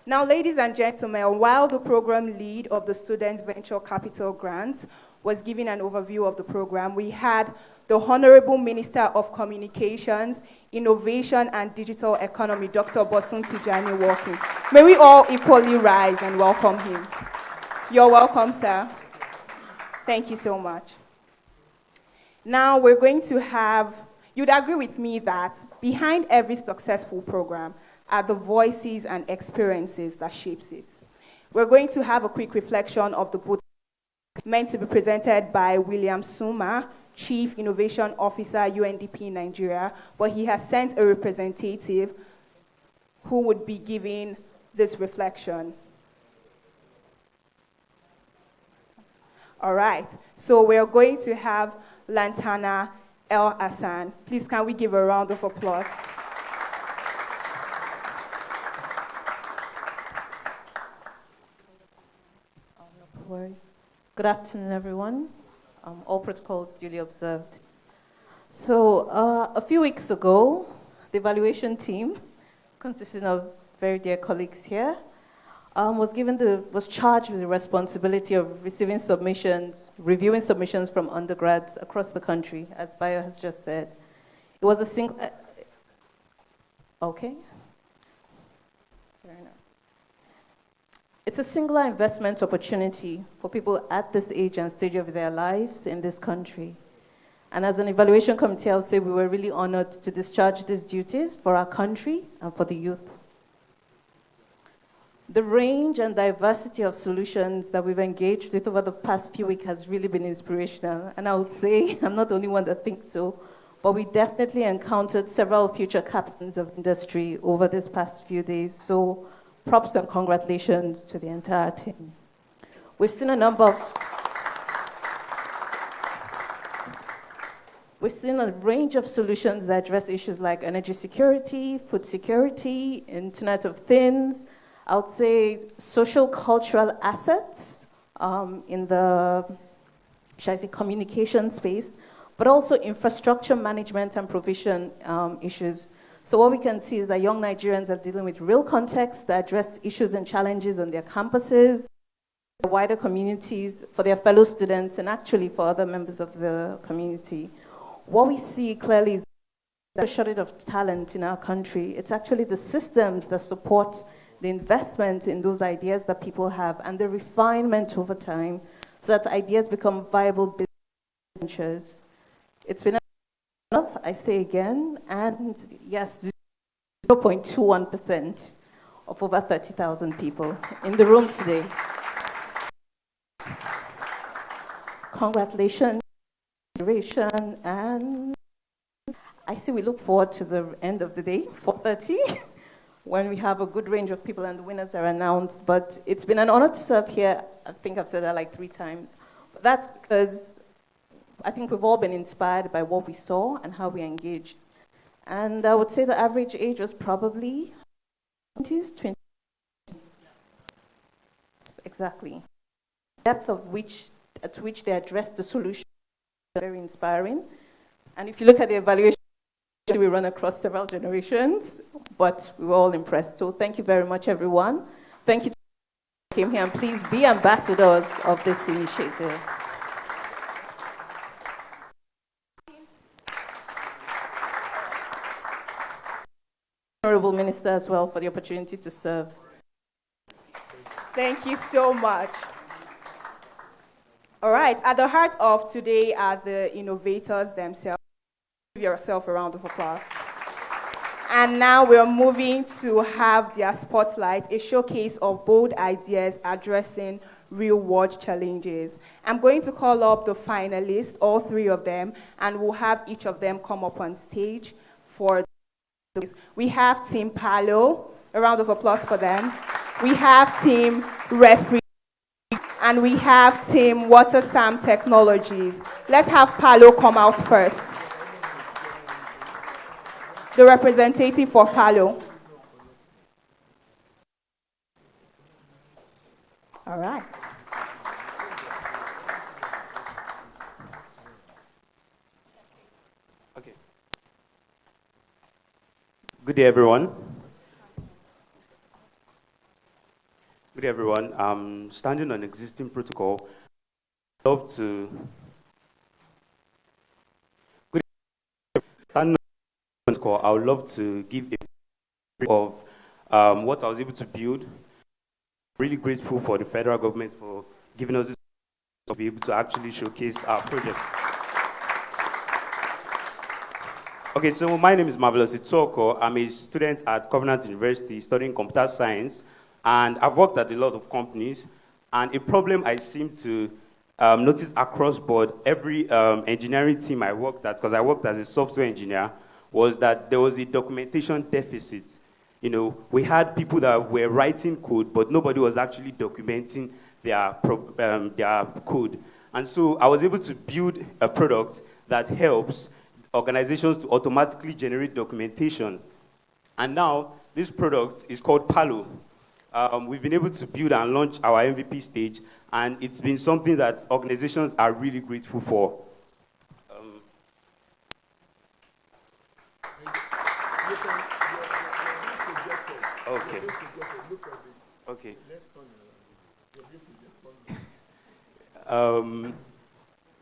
Now, ladies and gentlemen, while the program lead of the Students' Venture Capital Grants was giving an overview of the program, we had the Honorable Minister of Communications, Innovation and Digital Economy, Dr. Bosun Tijani, walking. May we all equally rise and welcome him. You're welcome, sir. Thank you so much. Now we're going to have, you'd agree with me that behind every successful program are the voices and experiences that shapes it. We're going to have a quick reflection of the book meant to be presented by William Suma, Chief Innovation Officer, UNDP Nigeria, but he has sent a representative who would be giving this reflection. All right, so we're going to have Lantana El Hassan. Please, can we give a round of applause? Good afternoon, everyone. All protocols duly observed. So, a few weeks ago, the evaluation team, consisting of very dear colleagues here, was charged with the responsibility of receiving submissions, reviewing submissions from undergrads across the country, as Bayo has just said. It was a single. Okay. Fair enough. It's a singular investment opportunity for people at this age and stage of their lives in this country. And as an evaluation committee, I would say we were really honored to discharge these duties for our country and for the youth. The range and diversity of solutions that we've engaged with over the past few weeks has really been inspirational. And I would say, I'm not the only one that thinks so, but we definitely encountered several future captains of industry over this past few days. So props and congratulations to the entire team. We've seen a range of solutions that address issues like energy security, food security, Internet of Things, I would say social cultural assets in the, shall I say, communication space, but also infrastructure management and provision issues. So what we can see is that young Nigerians are dealing with real contexts that address issues and challenges on their campuses, the wider communities, for their fellow students, and actually for other members of the community. What we see clearly is a shortage of talent in our country. It's actually the systems that support the investment in those ideas that people have and the refinement over time so that ideas become viable business ventures. It's been enough, I say again, and yes, 0.21% of over 30,000 people in the room today. Congratulations, and I see we look forward to the end of the day, 4:30, when we have a good range of people and the winners are announced. But it's been an honor to serve here. I think I've said that like 3 times. But that's because I think we've all been inspired by what we saw and how we engaged. And I would say the average age was probably 20s, 20s. Exactly. The depth of at which they addressed the solution is very inspiring. And if you look at the evaluation, we run across several generations, but we were all impressed. So thank you very much, everyone. Thank you to who came here, and please be ambassadors of this initiative. Honorable Minister as well for the opportunity to serve. Thank you so much. All right, at the heart of today are the innovators themselves. Give yourself a round of applause. And now we're moving to have their spotlight, a showcase of bold ideas addressing real-world challenges. I'm going to call up the finalists, all 3 of them, and we'll have each of them come up on stage for this. We have Team Palo, a round of applause for them. We have Team Referee, and we have Team Water Sam Technologies. Let's have Palo come out first. The representative for Palo. All right. Okay. Good day, everyone. Good day, everyone. Standing on existing protocol, I'd love to. Good day. Standing on protocol, I would love to give a brief of what I was able to build. Really grateful for the federal government for giving us this to be able to actually showcase our projects. Okay, so my name is Marvelous Itsoko. I'm a student at Covenant University studying computer science, and I've worked at a lot of companies. And a problem I seem to notice across board, every engineering team I worked at, because I worked as a software engineer, was that there was a documentation deficit. You know, we had people that were writing code, but nobody was actually documenting their code. And so I was able to build a product that helps organizations to automatically generate documentation. And now, this product is called Palo. We've been able to build and launch our MVP stage, and it's been something that organizations are really grateful for. Okay. Okay.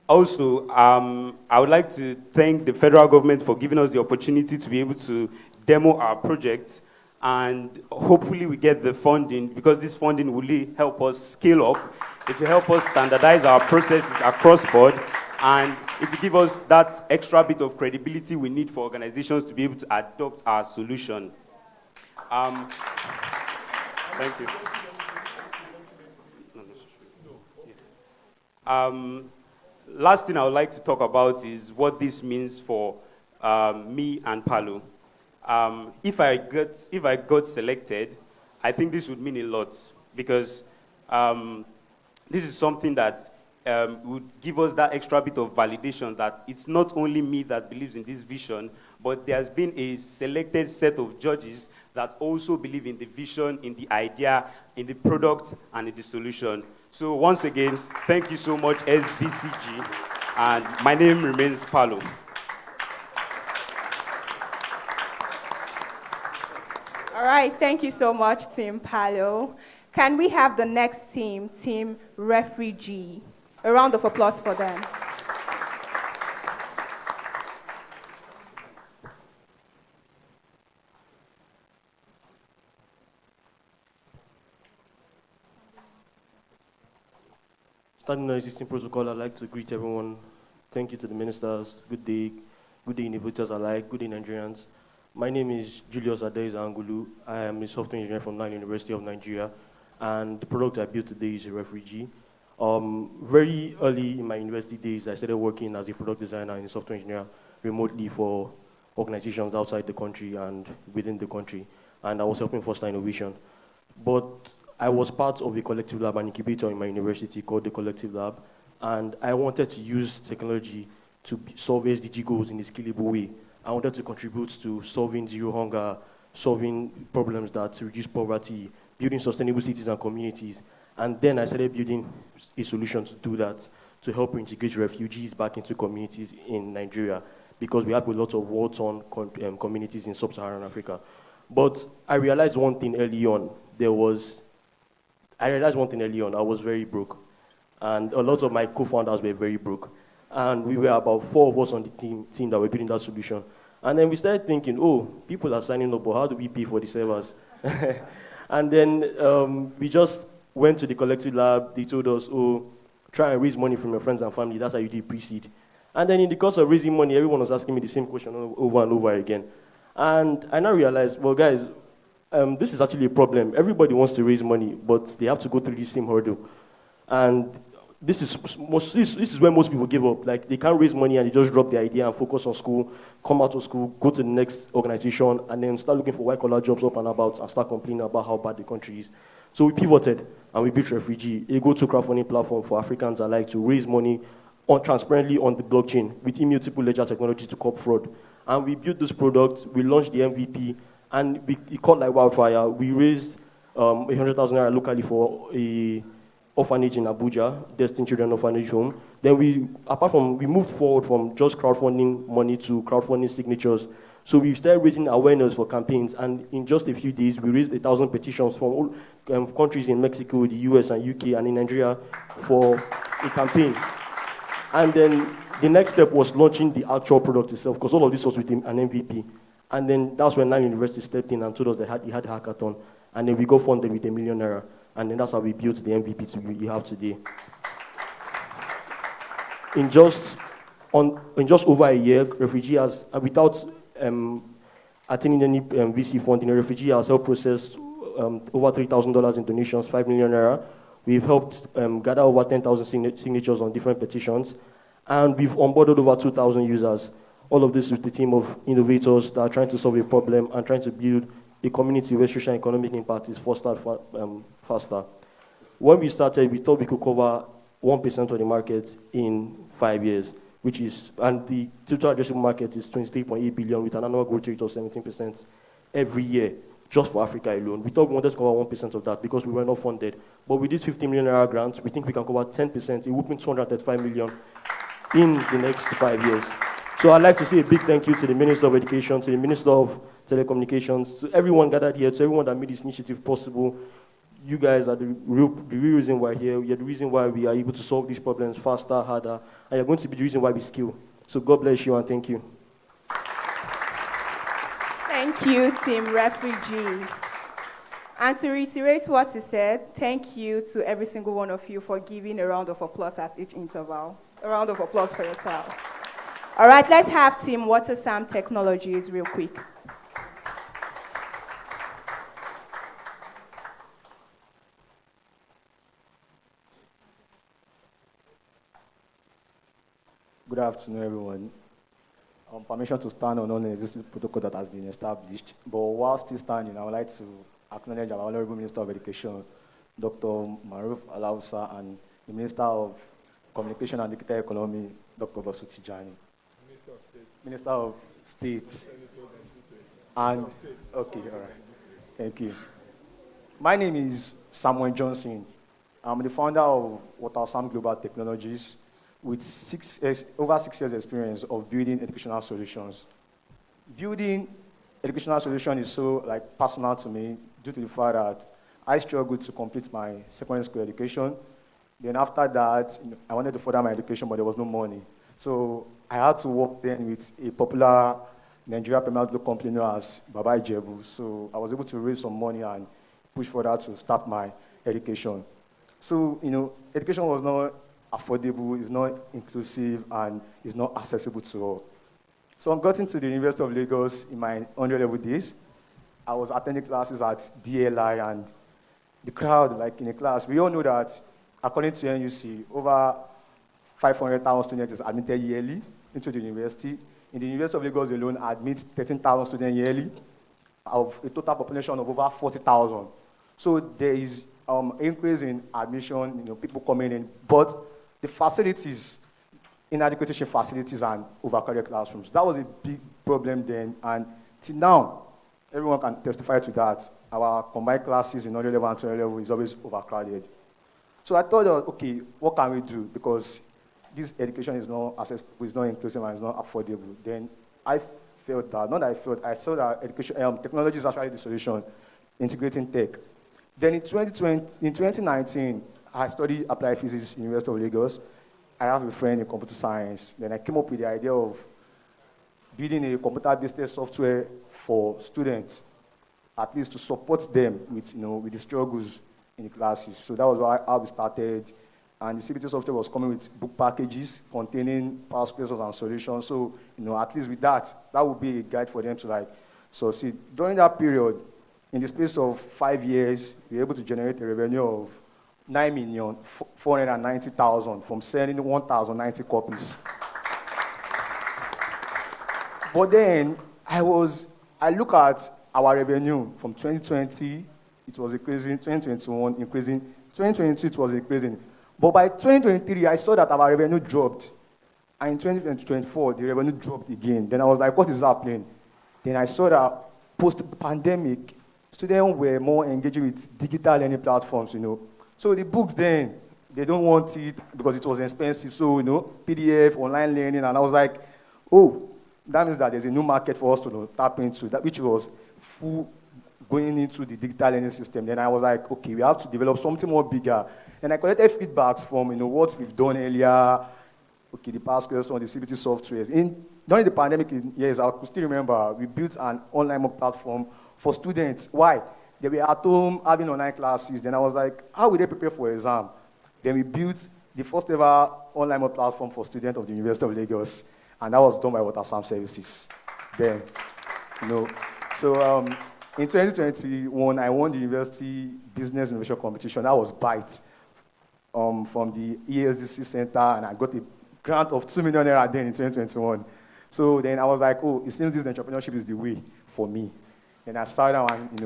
Also, I would like to thank the federal government for giving us the opportunity to be able to demo our projects, and hopefully we get the funding, because this funding will really help us scale up. It will help us standardize our processes across board, and it will give us that extra bit of credibility we need for organizations to be able to adopt our solution. Thank you. Last thing I would like to talk about is what this means for me and Palo. If I got selected, I think this would mean a lot, because this is something that would give us that extra bit of validation that it's not only me that believes in this vision, but there's been a selected set of judges that also believe in the vision, in the idea, in the product, and in the solution. So once again, thank you so much, SBCG, and my name remains Palo. All right, thank you so much, Team Palo. Can we have the next team, Team Refugee? A round of applause for them. Starting on existing protocol, I'd like to greet everyone. Thank you to the ministers. Good day innovators alike. Good day, Nigerians. My name is Julius Adeiza Angulu. I am a software engineer from Nile University of Nigeria, and the product I built today is a refugee. Very early in my university days, I started working as a product designer and a software engineer remotely for organizations outside the country and within the country, and I was helping foster innovation. But I was part of a collective lab, an incubator in my university called the Collective Lab, and I wanted to use technology to solve SDG goals in a scalable way. I wanted to contribute to solving zero hunger, solving problems that reduce poverty, building sustainable cities and communities. And then I started building a solution to do that, to help integrate refugees back into communities in Nigeria, because we have a lot of war-torn communities in sub-Saharan Africa. But I realized one thing early on. I was very broke. And a lot of my co-founders were very broke. And we were about 4 of us on the team that were building that solution. And then we started thinking, oh, people are signing up, but how do we pay for the servers? And then we just went to the collective lab. They told us, oh, try and raise money from your friends and family. That's how you do pre-seed. And then in the course of raising money, everyone was asking me the same question over and over again. And I now realized, well, guys, this is actually a problem. Everybody wants to raise money, but they have to go through the same hurdle. And this is where most people give up. Like, they can't raise money and they just drop the idea and focus on school, come out of school, go to the next organization, and then start looking for white-collar jobs up and about and start complaining about how bad the country is. So we pivoted and we built Refugee, a go-to crowdfunding platform for Africans alike to raise money transparently on the blockchain with immutable ledger technology to curb fraud. And we built this product, we launched the MVP, and it caught like wildfire. We raised 100,000 naira locally for a orphanage in Abuja, Destined Children Orphanage Home. Then we moved forward from just crowdfunding money to crowdfunding signatures. So we started raising awareness for campaigns, and in just a few days, we raised 1,000 petitions from all countries in Mexico, the US, and UK, and in Nigeria for a campaign. And then the next step was launching the actual product itself, because all of this was with an MVP. And then that's when Nile University stepped in and told us they had a hackathon. And then we got funded with ₦1 million. And then that's how we built the MVP we have today. In just over a year, refugee has, without attaining any VC funding, a refugee has helped process over $3,000 in donations, ₦5 million. We've helped gather over 10,000 signatures on different petitions, and we've onboarded over 2,000 users. All of this with the team of innovators that are trying to solve a problem and trying to build a community where social and economic impact is fostered faster. When we started, we thought we could cover 1% of the market in 5 years, and the total addressable market is 23.8 billion with an annual growth rate of 17% every year, just for Africa alone. We thought we wanted to cover 1% of that because we were not funded. But with this ₦50 million grant, we think we can cover 10%, a whooping 235 million in the next 5 years. So I'd like to say a big thank you to the Minister of Education, to the Minister of Telecommunications, to everyone gathered here, to everyone that made this initiative possible. You guys are the real reason we're here. You're the reason why we are able to solve these problems faster, harder, and you're going to be the reason why we scale. So God bless you and thank you. Thank you, Team Refugee. And to reiterate what he said, thank you to every single one of you for giving a round of applause at each interval. A round of applause for yourself. All right, let's have Team WaterSam Technologies real quick. Good afternoon, everyone. Permission to stand on non-existing protocol that has been established. But while still standing, I would like to acknowledge our Honorable Minister of Education, Dr. Maruf Alausa, and the Minister of Communication and Digital Economy, Dr. Basu Tijani. Minister of State. And, okay, all right. Thank you. My name is Samuel Johnson. I'm the founder of WaterSam Global Technologies, with over 6 years experience of building educational solutions. Building educational solutions is so personal to me due to the fact that I struggled to complete my secondary school education. Then after that, I wanted to further my education, but there was no money. So I had to work then with a popular Nigerian premier company known as Baba Ijebu. So I was able to raise some money and push further to start my education. So, education was not affordable, it's not inclusive, and it's not accessible to all. So I got into the University of Lagos in my underlevel days. I was attending classes at DLI, and the crowd, in a class, we all know that according to NUC, over 500,000 students is admitted yearly into the university. In the University of Lagos alone, admits 13,000 students yearly, of a total population of over 40,000. So there is increase in admission, people coming in, but the facilities, inadequate teaching facilities and overcrowded classrooms. That was a big problem then, and till now, everyone can testify to that. Our combined classes in underlevel and 12 level is always overcrowded. So I thought, okay, what can we do? Because this education is not accessible, it's not inclusive, and it's not affordable. Then I felt that, I saw that technology is actually the solution, integrating tech. Then in 2019, I studied applied physics in the University of Lagos. I have a friend in computer science. Then I came up with the idea of building a computer-based software for students, at least to support them with the struggles in the classes. So that was how we started. And the CBT software was coming with book packages containing past questions and solutions. So, at least with that would be a guide for them to succeed. During that period, in the space of 5 years, we were able to generate a revenue of 9,490,000 from selling 1,090 copies. But then I look at our revenue from 2020, it was increasing, 2021 increasing, 2022 it was increasing. But by 2023, I saw that our revenue dropped. And in 2024, the revenue dropped again. Then I was like, what is happening? Then I saw that post-pandemic, students were more engaging with digital learning platforms, So the books then they don't want it because it was expensive. So, PDF, online learning, and I was like, oh, that means that there's a new market for us to tap into, that which was full going into the digital learning system. Then I was like, okay, we have to develop something more bigger. And I collected feedbacks from, what we've done earlier, okay, the past question on the CBT softwares. During the pandemic years, I could still remember, we built an online platform for students. Why? They were at home having online classes. Then I was like, how will they prepare for exam? Then we built the first ever online platform for students of the University of Lagos. And that was done by Water Sam Services. Then, So in 2021, I won the University Business Innovation Competition. That was BITE from the ESDC Center, and I got a grant of 2 million naira then in 2021. So then I was like, oh, it seems this entrepreneurship is the way for me. And I started and,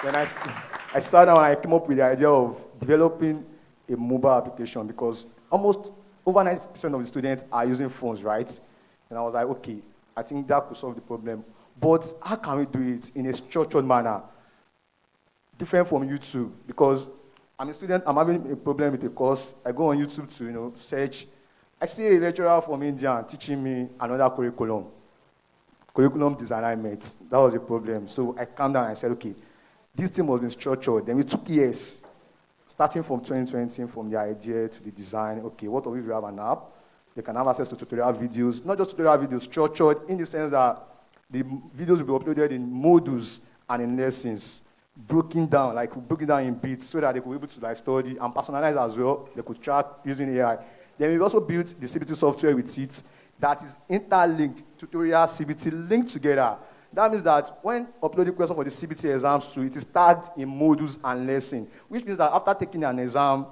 then I started and I came up with the idea of developing a mobile application because almost over 90% of the students are using phones, right? And I was like, okay, I think that could solve the problem. But how can we do it in a structured manner? Different from YouTube, because I'm a student, I'm having a problem with a course. I go on YouTube to, search. I see a lecturer from India teaching me another curriculum design I met. That was a problem. So I calmed down and I said, okay, this thing must be structured. Then we took years, starting from 2020, from the idea to the design. Okay, what if we have an app? They can have access to tutorial videos, not just tutorial videos, structured in the sense that the videos will be uploaded in modules and in lessons, broken down in bits so that they could be able to study and personalize as well. They could track using AI. Then we also built the CBT software with it that is interlinked, tutorial, CBT linked together. That means that when uploading questions for the CBT exams too, it is tagged in modules and lessons, which means that after taking an exam,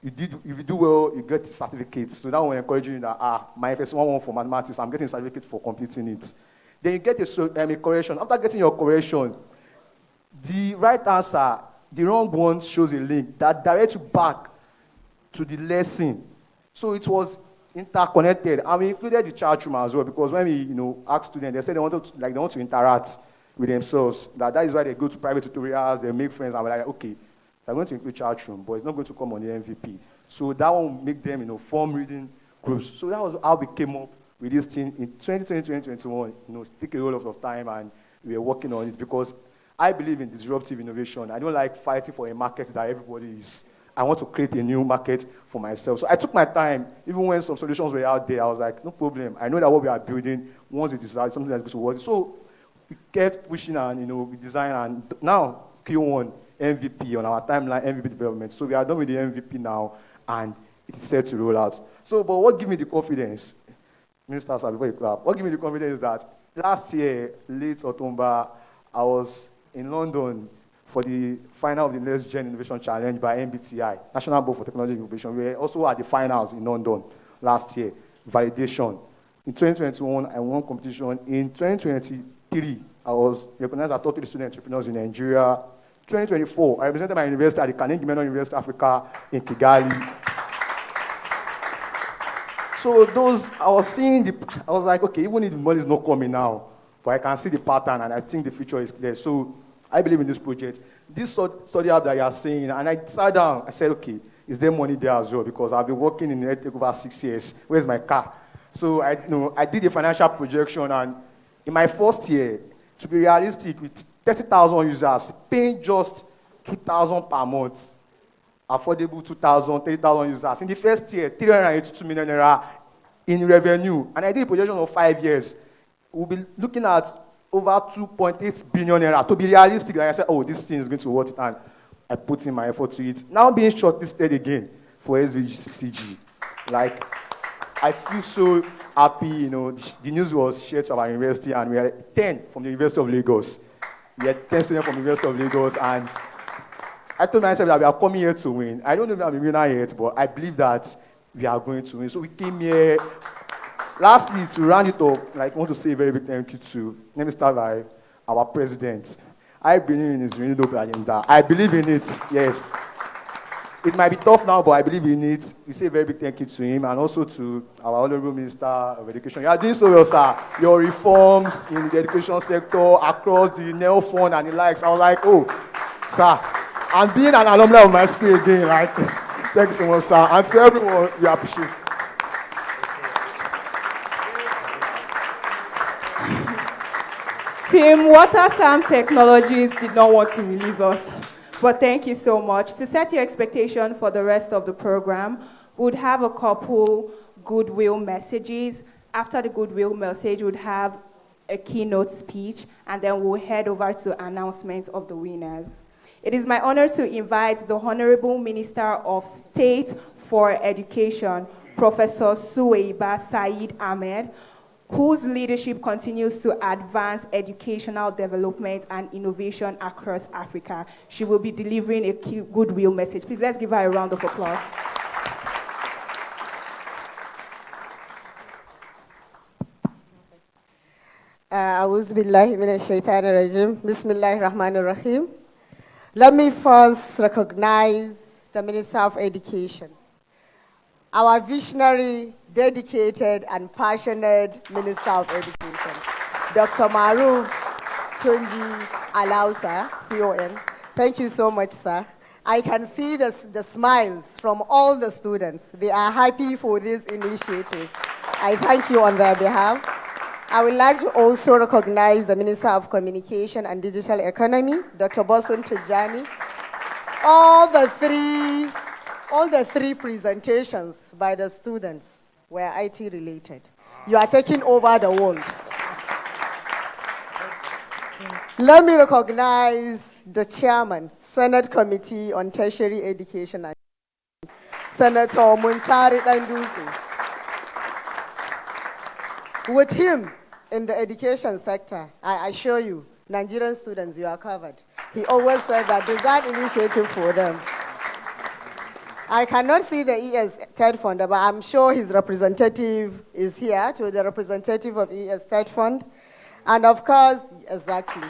if you do well, you get certificates. So that will encourage you that, my FS11 for mathematics, I'm getting a certificate for completing it. Then you get a correction. After getting your correction, the right answer, the wrong one shows a link that directs you back to the lesson. So it was interconnected, and we included the chat room as well because when we, ask students, they said they want to interact with themselves. That is why they go to private tutorials, they make friends, and we're like, okay, they're going to include chat room, but it's not going to come on the MVP. So that will make them, form reading groups. So that was how we came up with this thing in 2020, 2021. Take a whole lot of time, and we are working on it because I believe in disruptive innovation. I don't like fighting for a market that everybody is. I want to create a new market for myself. So I took my time, even when some solutions were out there, I was like, no problem. I know that what we are building, once it is something that's going to work. So we kept pushing and, we designed, and now Q1 MVP on our timeline, MVP development. So we are done with the MVP now, and it is set to roll out. So, but what gave me the confidence, Minister, before you clap, what gave me the confidence is that last year, late October, I was in London for the final of the Next Gen Innovation Challenge by NBTI, National Board for Technology Innovation. We were also at the finals in London last year, validation. In 2021, I won competition. In 2023, I was recognized as top 3 student entrepreneurs in Nigeria. 2024, I represented my university at the Carnegie Mellon University Africa in Kigali. So I was like, okay, even if the money is not coming now, but I can see the pattern, and I think the future is clear. So I believe in this project. This study app that you are saying, and I sat down, I said, okay, is there money there as well? Because I've been working in it over 6 years. Where's my car? So I did a financial projection, and in my first year, to be realistic, with 30,000 users, paying just 2,000 per month, affordable 2,000, 30,000 users. In the first year, 382 million naira in revenue, and I did a projection of 5 years. We'll be looking at over 2.8 billion naira. To be realistic, like I said, oh, this thing is going to work, and I put in my effort to it. Now being shortlisted again for SVGCG, like, I feel so happy, the news was shared to our university, and we had 10 from the University of Lagos. We had 10 students from the University of Lagos, and I told myself that we are coming here to win. I don't know if I'm a winner yet, but I believe that we are going to win. So we came here. Lastly, to round it up, I want to say a very big thank you to, let me start by our president. I believe in his renewable agenda. I believe in it, yes. It might be tough now, but I believe in it. We say a very big thank you to him, and also to our Honorable Minister of Education. You are doing so well, sir. Your reforms in the education sector, across the NEL fund and the likes. I was like, oh, sir, and being an alumni of my school again, like, thanks so much, sir. And to everyone, we appreciate it. Team Water Technologies did not want to release us, but thank you so much. To set your expectation for the rest of the program, we would have a couple goodwill messages. After the goodwill message, we would have a keynote speech, and then we'll head over to announcement of the winners. It is my honor to invite the Honorable Minister of State for Education, Professor Suweiba Said Ahmed, whose leadership continues to advance educational development and innovation across Africa. She will be delivering a goodwill message. Please, let's give her a round of applause. أعوذ بالله من الشيطان الرجيم بسم الله الرحمن الرحيم. Let me first recognize the Minister of Education, our visionary, dedicated, and passionate Minister of Education, Dr. Maruf Tunji Alausa, CON. Thank you so much, sir. I can see the smiles from all the students. They are happy for this initiative. I thank you on their behalf. I would like to also recognize the Minister of Communication and Digital Economy, Dr. Bosun Tijani. All the three presentations by the students were IT related. You are taking over the world. Let me recognize the chairman, Senate Committee on Tertiary Education, Senator Muntari Dandusi. With him in the education sector, I assure you, Nigerian students, you are covered. He always said that design initiative for them. I cannot see the ES Third Fund, but I'm sure his representative is here, to the representative of ES Third Fund. And of course, exactly.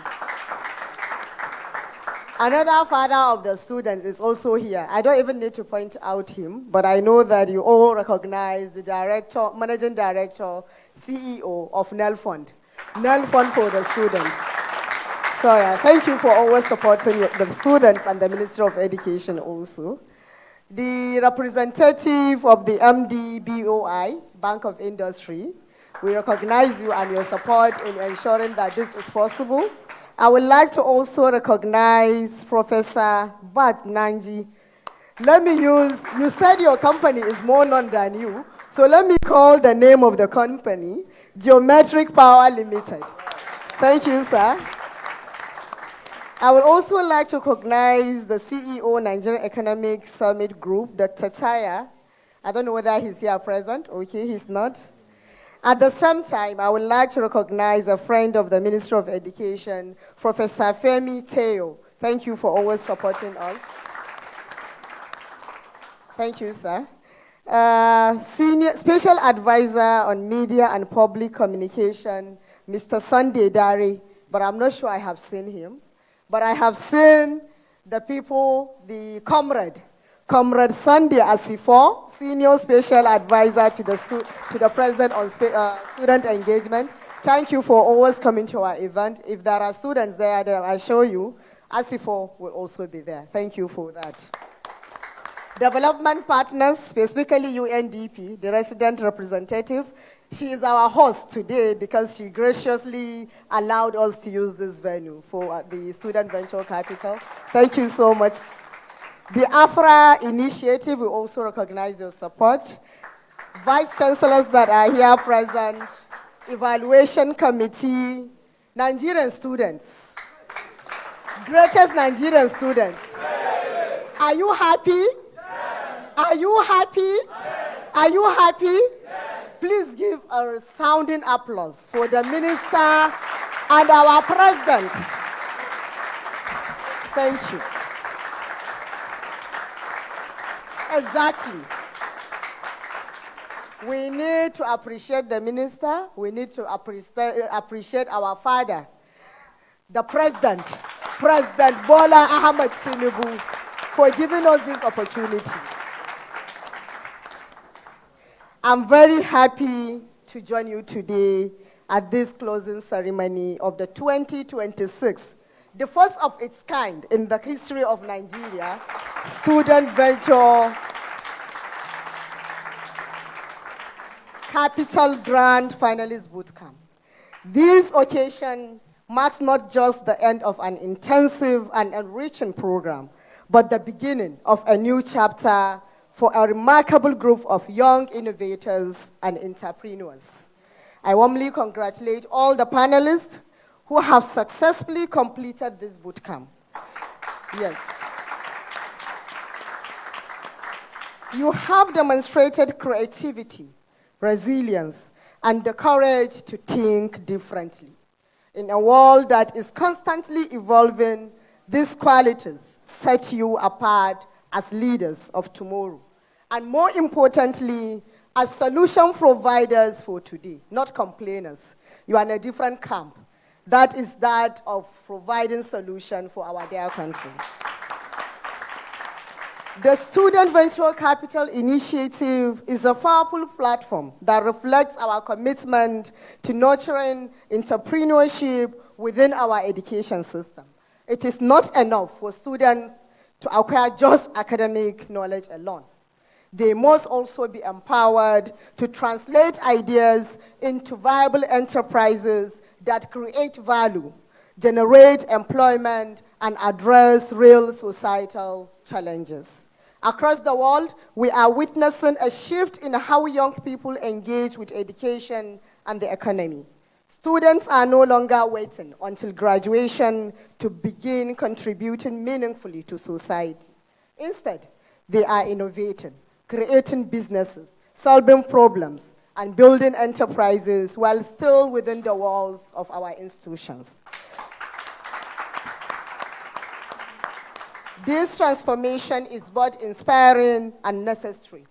Another father of the students is also here. I don't even need to point out him, but I know that you all recognize the director, managing director, CEO of NEL Fund for the students. So thank you for always supporting the students and the Ministry of Education also. The representative of the MDBOI, Bank of Industry, we recognize you and your support in ensuring that this is possible. I would like to also recognize Professor Bat Nanji. Let me use, you said your company is more known than you, so let me call the name of the company, Geometric Power Limited. Thank you, sir. I would also like to recognize the CEO, Nigerian Economic Summit Group, Dr. Taya. I don't know whether he's here present. Okay, he's not. At the same time, I would like to recognize a friend of the Ministry of Education, Professor Femi Teo. Thank you for always supporting us. Thank you, sir. Senior Special Advisor on Media and Public Communication, Mr. Sunday Dari, but I'm not sure I have seen him. But I have seen the people, the Comrade Sunday Asifo, Senior Special Advisor to the President on Student Engagement. Thank you for always coming to our event. If there are students there, then I show you, Asifo will also be there. Thank you for that. Development partners, specifically UNDP, the resident representative. She is our host today because she graciously allowed us to use this venue for the Student Venture Capital. Thank you so much. The AFRA initiative, we also recognize your support. Vice Chancellors that are here present, Evaluation Committee, Nigerian students, greatest Nigerian students. Are you happy? Are you happy? Are you happy? Please give a resounding applause for the minister and our president. Thank you. Exactly. We need to appreciate the minister. We need to appreciate our father, the president, President Bola Ahmed Tinubu, for giving us this opportunity. I'm very happy to join you today at this closing ceremony of the 2026 the first of its kind in the history of Nigeria, Student Venture Capital Grant Finalist Bootcamp. This occasion marks not just the end of an intensive and enriching program, but the beginning of a new chapter for a remarkable group of young innovators and entrepreneurs. I warmly congratulate all the panelists who have successfully completed this bootcamp. Yes. You have demonstrated creativity, resilience, and the courage to think differently. In a world that is constantly evolving, these qualities set you apart as leaders of tomorrow. And more importantly, as solution providers for today, not complainers. You are in a different camp. That is that of providing solution for our dear country. The Student Venture Capital Initiative is a powerful platform that reflects our commitment to nurturing entrepreneurship within our education system. It is not enough for students to acquire just academic knowledge alone. They must also be empowered to translate ideas into viable enterprises that create value, generate employment, and address real societal challenges. Across the world, we are witnessing a shift in how young people engage with education and the economy. Students are no longer waiting until graduation to begin contributing meaningfully to society. Instead, they are innovating, creating businesses, solving problems, and building enterprises while still within the walls of our institutions. This transformation is both inspiring and necessary.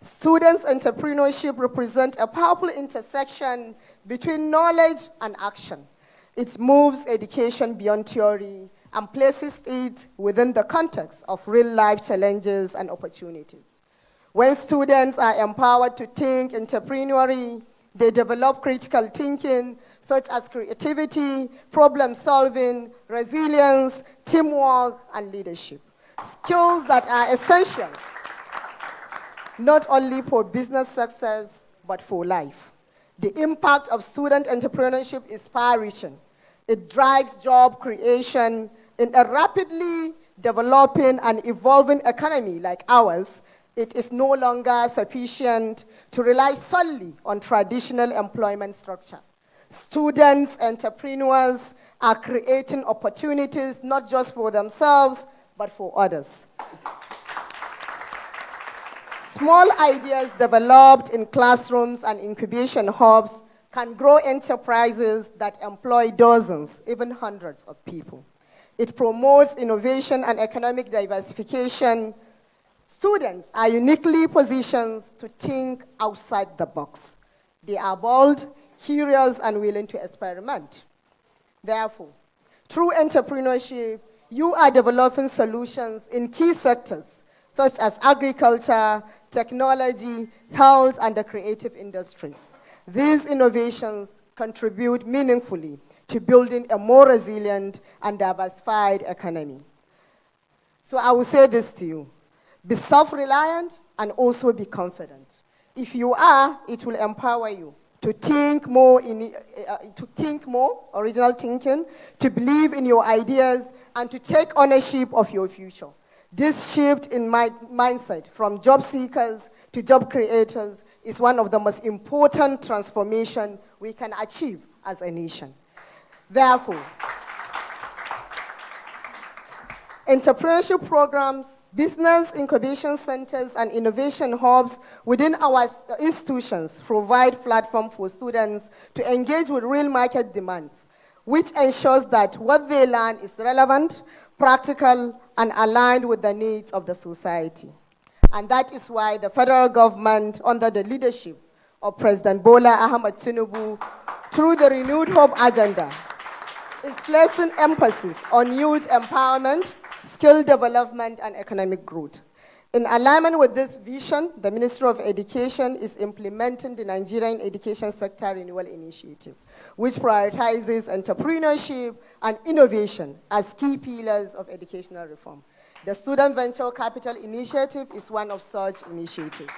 Students' entrepreneurship represents a powerful intersection between knowledge and action. It moves education beyond theory and places it within the context of real-life challenges and opportunities. When students are empowered to think entrepreneurially, they develop critical thinking, such as creativity, problem solving, resilience, teamwork, and leadership. Skills that are essential not only for business success, but for life. The impact of student entrepreneurship is far-reaching. It drives job creation in a rapidly developing and evolving economy like ours. It is no longer sufficient to rely solely on traditional employment structure. Students, entrepreneurs are creating opportunities not just for themselves, but for others. Small ideas developed in classrooms and incubation hubs can grow enterprises that employ dozens, even hundreds of people. It promotes innovation and economic diversification. Students are uniquely positioned to think outside the box. They are bold, curious, and willing to experiment. Therefore, through entrepreneurship, you are developing solutions in key sectors such as agriculture, technology, health, and the creative industries. These innovations contribute meaningfully to building a more resilient and diversified economy. So I will say this to you. Be self-reliant and also be confident. If you are, it will empower you to think more, original thinking, to believe in your ideas, and to take ownership of your future. This shift in mindset from job seekers to job creators is one of the most important transformations we can achieve as a nation. Therefore, entrepreneurship programs, business incubation centers, and innovation hubs within our institutions provide platforms for students to engage with real market demands, which ensures that what they learn is relevant, practical, and aligned with the needs of the society. And that is why the federal government, under the leadership of President Bola Ahmed Tinubu, through the Renewed Hope Agenda, is placing emphasis on youth empowerment, skill development, and economic growth. In alignment with this vision, the Ministry of Education is implementing the Nigerian Education Sector Renewal Initiative, which prioritizes entrepreneurship and innovation as key pillars of educational reform. The Student Venture Capital Initiative is one of such initiatives.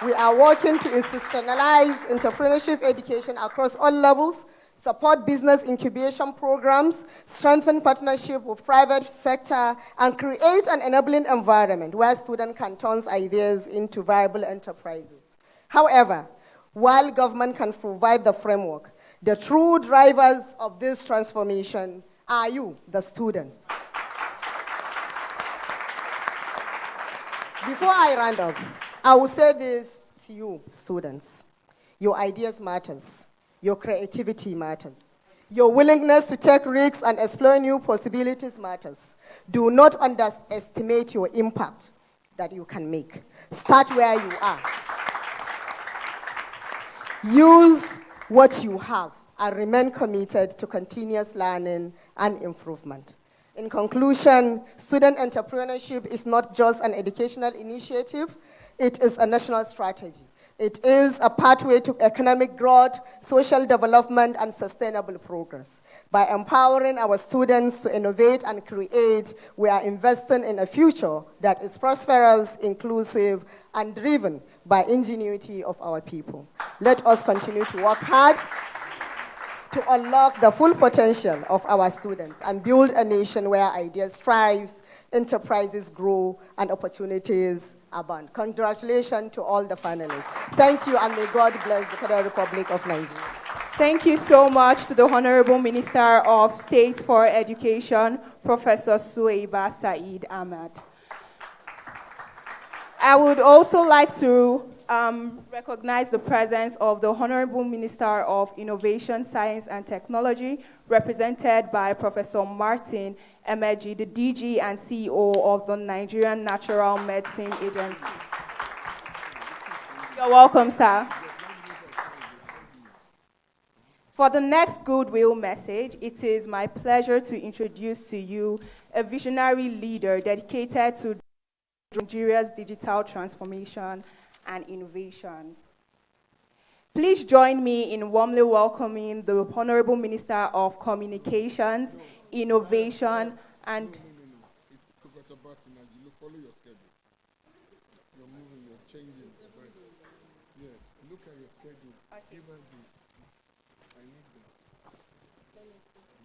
We are working to institutionalize entrepreneurship education across all levels, support business incubation programs, strengthen partnership with private sector, and create an enabling environment where students can turn ideas into viable enterprises. However, while government can provide the framework, the true drivers of this transformation are you, the students. Before I round up, I will say this to you, students. Your ideas matters. Your creativity matters. Your willingness to take risks and explore new possibilities matters. Do not underestimate your impact that you can make. Start where you are. Use what you have and remain committed to continuous learning and improvement. In conclusion, student entrepreneurship is not just an educational initiative, it is a national strategy. It is a pathway to economic growth, social development, and sustainable progress. By empowering our students to innovate and create, we are investing in a future that is prosperous, inclusive, and driven by ingenuity of our people. Let us continue to work hard to unlock the full potential of our students and build a nation where ideas thrive, enterprises grow, and opportunities abound. Congratulations to all the finalists. Thank you, and may God bless the Federal Republic of Nigeria. Thank you so much to the Honorable Minister of State for Education, Professor Suwaiba Said Ahmad. I would also like to recognize the presence of the Honorable Minister of Innovation, Science and Technology, represented by Professor Martin Emeji, the DG and CEO of the Nigerian Natural Medicine Agency. You're welcome, sir. For the next goodwill message, it is my pleasure to introduce to you a visionary leader dedicated to Nigeria's digital transformation and innovation. Please join me in warmly welcoming the Honorable Minister of Communications, Innovation, and... No. It's Professor Barton. You follow your schedule. You're moving, you're changing. But yes, look at your schedule. Okay. Give us this. I need that.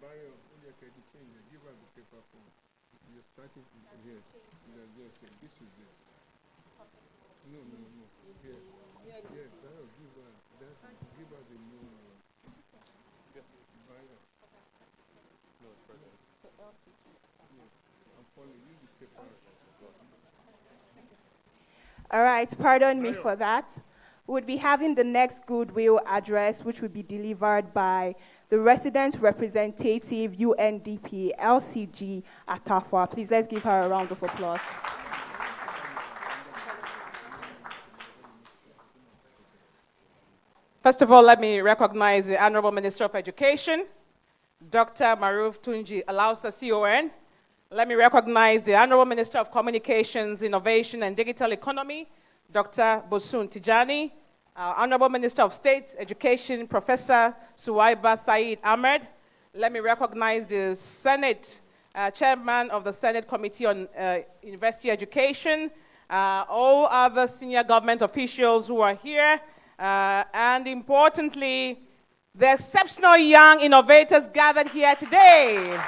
Barry, can you change it? Give us the paper form. You're starting from here. This is it. No. Yes, that'll give us a new one. Barry. No, present. So I'm following you the paper. All right, pardon me for that. We'll be having the next goodwill address, which will be delivered by the resident representative, UNDP, LCG Atafwa. Please, let's give her a round of applause. First of all, let me recognize the Honorable Minister of Education, Dr. Maruf Tunji Alausa, CON. Let me recognize the Honorable Minister of Communications, Innovation and Digital Economy, Dr. Bosun Tijani. Honorable Minister of State Education, Professor Suwaiba Said Ahmed. Let me recognize the Senate, Chairman of the Senate Committee on University Education, all other senior government officials who are here, and importantly, the exceptional young innovators gathered here today.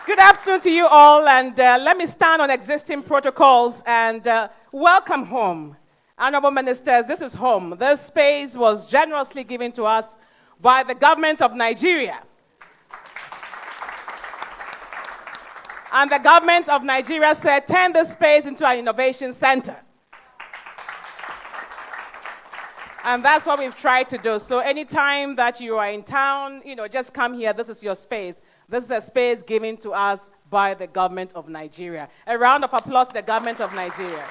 Good afternoon to you all, and let me stand on existing protocols and welcome home. Honorable Ministers, this is home. This space was generously given to us by the government of Nigeria. And the government of Nigeria said, turn this space into an innovation center. And that's what we've tried to do. So anytime that you are in town, just come here. This is your space. This is a space given to us by the government of Nigeria. A round of applause to the government of Nigeria.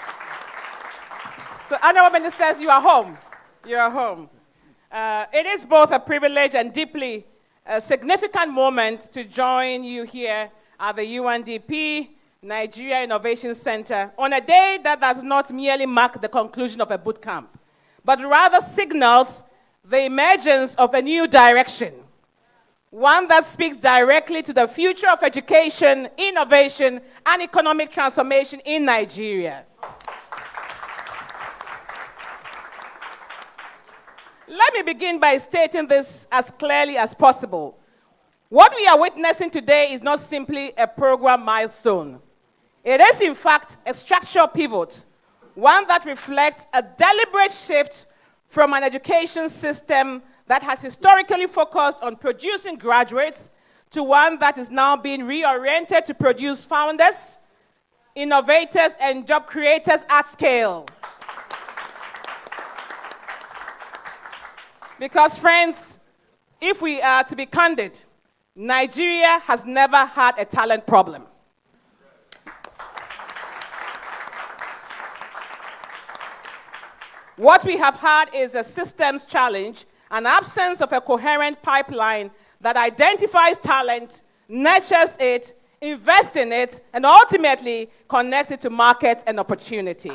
So, Honorable Ministers, you are home. You are home. It is both a privilege and deeply significant moment to join you here at the UNDP Nigeria Innovation Center on a day that does not merely mark the conclusion of a boot camp, but rather signals the emergence of a new direction, one that speaks directly to the future of education, innovation, and economic transformation in Nigeria. Let me begin by stating this as clearly as possible. What we are witnessing today is not simply a program milestone. It is, in fact, a structural pivot, one that reflects a deliberate shift from an education system that has historically focused on producing graduates to one that is now being reoriented to produce founders, innovators, and job creators at scale. Because, friends, if we are to be candid, Nigeria has never had a talent problem. What we have had is a systems challenge, an absence of a coherent pipeline that identifies talent, nurtures it, invests in it, and ultimately connects it to markets and opportunity.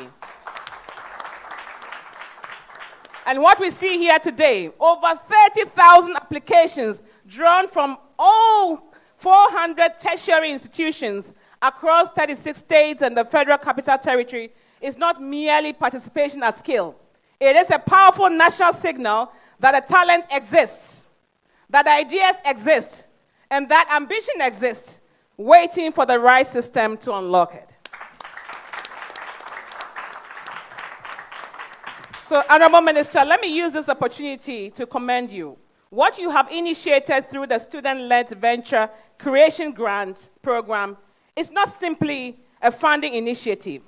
And what we see here today, over 30,000 applications drawn from all 400 tertiary institutions across 36 states and the Federal Capital Territory, is not merely participation at scale. It is a powerful national signal that a talent exists, that ideas exist, and that ambition exists, waiting for the right system to unlock it. So, Honorable Minister, let me use this opportunity to commend you. What you have initiated through the Student-Led Venture Creation Grant Program is not simply a funding initiative,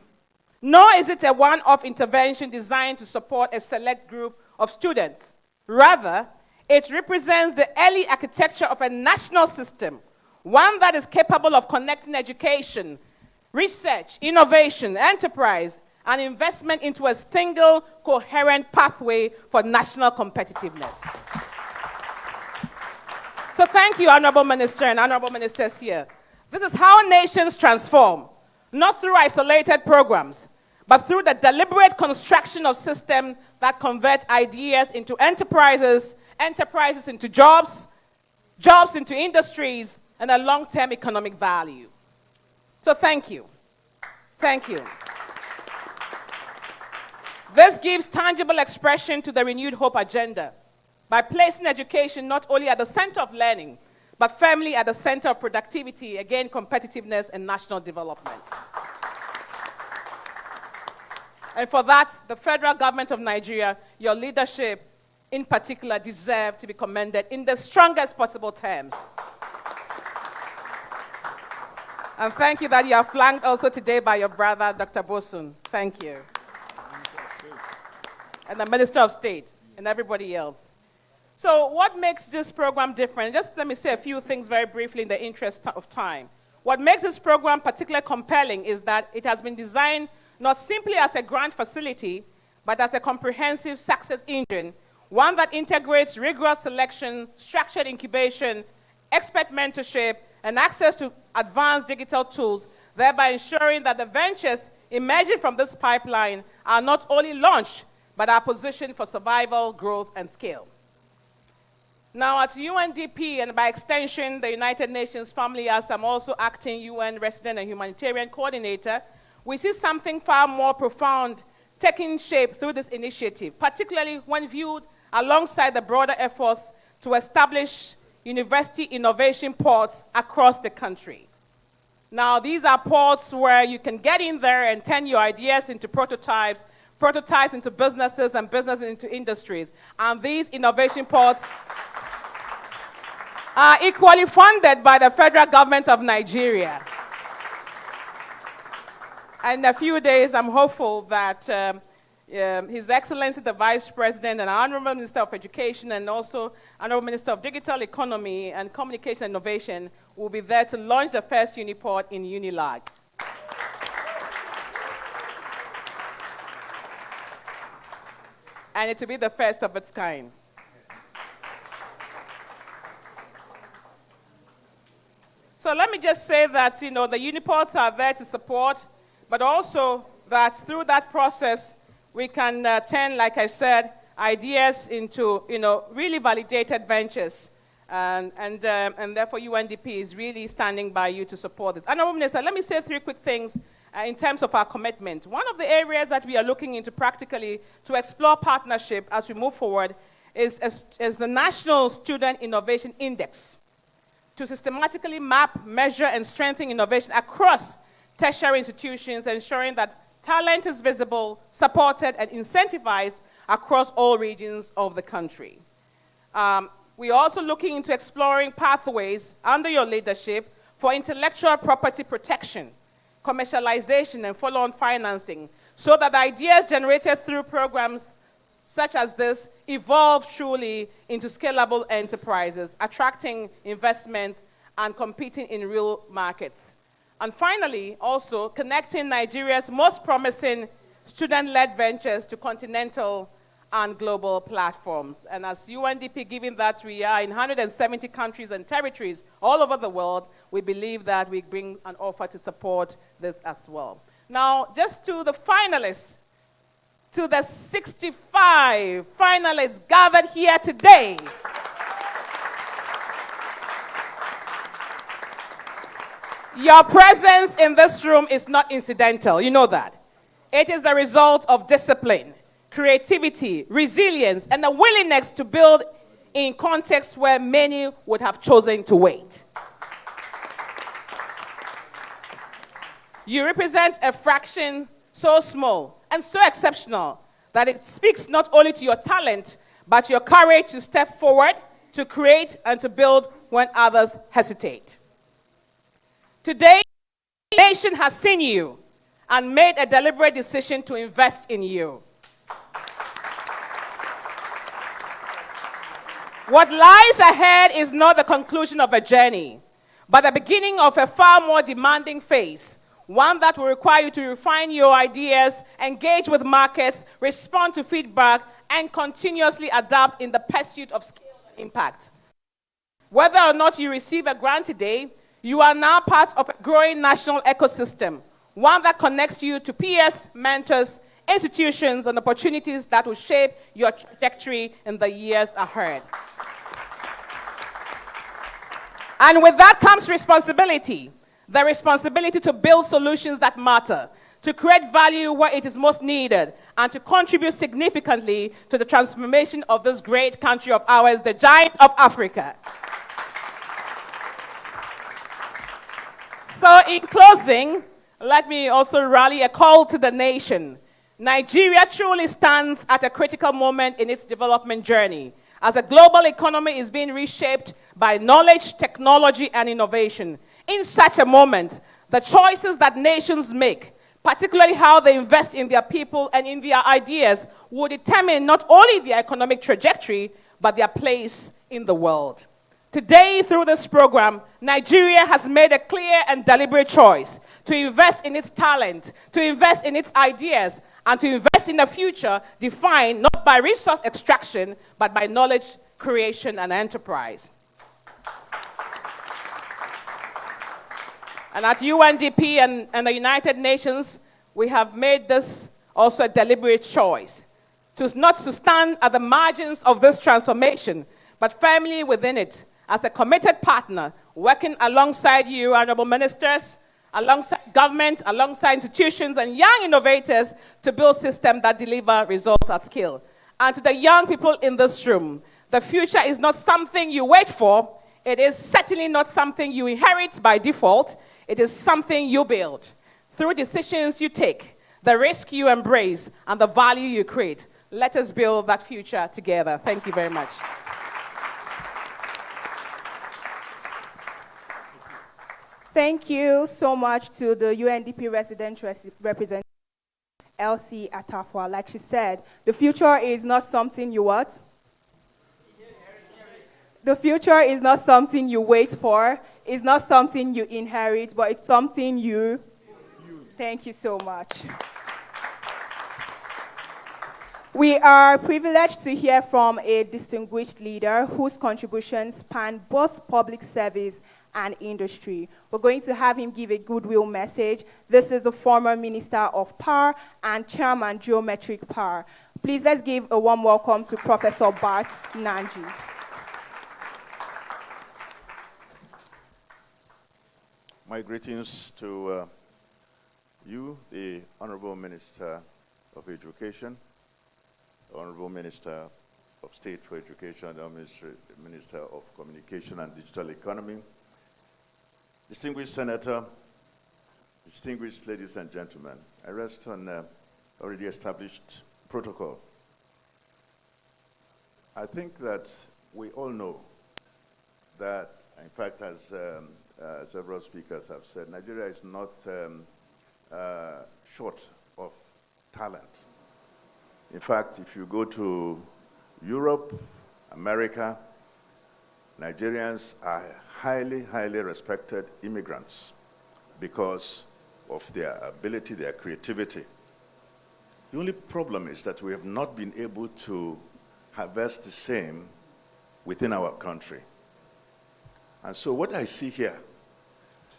nor is it a one-off intervention designed to support a select group of students. Rather, it represents the early architecture of a national system, one that is capable of connecting education, research, innovation, enterprise, and investment into a single, coherent pathway for national competitiveness. So thank you, Honorable Minister and Honorable Ministers here. This is how nations transform, not through isolated programs, but through the deliberate construction of systems that convert ideas into enterprises, enterprises into jobs, jobs into industries, and a long-term economic value. So thank you. Thank you. This gives tangible expression to the renewed hope agenda by placing education not only at the center of learning, but firmly at the center of productivity, again, competitiveness and national development. And for that, the federal government of Nigeria, your leadership in particular, deserve to be commended in the strongest possible terms. And thank you that you are flanked also today by your brother, Dr. Bosun. Thank you. And the Minister of State and everybody else. So what makes this program different? Just let me say a few things very briefly in the interest of time. What makes this program particularly compelling is that it has been designed not simply as a grant facility, but as a comprehensive success engine, one that integrates rigorous selection, structured incubation, expert mentorship, and access to advanced digital tools, thereby ensuring that the ventures emerging from this pipeline are not only launched, but are positioned for survival, growth, and scale. Now, at UNDP, and by extension, the United Nations Family, as I'm also acting UN Resident and Humanitarian Coordinator, we see something far more profound taking shape through this initiative, particularly when viewed alongside the broader efforts to establish university innovation ports across the country. Now, these are ports where you can get in there and turn your ideas into prototypes, prototypes into businesses, and businesses into industries. And these innovation ports are equally funded by the federal government of Nigeria. And in a few days, I'm hopeful that His Excellency, the Vice President, and Honorable Minister of Education, and also Honorable Minister of Digital Economy and Communication and Innovation will be there to launch the first Uniport in Unilag. And it will be the first of its kind. So let me just say that, the Uniports are there to support, but also that through that process, we can turn, like I said, ideas into, really validated ventures. And therefore, UNDP is really standing by you to support this. Honorable Minister, let me say 3 quick things in terms of our commitment. One of the areas that we are looking into practically to explore partnership as we move forward is the National Student Innovation Index, to systematically map, measure, and strengthen innovation across tertiary institutions, ensuring that talent is visible, supported, and incentivized across all regions of the country. We're also looking into exploring pathways under your leadership for intellectual property protection, commercialization, and follow-on financing, so that the ideas generated through programs such as this evolve truly into scalable enterprises, attracting investment and competing in real markets. And finally, also connecting Nigeria's most promising student-led ventures to continental and global platforms. And as UNDP, given that we are in 170 countries and territories all over the world, we believe that we bring an offer to support this as well. Now, just to the finalists, to the 65 finalists gathered here today. Your presence in this room is not incidental, you know that. It is the result of discipline, creativity, resilience, and a willingness to build in contexts where many would have chosen to wait. You represent a fraction so small and so exceptional that it speaks not only to your talent, but your courage to step forward, to create, and to build when others hesitate. Today, the nation has seen you and made a deliberate decision to invest in you. What lies ahead is not the conclusion of a journey, but the beginning of a far more demanding phase, one that will require you to refine your ideas, engage with markets, respond to feedback, and continuously adapt in the pursuit of scale and impact. Whether or not you receive a grant today, you are now part of a growing national ecosystem, one that connects you to peers, mentors, institutions, and opportunities that will shape your trajectory in the years ahead. And with that comes responsibility. The responsibility to build solutions that matter, to create value where it is most needed, and to contribute significantly to the transformation of this great country of ours, the giant of Africa. So in closing, let me also rally a call to the nation. Nigeria truly stands at a critical moment in its development journey, as a global economy is being reshaped by knowledge, technology, and innovation. In such a moment, the choices that nations make, particularly how they invest in their people and in their ideas, will determine not only their economic trajectory, but their place in the world. Today, through this program, Nigeria has made a clear and deliberate choice to invest in its talent, to invest in its ideas, and to invest in a future defined not by resource extraction, but by knowledge creation and enterprise. And at UNDP and the United Nations, we have made this also a deliberate choice to not to stand at the margins of this transformation, but firmly within it as a committed partner, working alongside you, honorable ministers, alongside government, alongside institutions and young innovators to build systems that deliver results at scale. And to the young people in this room, the future is not something you wait for. It is certainly not something you inherit by default. It is something you build through decisions you take, the risk you embrace, and the value you create. Let us build that future together. Thank you very much. Thank you so much to the UNDP resident representative, Elsie Atafwa. Like she said, the future is not something you what? The future is not something you wait for. It's not something you inherit, but it's something you. Thank you so much. We are privileged to hear from a distinguished leader whose contributions span both public service and industry. We're going to have him give a goodwill message. This is the former Minister of Power and Chairman Geometric Power. Please let's give a warm welcome to Professor Bart Nanji. My greetings to you, the Honorable Minister of Education, the Honorable Minister of State for Education, the Minister of Communication and Digital Economy, distinguished Senator, distinguished ladies and gentlemen. I rest on already established protocol. I think that we all know that, in fact, as several speakers have said, Nigeria is not short of talent. In fact, if you go to Europe, America, Nigerians are highly, highly respected immigrants because of their ability, their creativity. The only problem is that we have not been able to harvest the same within our country. And so what I see here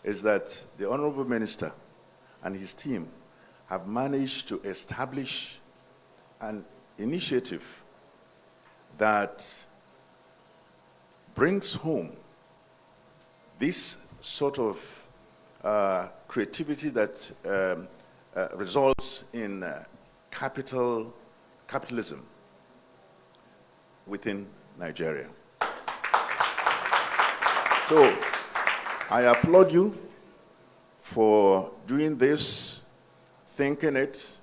is that the Honorable Minister and his team have managed to establish an initiative that brings home this sort of creativity that results in capitalism within Nigeria. So I applaud you for doing this, thinking it.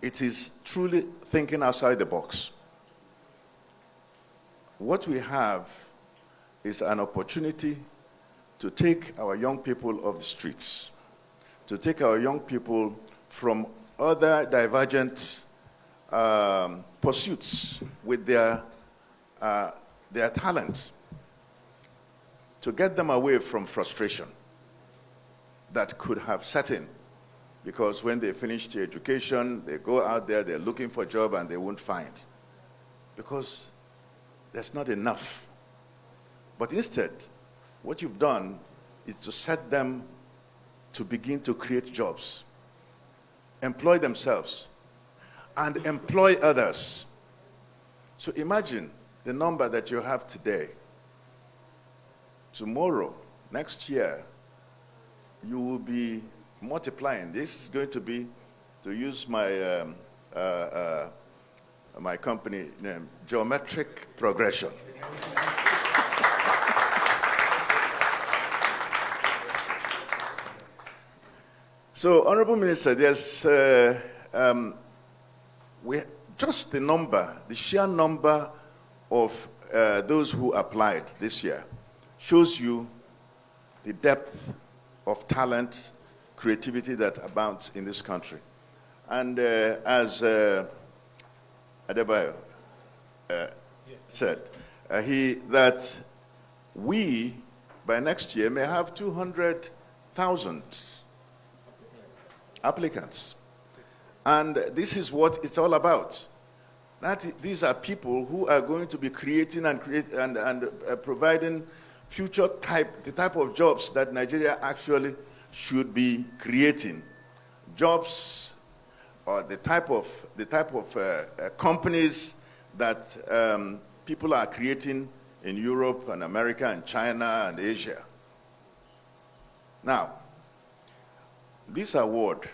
It is truly thinking outside the box. What we have is an opportunity to take our young people off the streets, to take our young people from other divergent pursuits with their talent, to get them away from frustration that could have set in. Because when they finish their education, they go out there, they're looking for a job, and they won't find. Because there's not enough. But instead, what you've done is to set them to begin to create jobs, employ themselves, and employ others. So imagine the number that you have today. Tomorrow, next year, you will be multiplying. This is going to be, to use my my company name, geometric progression. So, Honorable Minister, there's just the number, the sheer number of those who applied this year shows you the depth of talent, creativity that abounds in this country. And as Adebayo said, that we, by next year, may have 200,000 applicants. And this is what it's all about. These are people who are going to be creating and providing the type of jobs that Nigeria actually should be creating. Jobs, or the type of companies that people are creating in Europe and America and China and Asia. Now, this award,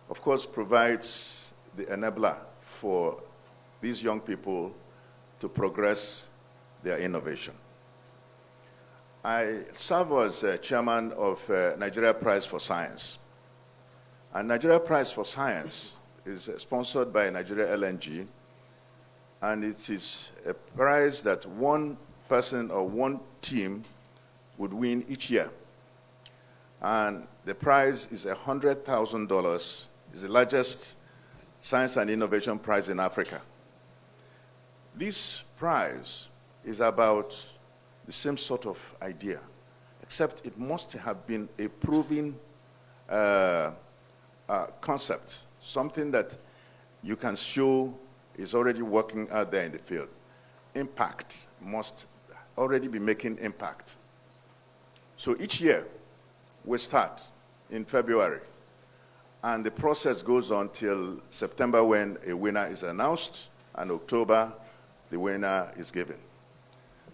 of course, provides the enabler for these young people to progress their innovation. I serve as chairman of Nigeria Prize for Science. And Nigeria Prize for Science is sponsored by Nigeria LNG, and it is a prize that one person or one team would win each year. And the prize is $100,000. It's the largest science and innovation prize in Africa. This prize is about the same sort of idea, except it must have been a proven concept, something that you can show is already working out there in the field. Impact must already been making impact. So each year, we start in February, and the process goes on till September when a winner is announced, and October, the winner is given.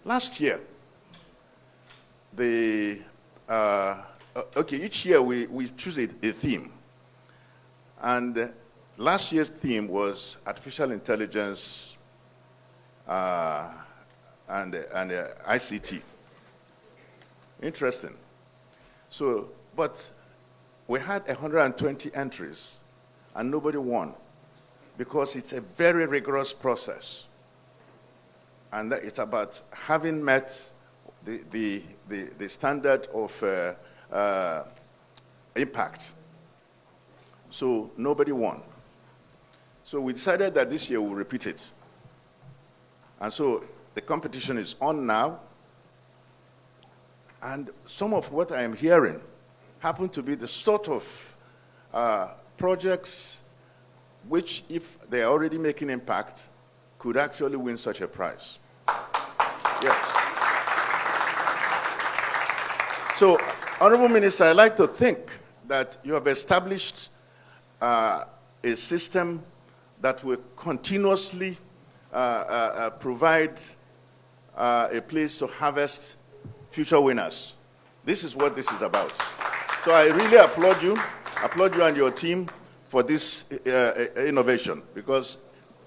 Last year, each year we choose a theme. And last year's theme was artificial intelligence and ICT. Interesting. So, but we had 120 entries, and nobody won, because it's a very rigorous process. And it's about having met the standard of impact. So nobody won. So we decided that this year we'll repeat it. And so the competition is on now. And some of what I am hearing happen to be the sort of projects which, if they are already making impact, could actually win such a prize. Yes. So, Honorable Minister, I'd like to think that you have established a system that will continuously provide a place to harvest future winners. This is what this is about. So I really applaud you and your team for this innovation, because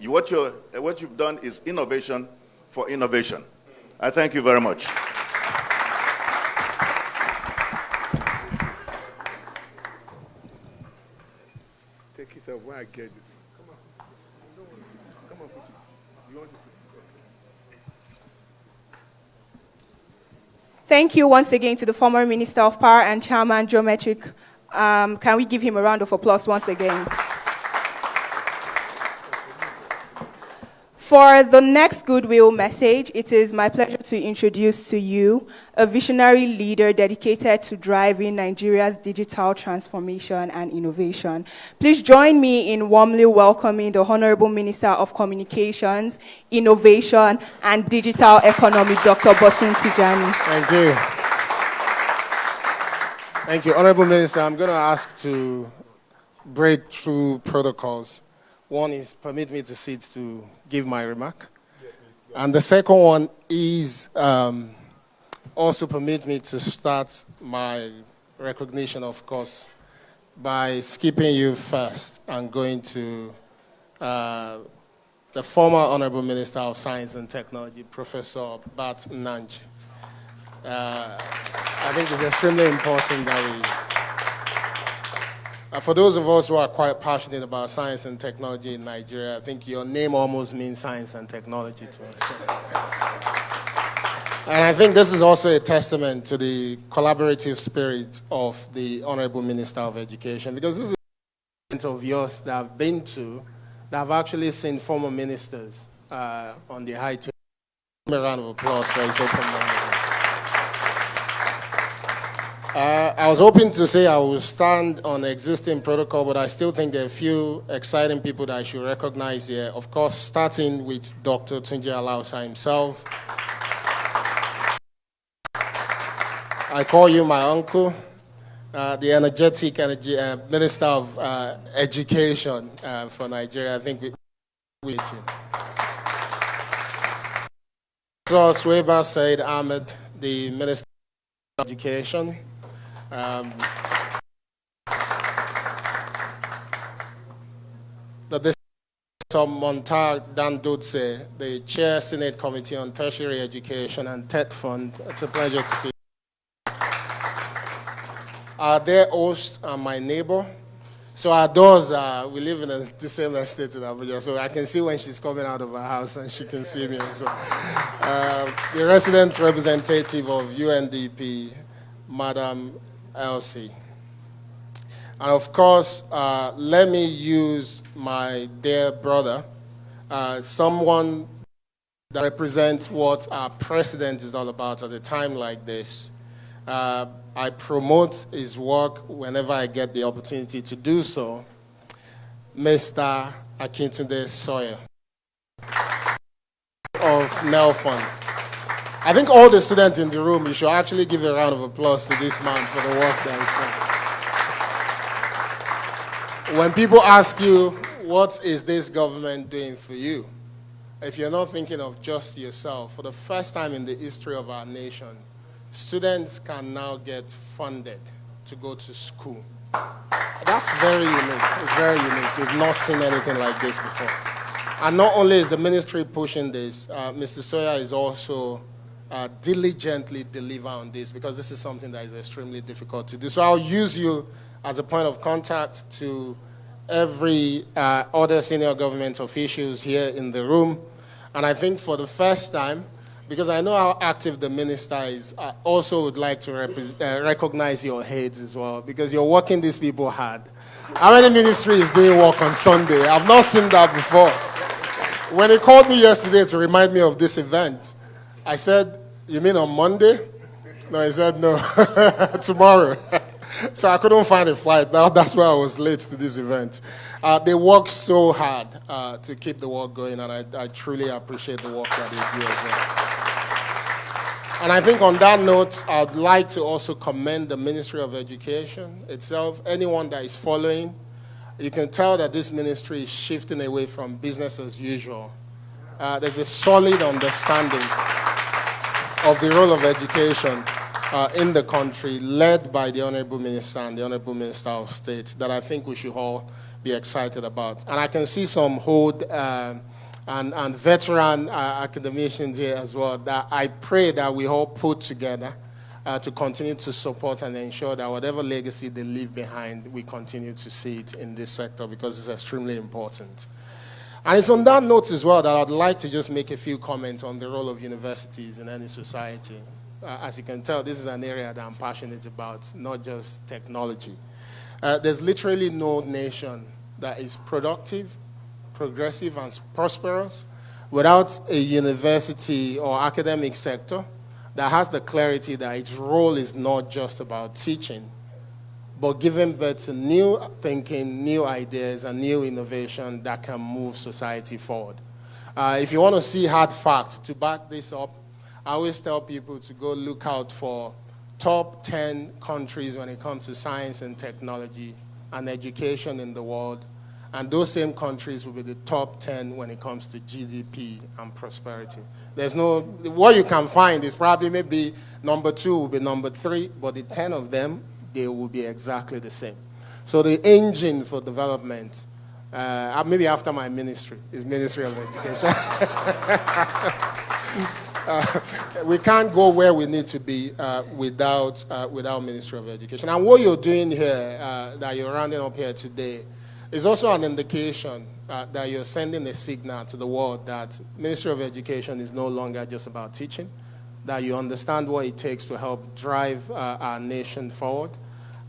what you've done is innovation for innovation. I thank you very much. Take it off. Where I get this? Come on. Come on, put it. You want to put it? Thank you once again to the former Minister of Power and Chairman Geometric. Can we give him a round of applause once again? For the next goodwill message, it is my pleasure to introduce to you a visionary leader dedicated to driving Nigeria's digital transformation and innovation. Please join me in warmly welcoming the Honorable Minister of Communications, Innovation, and Digital Economy, Dr. Bosun Tijani. Thank you. Thank you. Honorable Minister, I'm going to ask to break through protocols. One is permit me to sit to give my remark. And the second one is also permit me to start my recognition, of course, by skipping you first and going to the former Honorable Minister of Science and Technology, Professor Bat Nanji. I think it's extremely important that we... for those of us who are quite passionate about science and technology in Nigeria, I think your name almost means science and technology to us. And I think this is also a testament to the collaborative spirit of the Honorable Minister of Education, because this is a of yours that I've been to, that I've actually seen former ministers on the high table. A round of applause for his open mind. I was hoping to say I will stand on existing protocol, but I still think there are a few exciting people that I should recognize here. Of course, starting with Dr. Tunji Alausa himself. I call you my uncle, the energetic Minister of Education for Nigeria. I think we with him. So Sweba Said Ahmed, the Minister of Education. The Montar Dandutse, the Chair Senate Committee on Tertiary Education and TED Fund. It's a pleasure to see you. Their host and my neighbor. So our doors, we live in the same estate in Abuja, so I can see when she's coming out of her house and she can see me also. The resident representative of UNDP, Madam Elsie. And of course, let me use my dear brother, someone that represents what our president is all about at a time like this. I promote his work whenever I get the opportunity to do so. Mr. Akintunde Sawyer of Nelfund. I think all the students in the room, you should actually give a round of applause to this man for the work that he's done. When people ask you, what is this government doing for you? If you're not thinking of just yourself, for the first time in the history of our nation, students can now get funded to go to school. That's very unique. It's very unique. We've not seen anything like this before. And not only is the ministry pushing this, Mr. Sawyer is also diligently deliver on this, because this is something that is extremely difficult to do. So I'll use you as a point of contact to every other senior government officials here in the room. And I think for the first time, because I know how active the minister is, I also would like to recognize your heads as well, because you're working these people hard. How many ministry is doing work on Sunday? I've not seen that before. When he called me yesterday to remind me of this event, I said, you mean on Monday? No, he said, no, tomorrow. So I couldn't find a flight. That's why I was late to this event. They work so hard to keep the work going, and I truly appreciate the work that they do as well. And I think on that note, I'd like to also commend the Ministry of Education itself. Anyone that is following, you can tell that this ministry is shifting away from business as usual. There's a solid understanding of the role of education in the country, led by the Honorable Minister and the Honorable Minister of State, that I think we should all be excited about. And I can see some old and veteran academicians here as well, that I pray that we all put together to continue to support and ensure that whatever legacy they leave behind, we continue to see it in this sector, because it's extremely important. And it's on that note as well that I'd like to just make a few comments on the role of universities in any society. As you can tell, this is an area that I'm passionate about, not just technology. There's literally no nation that is productive, progressive, and prosperous without a university or academic sector that has the clarity that its role is not just about teaching, but giving birth to new thinking, new ideas, and new innovation that can move society forward. If you want to see hard facts to back this up, I always tell people to go look out for top 10 countries when it comes to science and technology and education in the world. And those same countries will be the top 10 when it comes to GDP and prosperity. There's no, what you can find is probably maybe number 2 will be number 3, but the 10 of them, they will be exactly the same. So the engine for development, maybe after my ministry, is Ministry of Education. We can't go where we need to be without Ministry of Education. And what you're doing here, that you're rounding up here today, is also an indication that you're sending a signal to the world that Ministry of Education is no longer just about teaching, that you understand what it takes to help drive our nation forward.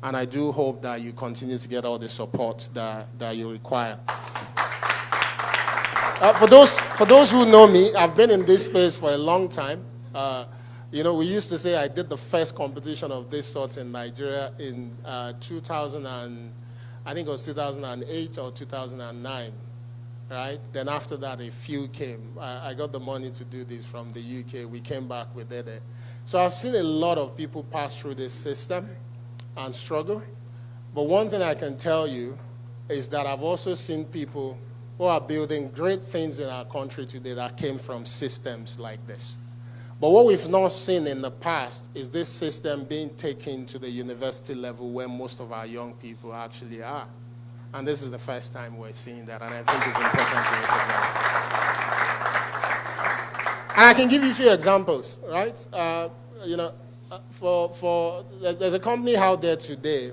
And I do hope that you continue to get all the support that you require. For those who know me, I've been in this space for a long time. You know, we used to say I did the first competition of this sort in Nigeria in 2008 or 2009, right? Then after that, a few came. I got the money to do this from the UK. We came back, we did it. So I've seen a lot of people pass through this system and struggle. But one thing I can tell you is that I've also seen people who are building great things in our country today that came from systems like this. But what we've not seen in the past is this system being taken to the university level where most of our young people actually are. And this is the first time we're seeing that, and I think it's important to recognize. And I can give you a few examples, right? There's a company out there today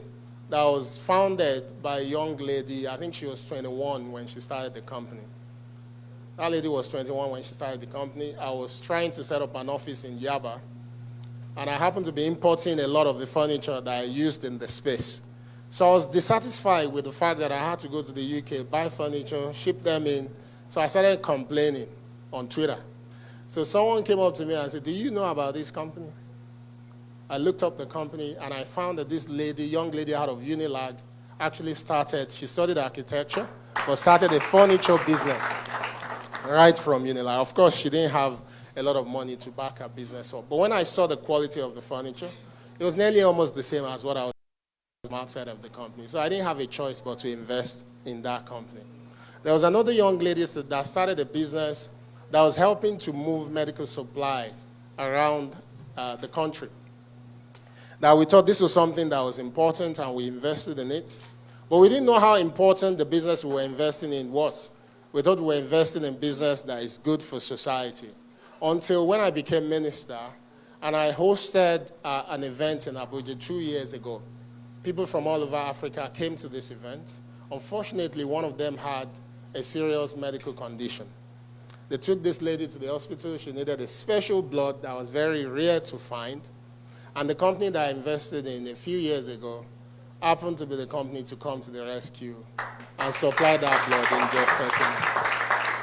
that was founded by a young lady. I think she was 21 when she started the company. That lady was 21 when she started the company. I was trying to set up an office in Yaba, and I happened to be importing a lot of the furniture that I used in the space. So I was dissatisfied with the fact that I had to go to the UK, buy furniture, ship them in. So I started complaining on Twitter. So someone came up to me and said, "Do you know about this company?" I looked up the company, and I found that this lady, young lady out of Unilag, actually she studied architecture, but started a furniture business right from Unilag. Of course, she didn't have a lot of money to back our business up. But when I saw the quality of the furniture, it was nearly almost the same as what I was outside of the company. So I didn't have a choice but to invest in that company. There was another young lady that started a business that was helping to move medical supplies around the country. That we thought this was something that was important and we invested in it. But we didn't know how important the business we were investing in was. We thought we were investing in business that is good for society. Until when I became minister and I hosted an event in Abuja 2 years ago. People from all over Africa came to this event. Unfortunately, one of them had a serious medical condition. They took this lady to the hospital. She needed a special blood that was very rare to find. And the company that I invested in a few years ago happened to be the company to come to the rescue and supply that blood in just 30 minutes.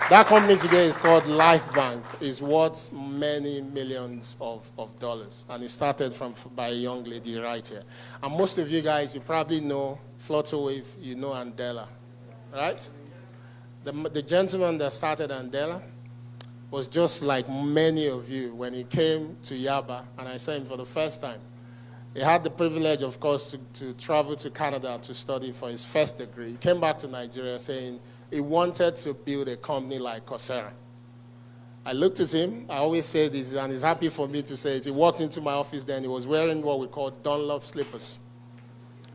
That company today is called Life Bank. It's worth many millions of dollars. And it started by a young lady right here. And most of you guys, you probably know Flutterwave, you know Andela, right? The gentleman that started Andela was just like many of you when he came to Yaba, and I saw him for the first time. He had the privilege, of course, to travel to Canada to study for his first degree. He came back to Nigeria saying he wanted to build a company like Coursera. I looked at him. I always say this, and he's happy for me to say it. He walked into my office then. He was wearing what we call Dunlop slippers,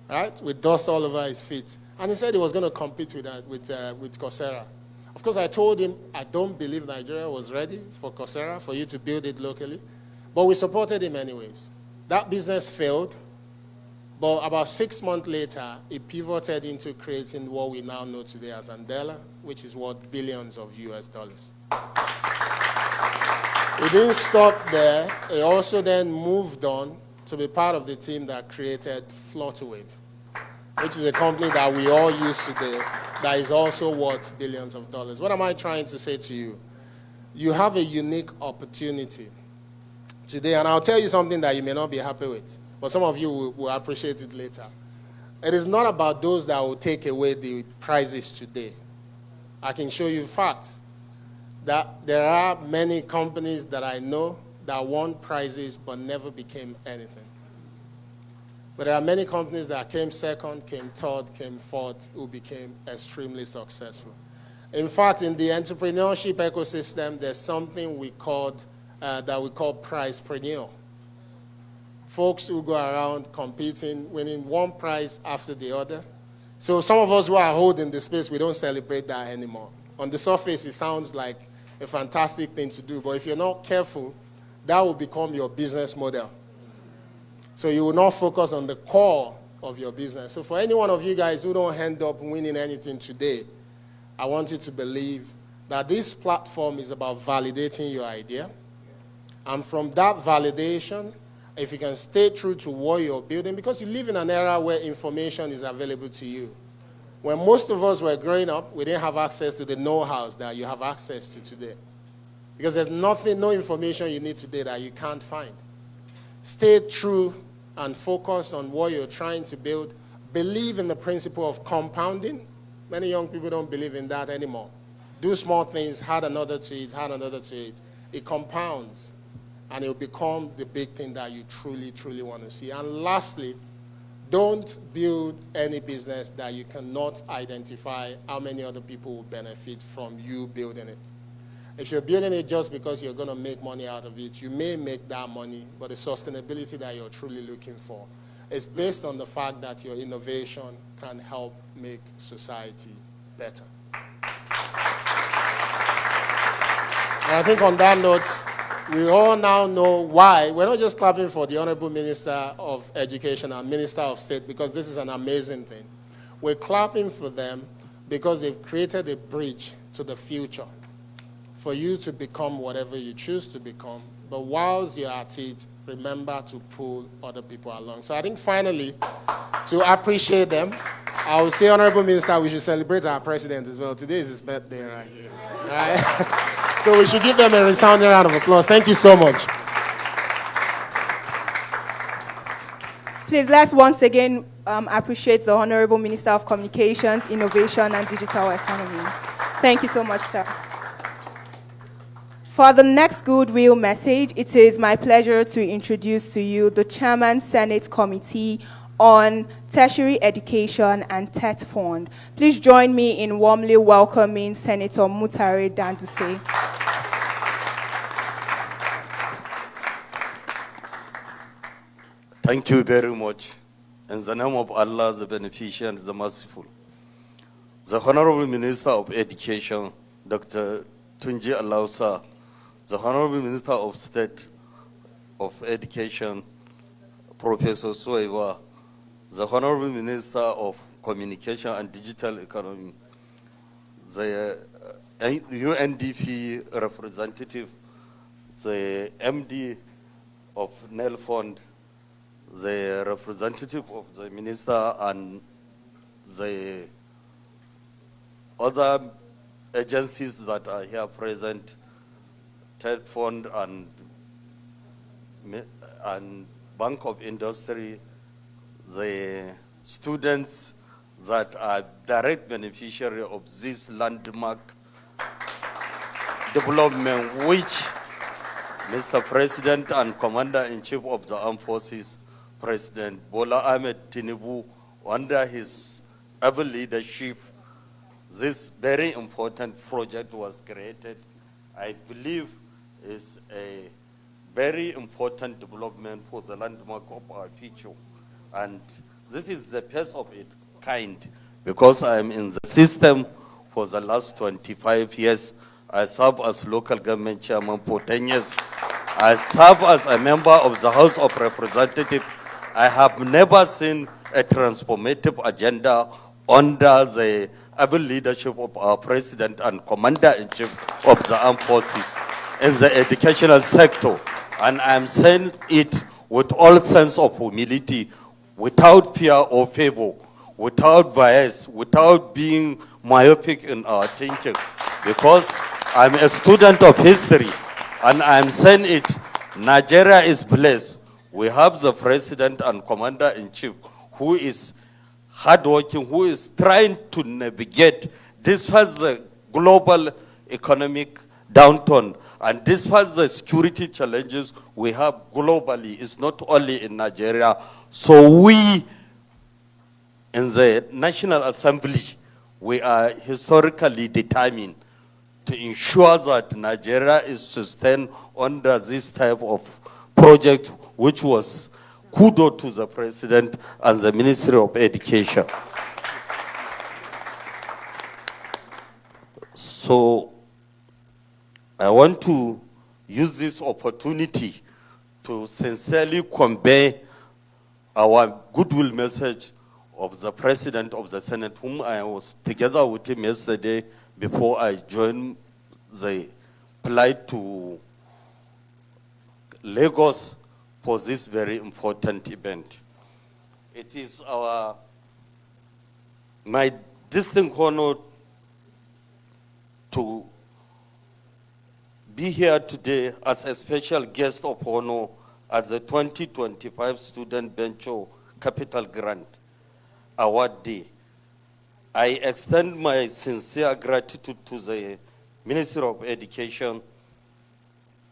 right, with dust all over his feet. And he said he was going to compete with Coursera. Of course, I told him I don't believe Nigeria was ready for Coursera, for you to build it locally. But we supported him anyways. That business failed. But about 6 months later, it pivoted into creating what we now know today as Andela, which is worth billions of US dollars. It didn't stop there. It also then moved on to be part of the team that created Flutterwave, which is a company that we all use today that is also worth billions of dollars. What am I trying to say to you? You have a unique opportunity today, and I'll tell you something that you may not be happy with, but some of you will appreciate it later. It is not about those that will take away the prizes today. I can show you facts that there are many companies that I know that won prizes but never became anything. But there are many companies that came second, came third, came fourth, who became extremely successful. In fact, in the entrepreneurship ecosystem, there's something we call prizepreneur. Folks who go around competing, winning one prize after the other. So some of us who are holding the space, we don't celebrate that anymore. On the surface, it sounds like a fantastic thing to do, but if you're not careful, that will become your business model. So you will not focus on the core of your business. So for any one of you guys who don't end up winning anything today, I want you to believe that this platform is about validating your idea. And from that validation, if you can stay true to what you're building, because you live in an era where information is available to you. When most of us were growing up, we didn't have access to the know-hows that you have access to today. Because there's no information you need today that you can't find. Stay true and focus on what you're trying to build. Believe in the principle of compounding. Many young people don't believe in that anymore. Do small things, add another to it, add another to it. It compounds, and it will become the big thing that you truly, truly want to see. And lastly, don't build any business that you cannot identify how many other people will benefit from you building it. If you're building it just because you're going to make money out of it, you may make that money, but the sustainability that you're truly looking for is based on the fact that your innovation can help make society better. And I think on that note, we all now know why. We're not just clapping for the Honorable Minister of Education and Minister of State because this is an amazing thing. We're clapping for them because they've created a bridge to the future for you to become whatever you choose to become. But whilst you're at it, remember to pull other people along. So I think finally, to appreciate them, I would say, Honorable Minister, we should celebrate our president as well. Today is his birthday, right? Right? So we should give them a resounding round of applause. Thank you so much. Please, let's once again appreciate the Honorable Minister of Communications, Innovation and Digital Economy. Thank you so much, sir. For the next goodwill message, it is my pleasure to introduce to you the Chairman Senate Committee on Tertiary Education and TET Fund. Please join me in warmly welcoming Senator Mutare Danduse. Thank you very much. In the name of Allah, the Beneficent, the Merciful. The Honorable Minister of Education, Dr. Tunji Alausa, the Honorable Minister of State of Education, Professor Soiwa, the Honorable Minister of Communication and Digital Economy, the UNDP representative, the MD of NEL Fund, the representative of the minister, and the other agencies that are here present, TED Fund and Bank of Industry, the students that are direct beneficiary of this landmark development, which Mr. President and Commander-in-Chief of the Armed Forces, President Bola Ahmed Tinubu, under his able leadership, this very important project was created. I believe is a very important development for the landmark of our future. And this is the first of its kind, because I am in the system for the last 25 years. I serve as local government chairman for 10 years. I serve as a member of the House of Representatives. I have never seen a transformative agenda under the able leadership of our President and Commander-in-Chief of the Armed Forces in the educational sector. And I'm saying it with all sense of humility, without fear or favor, without bias, without being myopic in our thinking, because I'm a student of history, and I'm saying it, Nigeria is blessed. We have the President and Commander-in-Chief who is hardworking, who is trying to navigate despite the global economic downturn, and despite the security challenges we have globally. It's not only in Nigeria. So we, in the National Assembly, we are historically determined to ensure that Nigeria is sustained under this type of project, which was kudos to the President and the Ministry of Education. So I want to use this opportunity to sincerely convey our goodwill message of the President of the Senate, whom I was together with him yesterday before I joined the flight to Lagos for this very important event. It is my distinct honor to be here today as a special guest of honor at the 2025 Student Venture Capital Grant Award Day. I extend my sincere gratitude to the Ministry of Education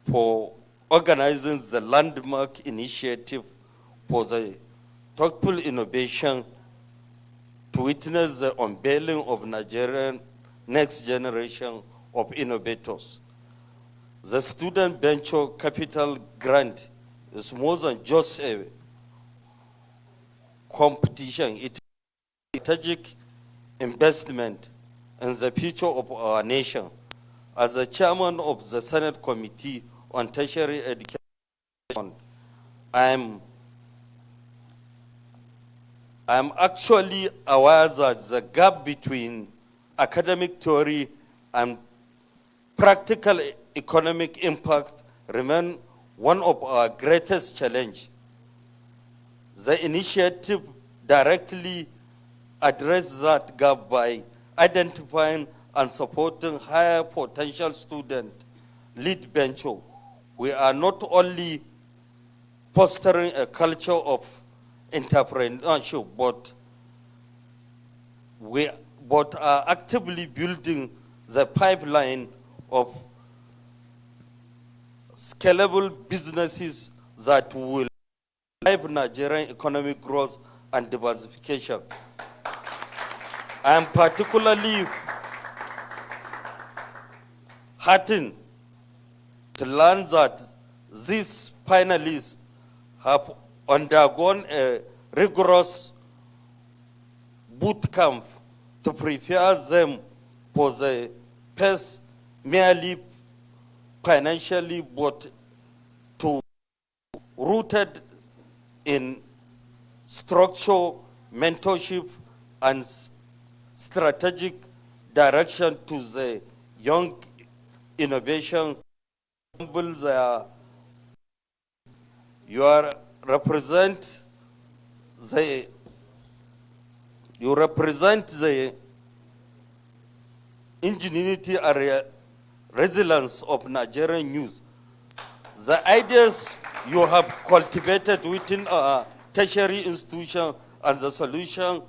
for organizing the landmark initiative for the thoughtful innovation to witness the unveiling of Nigerian next generation of innovators. The Student Venture Capital Grant is more than just a competition. It is a strategic investment in the future of our nation. As the chairman of the Senate Committee on Tertiary Education, I am actually aware that the gap between academic theory and practical economic impact remain one of our greatest challenges. The initiative directly addresses that gap by identifying and supporting higher potential student lead venture. We are not only fostering a culture of entrepreneurship, but are actively building the pipeline of scalable businesses that will drive Nigerian economic growth and diversification. I am particularly heartened to learn that these finalists have undergone a rigorous boot camp to prepare them for the first merely financially, but to rooted in structure, mentorship, and strategic direction to the young innovation. You represent the ingenuity and resilience of Nigerian youth. The ideas you have cultivated within our tertiary institution and the solution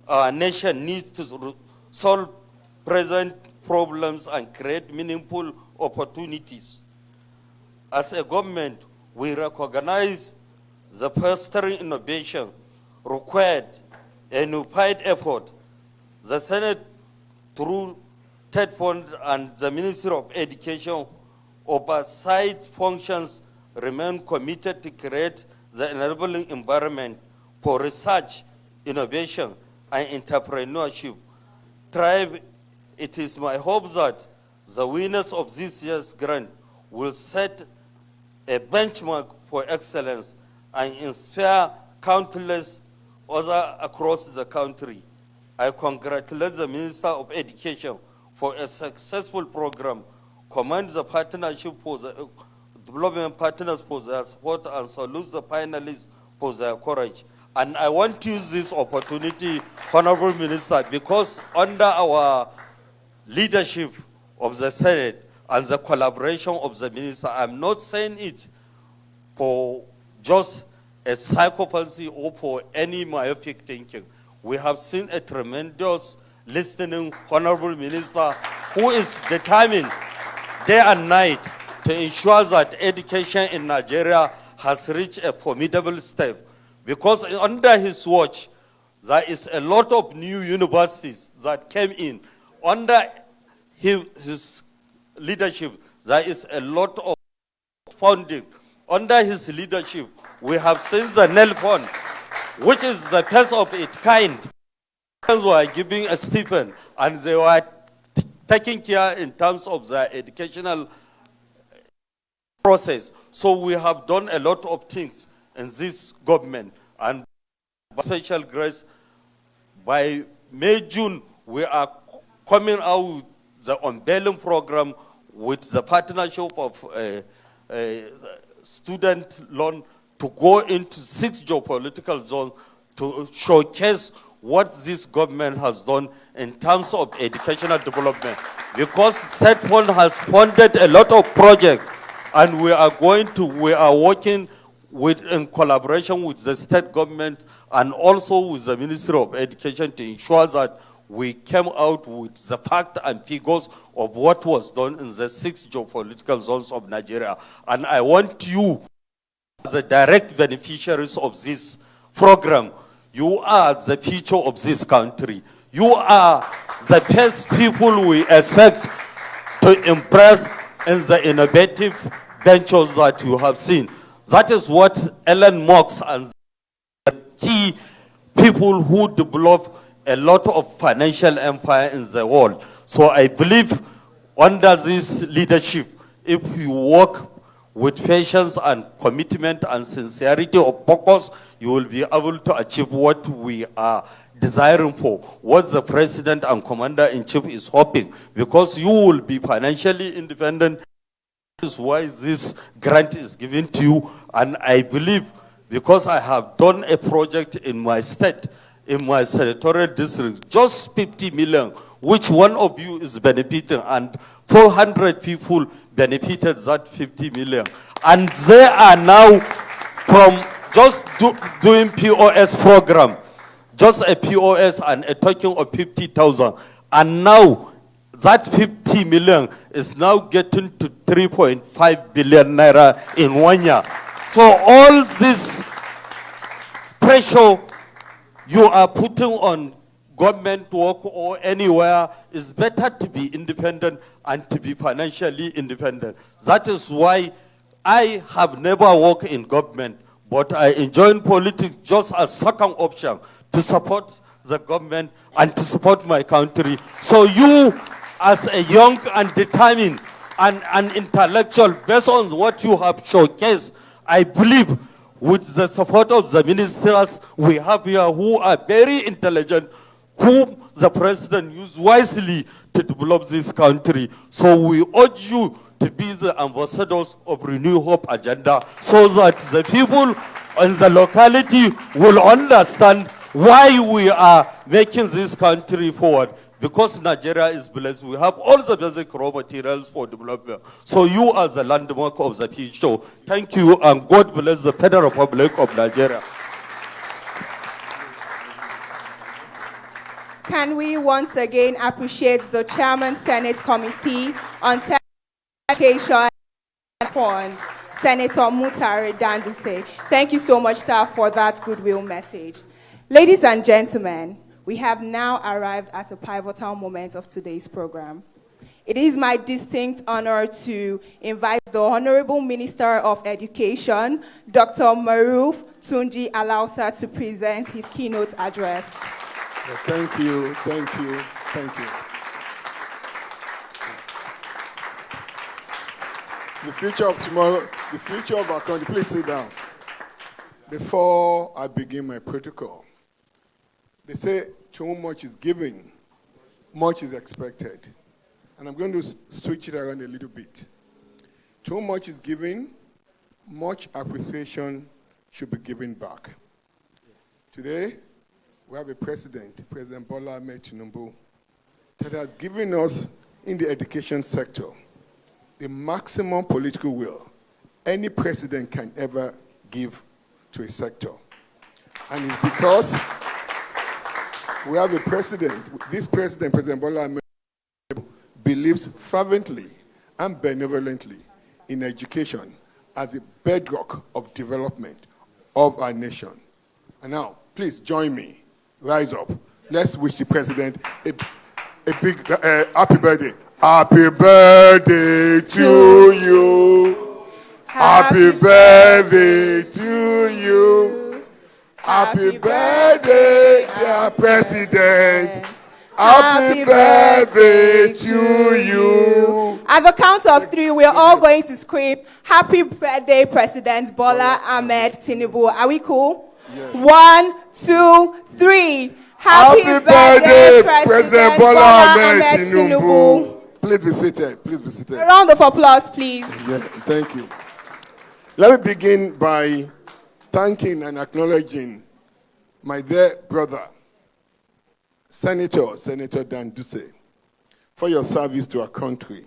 our nation needs to solve present problems and create meaningful opportunities. As a government, we recognize the fostering innovation required a unified effort. The Senate, through TED Fund and the Ministry of Education, oversight functions remain committed to create the enabling environment for research, innovation, and entrepreneurship. Thrive, it is my hope that the winners of this year's grant will set a benchmark for excellence and inspire countless others across the country. I congratulate the Minister of Education for a successful program, commend the partnership for the development partners for their support, and salute the finalists for their courage. And I want to use this opportunity, Honorable Minister, because under our leadership of the Senate and the collaboration of the Minister, I'm not saying it for just a psychopathy or for any myopic thinking. We have seen a tremendous listening Honorable Minister who is determined day and night to ensure that education in Nigeria has reached a formidable step. Because under his watch, there is a lot of new universities that came in. Under his leadership, there is a lot of funding. Under his leadership, we have seen the NEL Fund, which is the first of its kind. Were giving a stipend, and they were taking care in terms of their educational process. So we have done a lot of things in this government, and by special grace, by May, June, we are coming out with the unveiling program with the partnership of student loan to go into 6 geopolitical zones to showcase what this government has done in terms of educational development. Because State Fund has funded a lot of projects, and we are working in collaboration with the state government and also with the Ministry of Education to ensure that we came out with the fact and figures of what was done in the 6 geopolitical zones of Nigeria. And I want you, as the direct beneficiaries of this program, you are the future of this country. You are the best people we expect to impress in the innovative ventures that you have seen. That is what Elon Musk and the key people who develop a lot of financial empire in the world. So I believe under this leadership, if you work with patience and commitment and sincerity of focus, you will be able to achieve what we are desiring for, what the President and Commander-in-Chief is hoping, because you will be financially independent. This is why this grant is given to you, and I believe, because I have done a project in my state, in my senatorial district, just 50 million, which one of you is benefiting, and 400 people benefited that 50 million. And they are now, from just doing POS program, just a POS and a token of 50,000, and now that 50 million is now getting to 3.5 billion naira in 1 year. So all this pressure you are putting on government work or anywhere is better to be independent and to be financially independent. That is why I have never worked in government, but I enjoy politics just as second option to support the government and to support my country. So you, as a young and determined and an intellectual, based on what you have showcased, I believe with the support of the ministers we have here who are very intelligent, whom the president used wisely to develop this country. So we urge you to be the ambassadors of Renew Hope agenda so that the people in the locality will understand why we are making this country forward. Because Nigeria is blessed, we have all the basic raw materials for development. So you are the landmark of the future. Thank you, and God bless the Federal Republic of Nigeria. Can we once again appreciate the Chairman Senate Committee on Education and Fund, Senator Mutare Danduse. Thank you so much, sir, for that goodwill message. Ladies and gentlemen, we have now arrived at a pivotal moment of today's program. It is my distinct honor to invite the Honorable Minister of Education, Dr. Maruf Tunji Alausa, to present his keynote address. Thank you, thank you, thank you. The future of tomorrow, the future of our country. Please sit down. Before I begin my protocol, they say too much is given, much is expected. And I'm going to switch it around a little bit. Too much is given, much appreciation should be given back. Today, we have a president, President Bola Ahmed Tinubu, that has given us, in the education sector, the maximum political will any president can ever give to a sector. And it's because we have a president, this president, President Bola Ahmed, believes fervently and benevolently in education as a bedrock of development of our nation. And now, please join me. Rise up. Let's wish the president a big happy birthday. Happy birthday to you. Happy birthday to you. Happy birthday, dear president. Happy birthday to you. At the count of 3, we're all going to scream, Happy birthday, President Bola Ahmed Tinubu. Are we cool? Yes. 1, 2, 3. Happy birthday, President Bola Ahmed Tinubu. Please be seated. Please be seated. A round of applause, please. Yeah, thank you. Let me begin by thanking and acknowledging my dear brother, Senator Danduse, for your service to our country.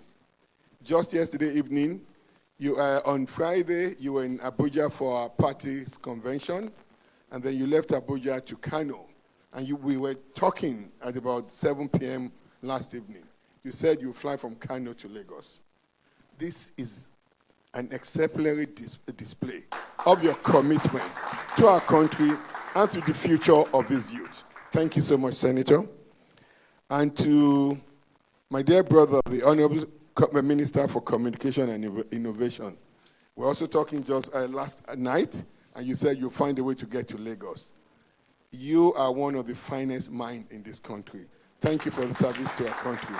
Just yesterday evening, on Friday, you were in Abuja for our party's convention, and then you left Abuja to Kano, and we were talking at about 7 p.m. last evening. You said you fly from Kano to Lagos. This is an exemplary display of your commitment to our country and to the future of this youth. Thank you so much, Senator. And to my dear brother, the Honorable Minister for Communication and Innovation. We're also talking just last night, and you said you'll find a way to get to Lagos. You are one of the finest minds in this country. Thank you for the service to our country.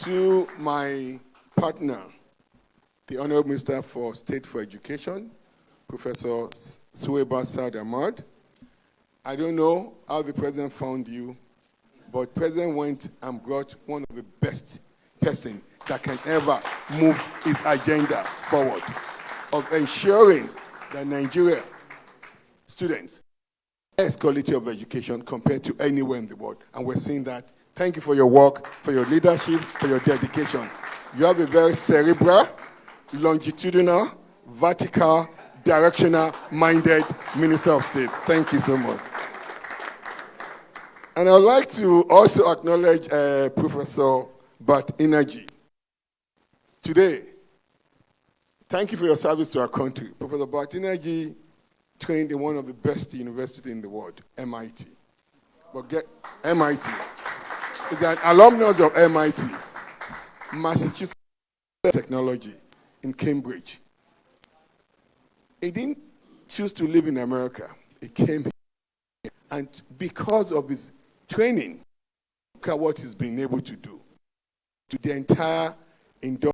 To my partner, the Honorable Minister for State for Education, Professor Suwaiba Saad Ahmad. I don't know how the president found you, but the president went and brought one of the best person that can ever move his agenda forward of ensuring that Nigeria students best quality of education compared to anywhere in the world. And we're seeing that. Thank you for your work, for your leadership, for your dedication. You have a very cerebral, longitudinal, vertical, directional-minded Minister of State. Thank you so much. And I'd like to also acknowledge Professor Bat Energy. Today, thank you for your service to our country. Professor Bat Energy trained in one of the best universities in the world, MIT. But get MIT. He's an alumnus of MIT, Massachusetts Technology in Cambridge. He didn't choose to live in America. He came here. And because of his training, look at what he's been able to do to the entire industrial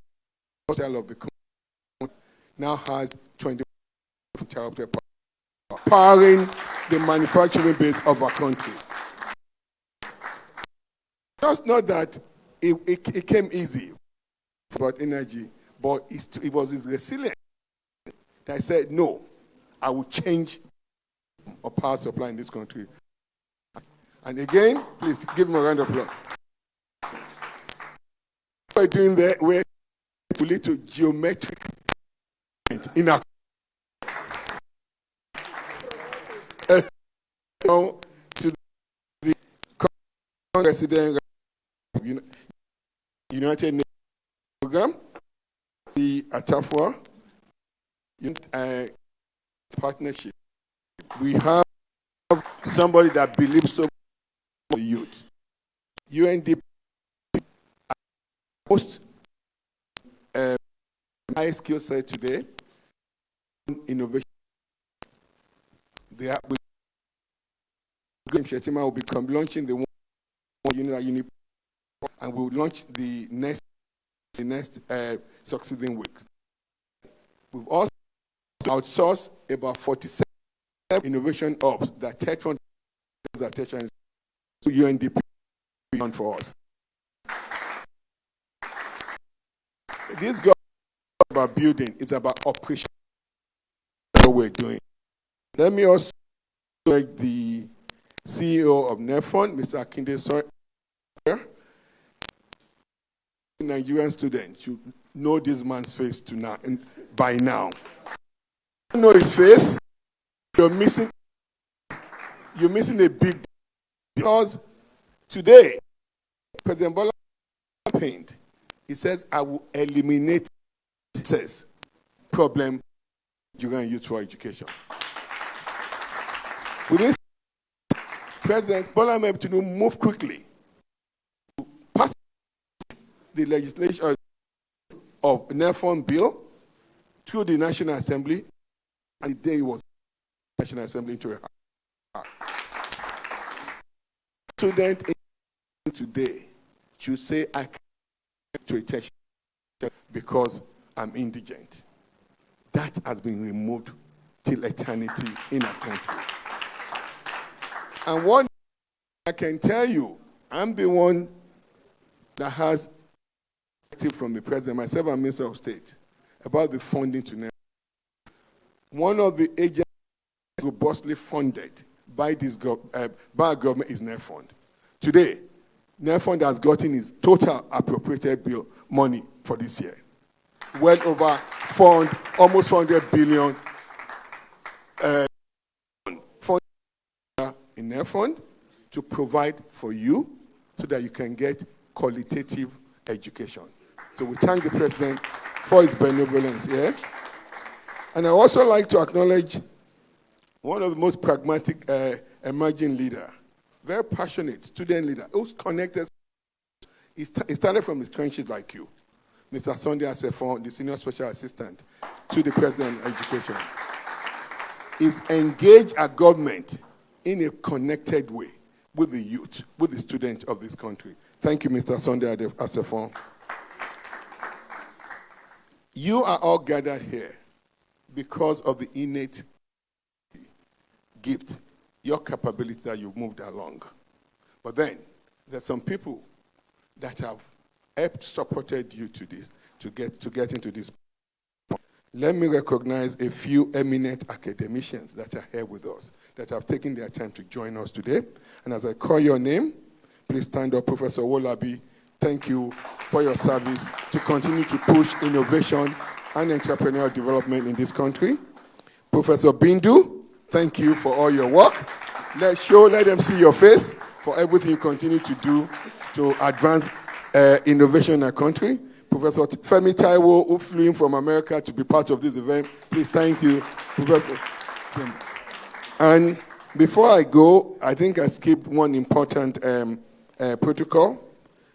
of the country. Now has 20 powering the manufacturing base of our country. Just not that it came easy about energy, but it was his resilience that said, no, I will change our power supply in this country. And again, please give him a round of applause. What we're doing there, we're to lead to geometric in our to the President United Nations program, the Atafua partnership. We have somebody that believes so much in the youth. UNDP most high skill set today, innovation. Shetima will become launching the unit, and we'll launch the next succeeding week. We've also outsourced about 47 innovation hubs that take from attention to UNDP beyond for us. This government is about building, it's about operation. That's what we're doing. Let me also thank the CEO of NEFON, Mr. Akinde Sawyer. Nigerian students should know this man's face by now. You know his face, you're missing a big deal. Because today, President Bola campaigned, he says, I will eliminate this problem Nigerian youth for education. Within President Bola Tinubu move quickly to pass the legislation of NEFON bill through the National Assembly, and the day it was National Assembly into a heart. Student today should say I can't to a tertiary because I'm indigent. That has been removed till eternity in our country. And one I can tell you, I'm the one that has from the president, myself and Minister of State, about the funding to NEFON. One of the agencies robustly funded by our government is NEFON. Today, NEFON has gotten its total appropriated bill money for this year. Well over almost 400 billion in NEFON to provide for you so that you can get qualitative education. So we thank the president for his benevolence here. And I also like to acknowledge one of the most pragmatic emerging leader, very passionate student leader, who's connected. He started from his trenches like you. Mr. Sunday Asefon, the senior special assistant to the president of education, is engaged at government in a connected way with the youth, with the students of this country. Thank you, Mr. Sunday Asefon. You are all gathered here because of the innate gift, your capability that you've moved along. But then, there's some people that have helped supported you to this, to get into this. Let me recognize a few eminent academicians that are here with us, that have taken their time to join us today. And as I call your name, please stand up. Professor Wolabi, thank you for your service to continue to push innovation and entrepreneurial development in this country. Professor Bindu, thank you for all your work. Let them see your face. for everything you continue to do to advance innovation in our country. Professor Femi Taiwo, who flew in from America to be part of this event, please thank you, Professor. And before I go, I think I skipped one important protocol.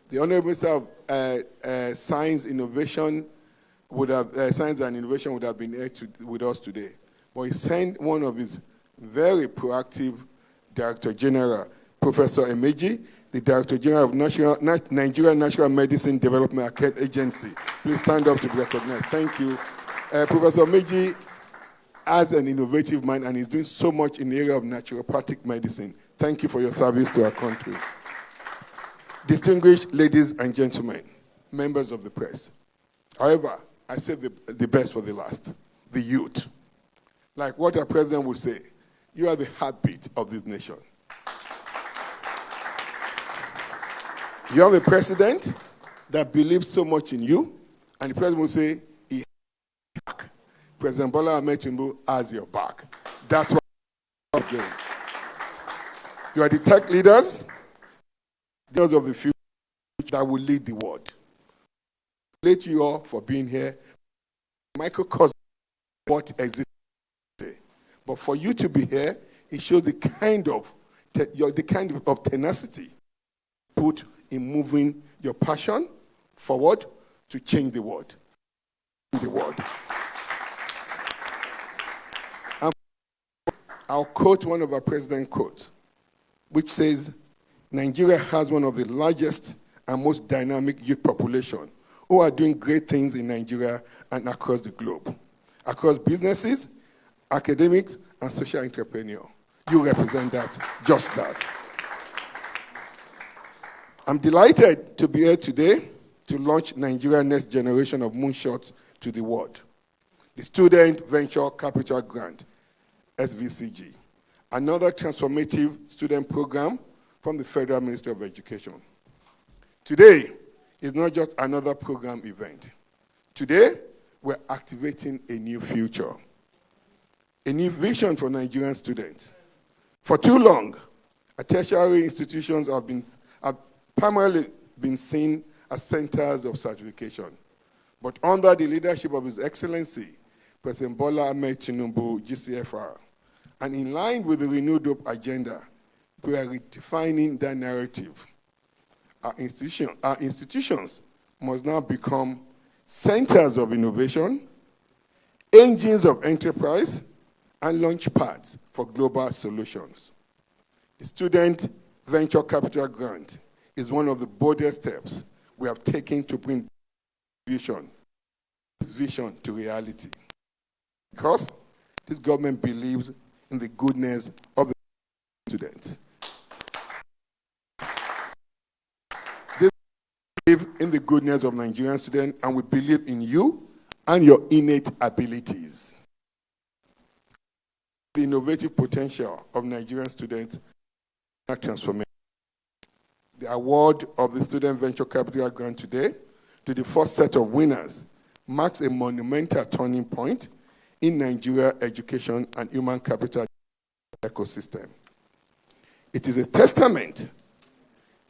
The Honorable Minister of Science and Innovation would have been here with us today. But he sent one of his very proactive Director General, Professor Emeji, the Director General of Nigeria National Medicine Development Agency. Please stand up to be recognized. Thank you. Professor Emeji has an innovative mind and is doing so much in the area of naturopathic medicine. Thank you for your service to our country. Distinguished ladies and gentlemen, members of the press. However, I saved the best for the last, the youth. Like what our president would say, you are the heartbeat of this nation. You have a president that believes so much in you, and the president will say, he has your back. President Bola Ahmed Tinubu has your back. That's what I'm doing. You are the tech leaders of the future that will lead the world. I congratulate you all for being here. Microcosm of what exists today. But for you to be here, it shows the kind of tenacity put in moving your passion forward to change the world. I'll quote one of our president's quotes, which says, Nigeria has one of the largest and most dynamic youth population who are doing great things in Nigeria and across the globe, across businesses, academics, and social entrepreneurs. You represent that, just that. I'm delighted to be here today to launch Nigeria's next generation of moonshots to the world, the Student Venture Capital Grant, SVCG, another transformative student program from the Federal Ministry of Education. Today is not just another program event. Today, we're activating a new future, a new vision for Nigerian students. For too long, tertiary institutions have primarily been seen as centers of certification. But under the leadership of His Excellency, President Bola Ahmed Tinubu, GCFR, and in line with the Renewed Hope agenda, we are redefining that narrative. Our institutions must now become centers of innovation, engines of enterprise, and launch pads for global solutions. The Student Venture Capital Grant is one of the boldest steps we have taken to bring this vision to reality. Because this government believes in the goodness of the students. This believe in the goodness of Nigerian students, and we believe in you and your innate abilities. The innovative potential of Nigerian students and transformation. The award of the Student Venture Capital Grant today to the first set of winners marks a monumental turning point in Nigeria education and human capital ecosystem. It is a testament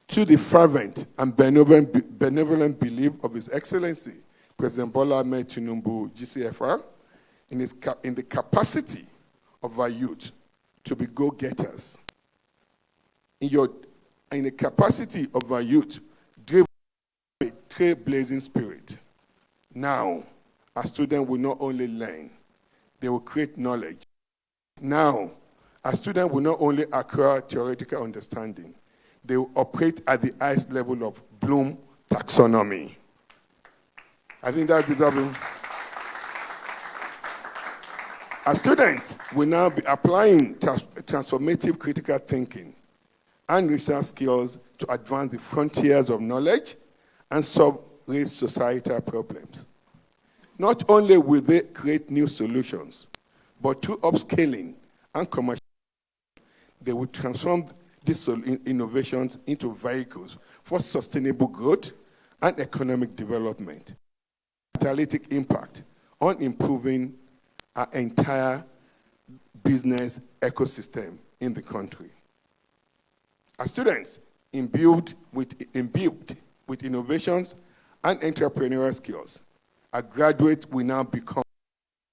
to the fervent and benevolent belief of His Excellency, President Bola Ahmed Tinubu, GCFR, in the capacity of our youth to be go-getters. In the capacity of our youth, driven by a trailblazing spirit. Now, our students will not only learn, they will create knowledge. Now, our students will not only acquire theoretical understanding, they will operate at the highest level of Bloom taxonomy. I think that's deserving. Our students will now be applying transformative critical thinking and research skills to advance the frontiers of knowledge and solve real societal problems. Not only will they create new solutions, but through upscaling and commercialization, they will transform these innovations into vehicles for sustainable growth and economic development. Catalytic impact on improving our entire business ecosystem in the country. As students imbued with innovations and entrepreneurial skills, our graduates will now become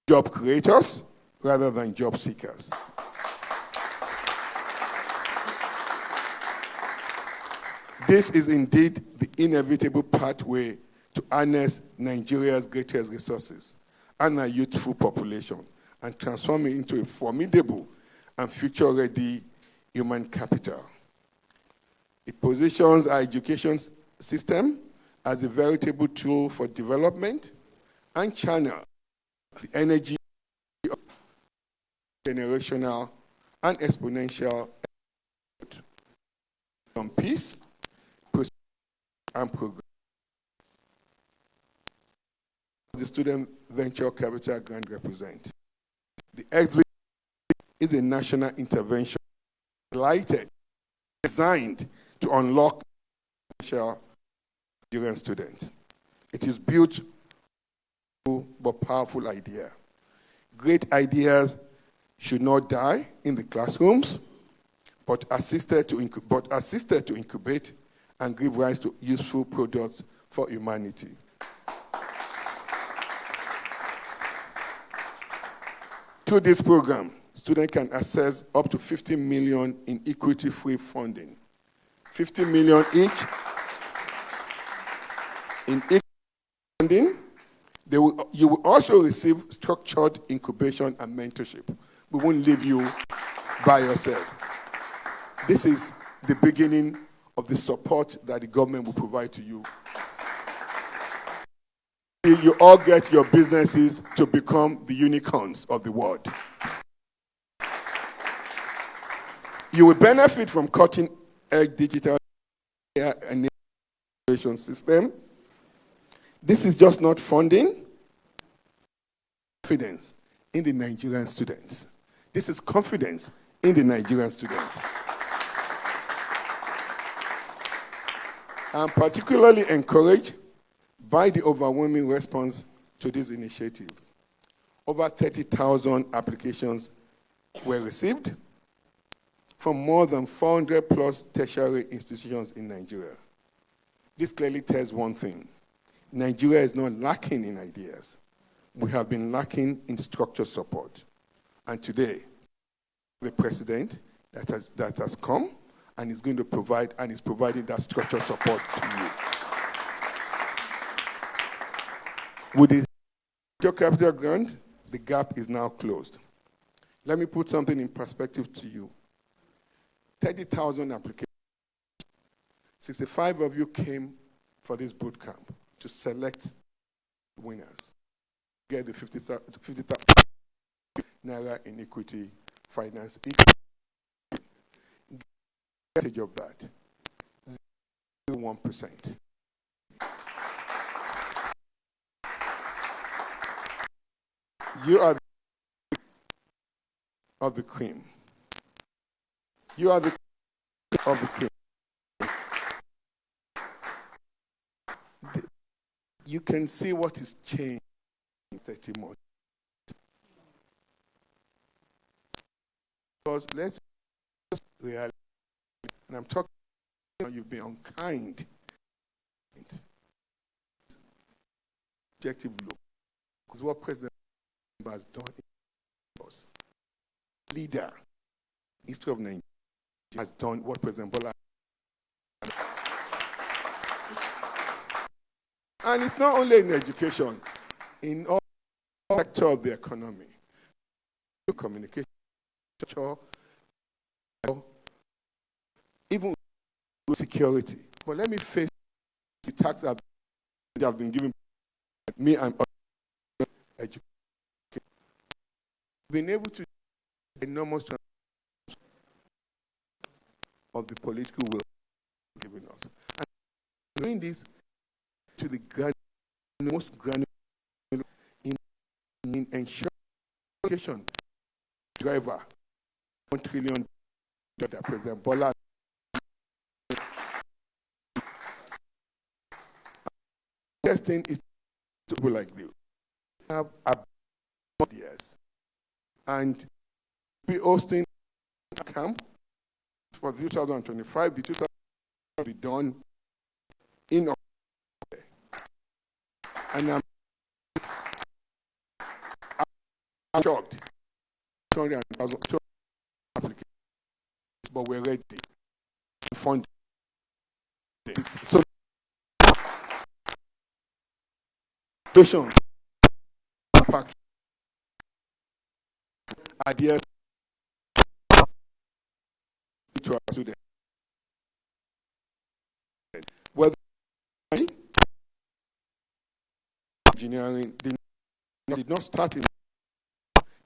job creators rather than job seekers. This is indeed the inevitable pathway to harness Nigeria's greatest resources and our youthful population and transform it into a formidable and future-ready human capital. It positions our education system as a veritable tool for development and channel the energy of generational and exponential on peace, and progress. The Student Venture Capital Grant represent. The XV is a national intervention designed to unlock potential Nigerian students. It is built but powerful idea. Great ideas should not die in the classrooms, but assisted to incubate and give rise to useful products for humanity. Through this program, students can access up to 50 million in equity-free funding. 50 million each in equity funding. You will also receive structured incubation and mentorship. We won't leave you by yourself. This is the beginning of the support that the government will provide to you. You all get your businesses to become the unicorns of the world. You will benefit from cutting-edge digital and innovation system. This is just not funding, confidence in the Nigerian students. This is confidence in the Nigerian students. I'm particularly encouraged by the overwhelming response to this initiative. Over 30,000 applications were received from more than 400 plus tertiary institutions in Nigeria. This clearly tells one thing. Nigeria is not lacking in ideas. We have been lacking in structural support. And today, the president that has come and is going to provide and is providing that structural support to you. With the capital grant, the gap is now closed. Let me put something in perspective to you. 30,000 applications. 65 of you came for this boot camp to select winners. Get the 50,000 naira in equity finance. Percentage of that, 1%. You are of the cream. You are the of the cream. You can see what is changed in 30 months. Because let's realize, and I'm talking about you've been unkind. Objective look is what President has done in us. Leader, history of Nigeria, has done what President Bola. And it's not only in education, in all sectors of the economy, communication, even security. But let me face the tax that have been given me and education. Being able to enormous of the political will given us. And doing this to the most granular in ensuring education driver $1 trillion that President Bola testing is to people like this. Have ideas and be hosting a camp for 2025, the 2000 will be done in October. And I'm shocked. 200,000 applications, but we're ready to fund it. So, patients adhere to our students. Whether engineering, they did not start in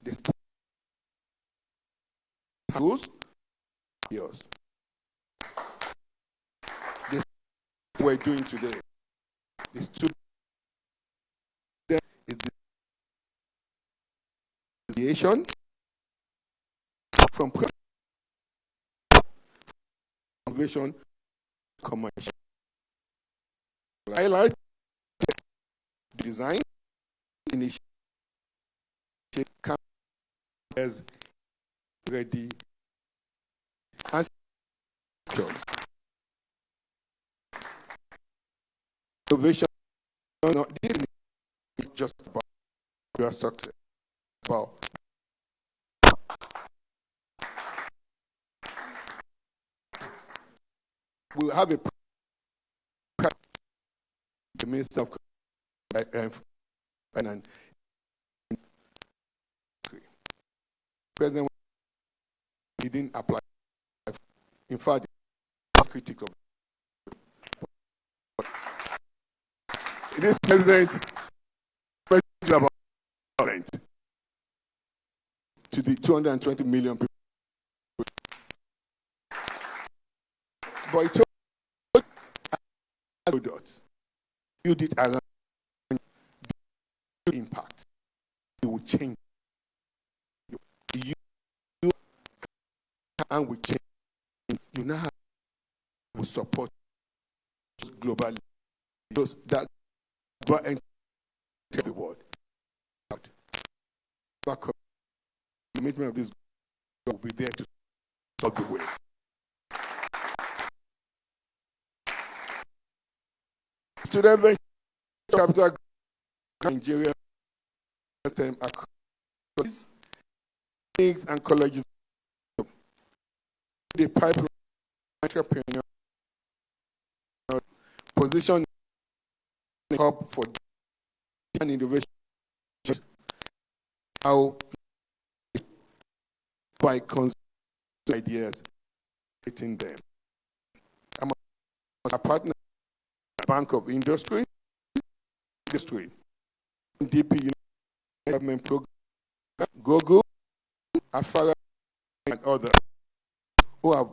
the schools. Years. This we're doing today. The student is the deviation from innovation commercial. Highlight design initiative as ready and innovation. No, this is just about your success. About we'll have a the Minister of and President he didn't apply. In fact, it's critical. This president about to the 220 million people. But it told us, build it around impact. It will change. You and we change. You now have to support globally. Those that go and the world. The commitment of this will be there to stop the way. Student venture capital Nigeria across clinics and colleges. The pipeline entrepreneur position hub for and innovation. How by consuming ideas, creating them. I'm a partner, Bank of Industry, DP Government Program, Google, Afara, and others who have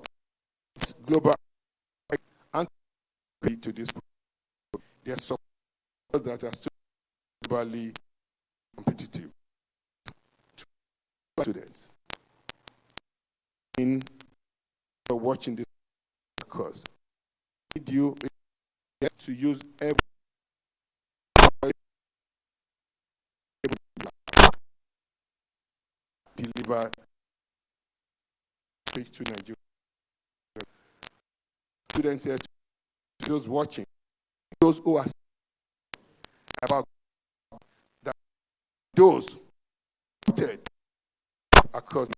global and to this. Their support that are still globally competitive. Students in watching this course, need you to use every deliver speech to Nigeria. Students here, those watching, those who are about that, those across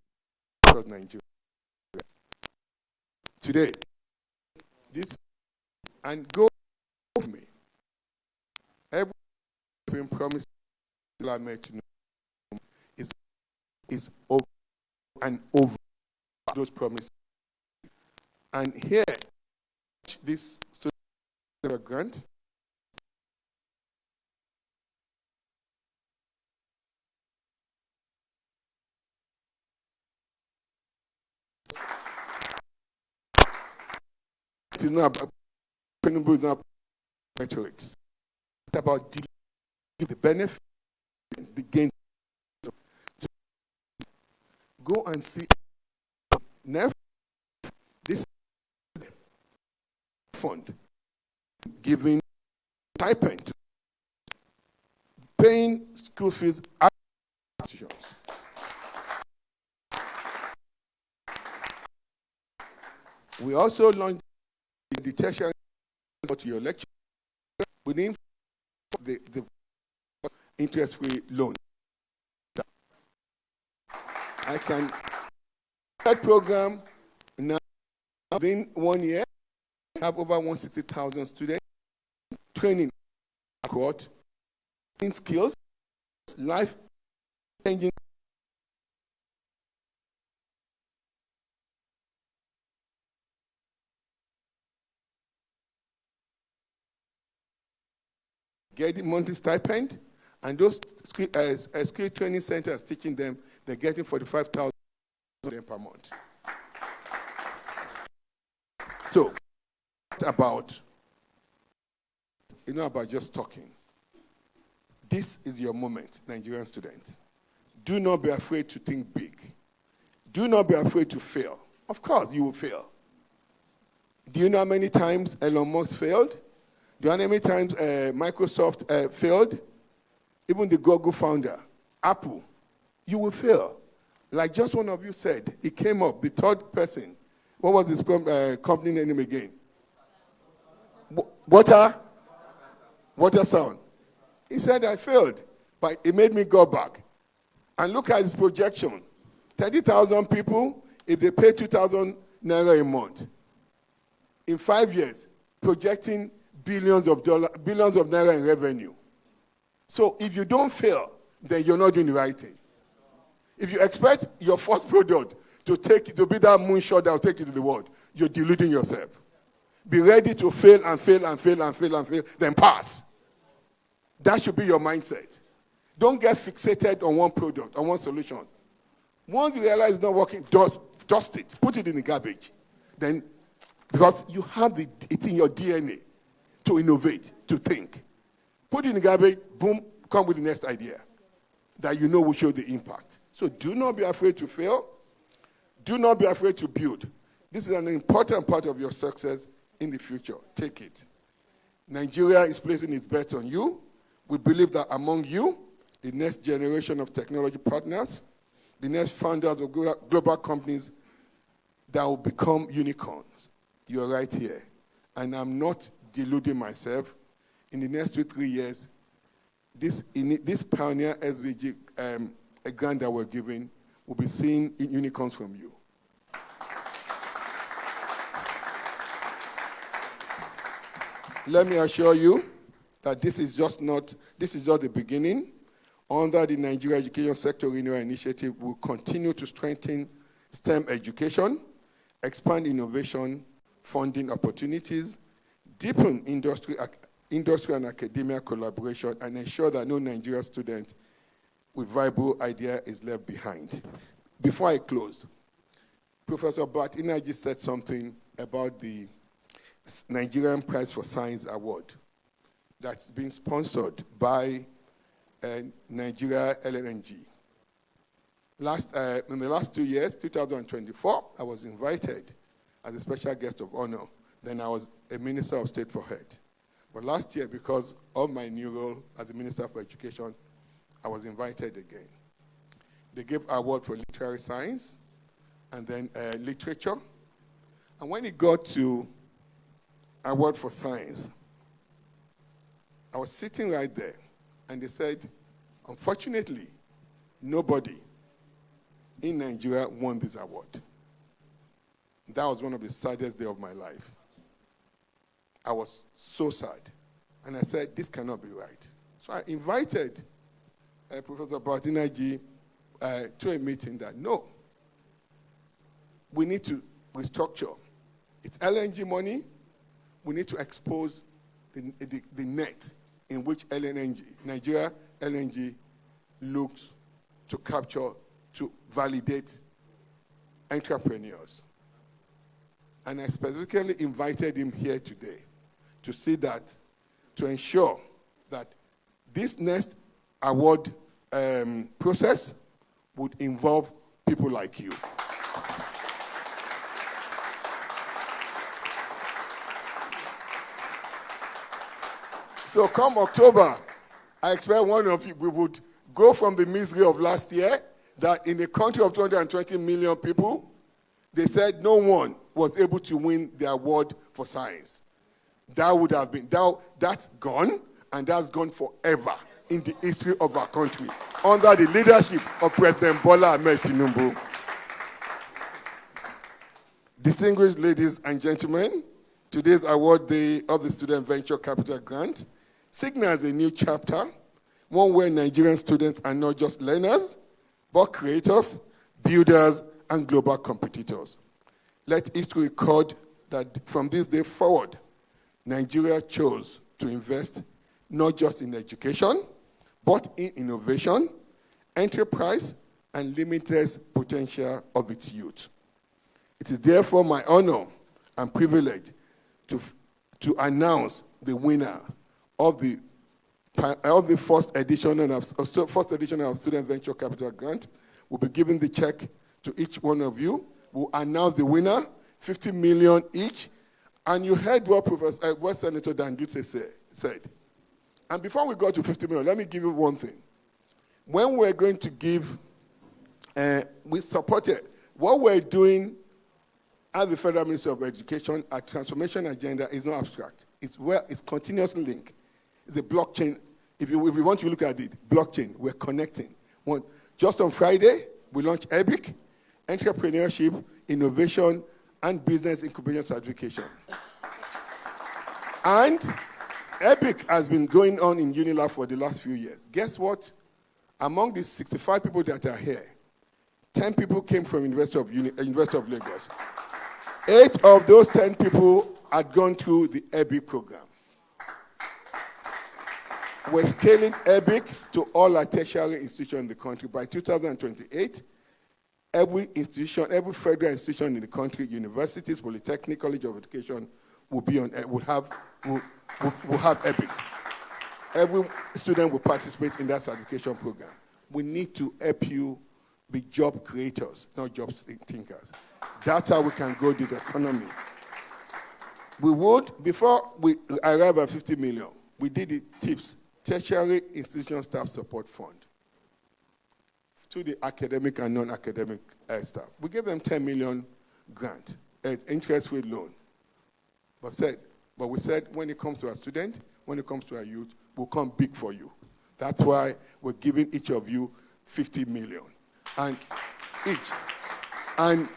Nigeria. Today, this and go with me. Every promise I made to know is over and over those promises. And here, this student grant it is not about rhetorics. It's about the benefit, the gain. Go and see this fund giving stipend, paying school fees at institutions. We also launched the tertiary to your lecture within the interest-free loan. I can that program now within 1 year have over 160,000 students training court in skills, life changing. Getting monthly stipend, and those skill training centers teaching them, they're getting 45,000 per month. So, about just talking. This is your moment, Nigerian students. Do not be afraid to think big. Do not be afraid to fail. Of course, you will fail. Do you know how many times Elon Musk failed? Do you know how many times Microsoft failed? Even the Google founder, Apple, you will fail. Like just one of you said, it came up, the third person. What was his company name again? Water Sound. He said, I failed, but it made me go back. And look at his projection. 30,000 people, if they pay 2,000 naira a month. In 5 years, projecting billions of naira in revenue. So if you don't fail, then you're not doing the right thing. If you expect your first product to be that moonshot that will take you to the world, you're deluding yourself. Be ready to fail and fail and fail and fail and fail, then pass. That should be your mindset. Don't get fixated on one product, on one solution. Once you realize it's not working, dust it, put it in the garbage. Then, because you have it in your DNA to innovate, to think. Put it in the garbage, boom, come with the next idea that you know will show the impact. So do not be afraid to fail. Do not be afraid to build. This is an important part of your success in the future. Take it. Nigeria is placing its bet on you. We believe that among you, the next generation of technology partners, the next founders of global companies that will become unicorns. You're right here. And I'm not deluding myself. In the next 2-3 years, this Pioneer SVG a grant that we're giving will be seeing unicorns from you. Let me assure you that this is just the beginning. Under the Nigeria Education Sector Renewal Initiative, we'll continue to strengthen STEM education, expand innovation, funding opportunities, deepen industry and academia collaboration, and ensure that no Nigerian student with viable idea is left behind. Before I close, Professor Bart Inaji said something about the Nigerian Prize for Science Award that's been sponsored by Nigeria LNG. In the last 2 years, 2024, I was invited as a special guest of honor. Then I was a Minister of State for Head. But last year, because of my new role as a Minister for Education, I was invited again. They gave an award for literary science and then literature. And when it got to award for science, I was sitting right there, and they said, unfortunately, nobody in Nigeria won this award. That was one of the saddest days of my life. I was so sad. And I said, this cannot be right. So I invited Professor Batinaji to a meeting that, no, we need to restructure. It's LNG money. We need to expose the net in which Nigeria LNG looks to capture, to validate entrepreneurs. And I specifically invited him here today to see that, to ensure that this next award process would involve people like you. So come October, I expect one of you, we would go from the misery of last year, that in a country of 220 million people, they said no one was able to win the award for science. That would have been, that's gone, and that's gone forever in the history of our country, under the leadership of President Bola Ahmed Tinubu. Distinguished ladies and gentlemen, today's award day of the Student Venture Capital Grant signals a new chapter, one where Nigerian students are not just learners, but creators, builders, and global competitors. Let history record that from this day forward, Nigeria chose to invest not just in education, but in innovation, enterprise, and limitless potential of its youth. It is therefore my honor and privilege to announce the winner of the first edition of Student Venture Capital Grant. We'll be giving the check to each one of you. We'll announce the winner, 50 million each. And you heard what Senator Dandute said. And before we go to 50 million, let me give you one thing. When we're going to give, we supported what we're doing as the Federal Ministry of Education. Our transformation agenda is not abstract. It's continuously linked. It's a blockchain. If you want to look at it, blockchain, we're connecting. Just on Friday, we launched EBIC, Entrepreneurship, Innovation, and Business Incubation Certification. And EBIC has been going on in Unilab for the last few years. Guess what? Among the 65 people that are here, 10 people came from University of Lagos. 8 of those 10 people had gone through the EBIC program. We're scaling EBIC to all our tertiary institutions in the country. By 2028, every federal institution in the country, universities, polytechnic, college of education, will have EBIC. Every student will participate in that certification program. We need to help you be job creators, not job thinkers. That's how we can grow this economy. Before we arrive at 50 million, we did the TIPS, Tertiary Institution Staff Support Fund, to the academic and non-academic staff. We gave them 10 million grant, interest-free loan. But we said, when it comes to our student, when it comes to our youth, we'll come big for you. That's why we're giving each of you 50 million. And each. And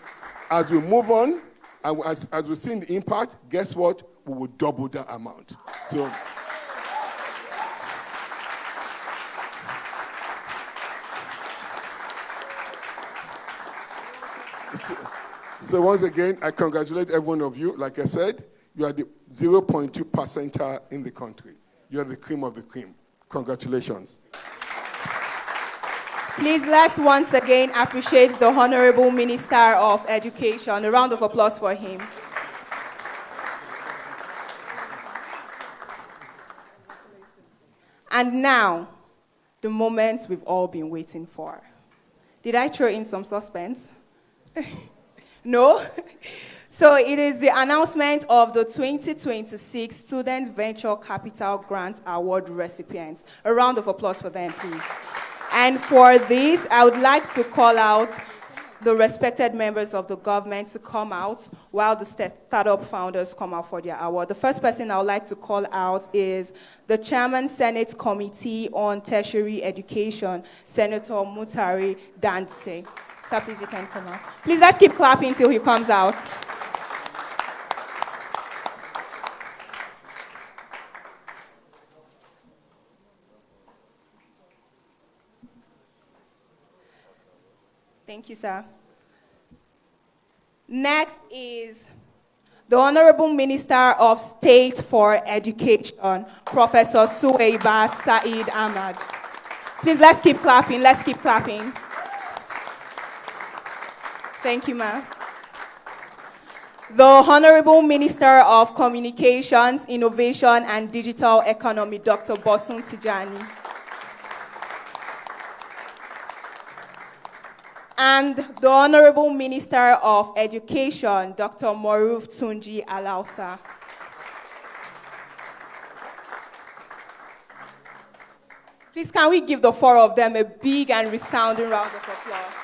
as we move on, and as we see the impact, guess what? We will double that amount. So once again, I congratulate every one of you. Like I said, you are the 0.2 percentile in the country. You are the cream of the cream. Congratulations. Please, let's once again appreciate the Honorable Minister of Education. A round of applause for him. And now, the moment we've all been waiting for. Did I throw in some suspense? No? So it is the announcement of the 2026 Student Venture Capital Grant Award recipients. A round of applause for them, please. And for this, I would like to call out the respected members of the government to come out while the startup founders come out for their award. The first person I would like to call out is the Chairman Senate Committee on Tertiary Education, Senator Mutari Dandse. Sir, please, you can come out. Please, let's keep clapping till he comes out. Thank you, sir. Next is the Honorable Minister of State for Education, Professor Suweiba Said Ahmad. Please, let's keep clapping. Let's keep clapping. Thank you, ma'am. The Honorable Minister of Communications, Innovation, and Digital Economy, Dr. Bosun Tijani. And the Honorable Minister of Education, Dr. Maruf Tunji Alausa. Please, can we give the four of them a big and resounding round of applause?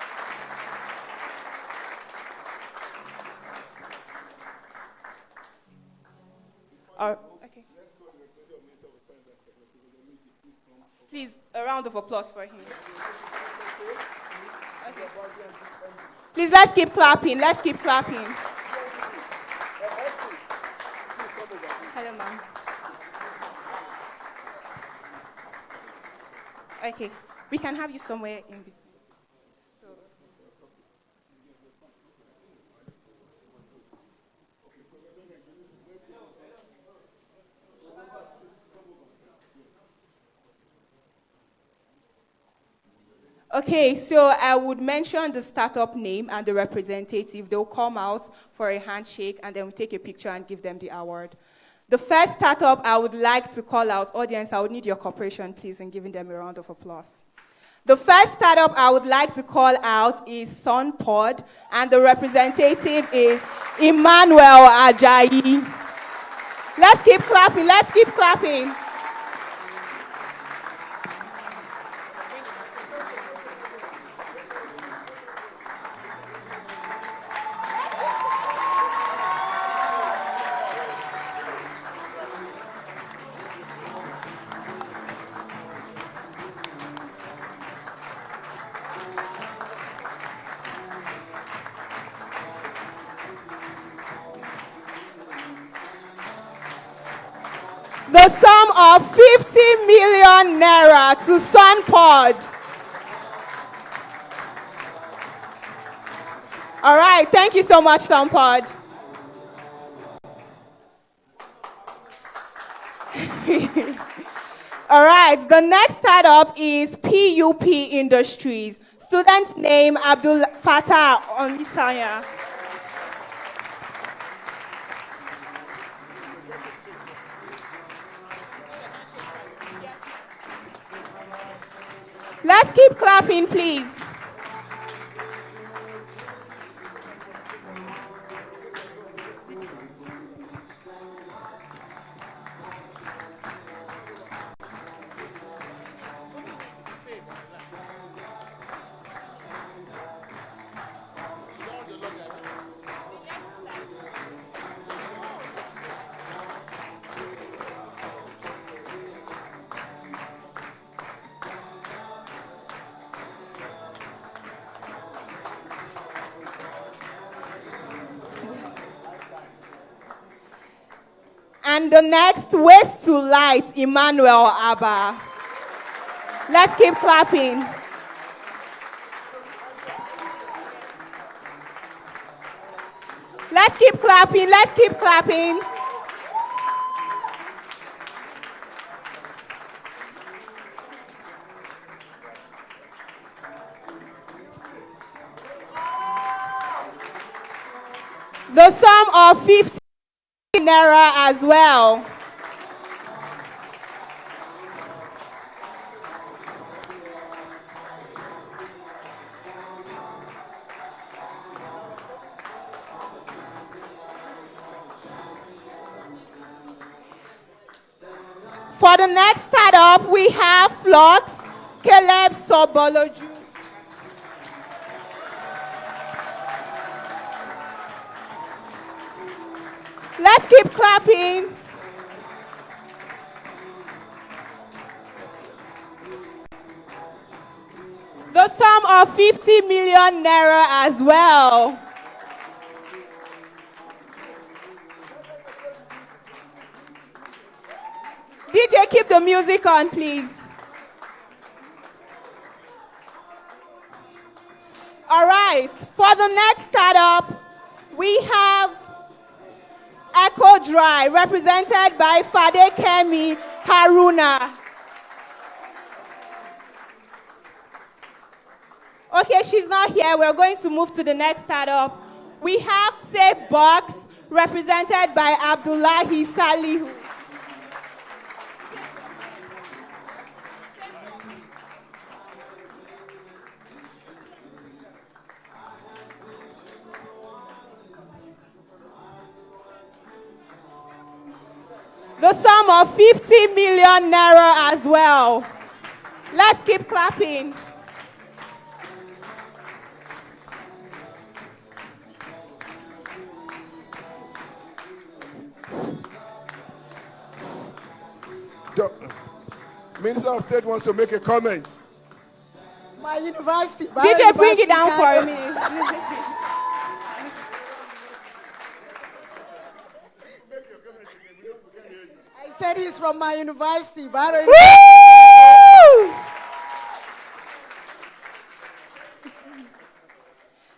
Okay. Please, a round of applause for him. Okay. Please, let's keep clapping. Let's keep clapping. Hello, ma'am. Okay, we can have you somewhere in between. So. Okay, so I would mention the startup name and the representative. They'll come out for a handshake and then we'll take a picture and give them the award. The first startup I would like to call out, audience, I would need your cooperation, please, in giving them a round of applause. The first startup I would like to call out is SunPod, and the representative is Emmanuel Ajayi. Let's keep clapping, let's keep clapping. The sum of 50 million naira to SunPod. All right, thank you so much, SunPod. All right, the next startup is PUP Industries. Student name Abdul Fatah Onisanya. Let's keep clapping, please. And the next, Waste to Light, Emmanuel Abba. Let's keep clapping. Let's keep clapping, let's keep clapping. The sum of 50 naira as well. For the next startup, we have Flux, Caleb Soboloju. Let's keep clapping. The sum of 50 million naira as well. DJ, keep the music on, please. All right, for the next startup, we have Echo Dry, represented by Fade Kemi Haruna. Okay, she's not here. We're going to move to the next startup. We have Safe Box, represented by Abdullahi Salihu. The sum of 50 million naira as well. Let's keep clapping. Minister of State wants to make a comment. My university. DJ, bring it down for me. I said he's from my university. Woo!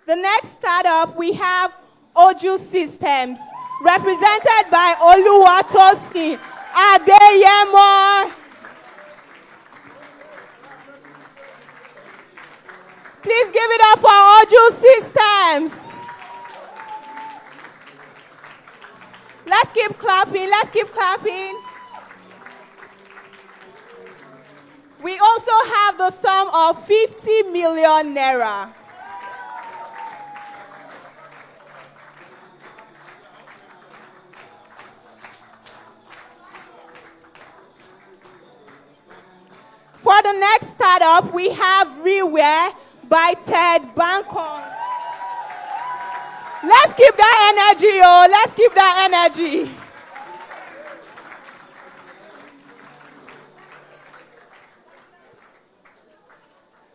The next startup, we have Oju Systems, represented by Oluwatosin Adeyemo. Please give it up for Oju Systems. Let's keep clapping, let's keep clapping. We also have the sum of 50 million naira. For the next startup, we have Reware by Ted Bancon. Let's keep that energy, yo. Let's keep that energy.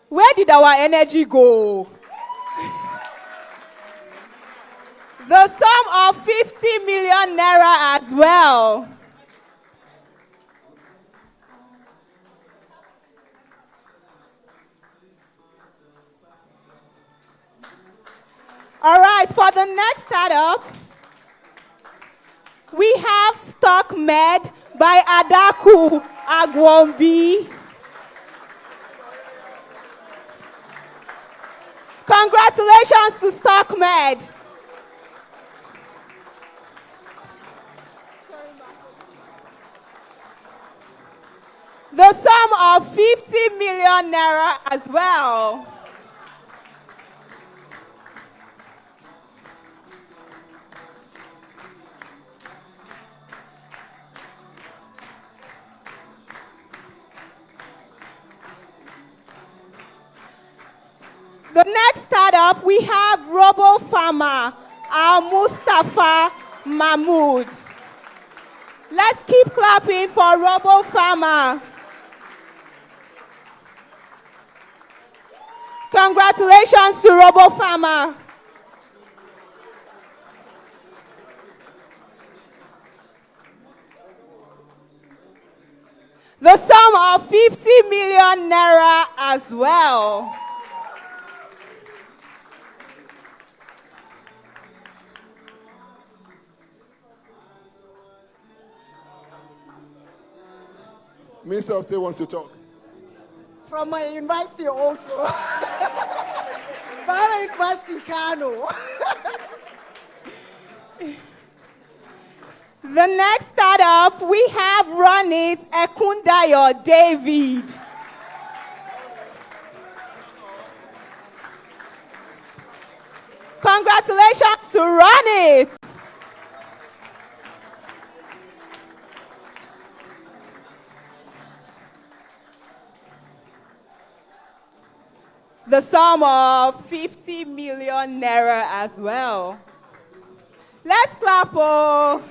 Where did our energy go? The sum of 50 million naira as well. All right, for the next startup, we have Stock Med by Adaku Agwombi. Congratulations to Stock Med. The sum of 50 million naira as well. The next startup, we have Robo Farmer, Al Mustafa Mahmood. Let's keep clapping for Robo Farmer. Congratulations to Robo Farmer. The sum of 50 million naira as well. Minister of State wants to talk. From my university also. Bara University, Kano. The next startup, we have Run It Ekundayo David. Congratulations to Run It. The sum of 50 million naira as well. Let's clap. Oh.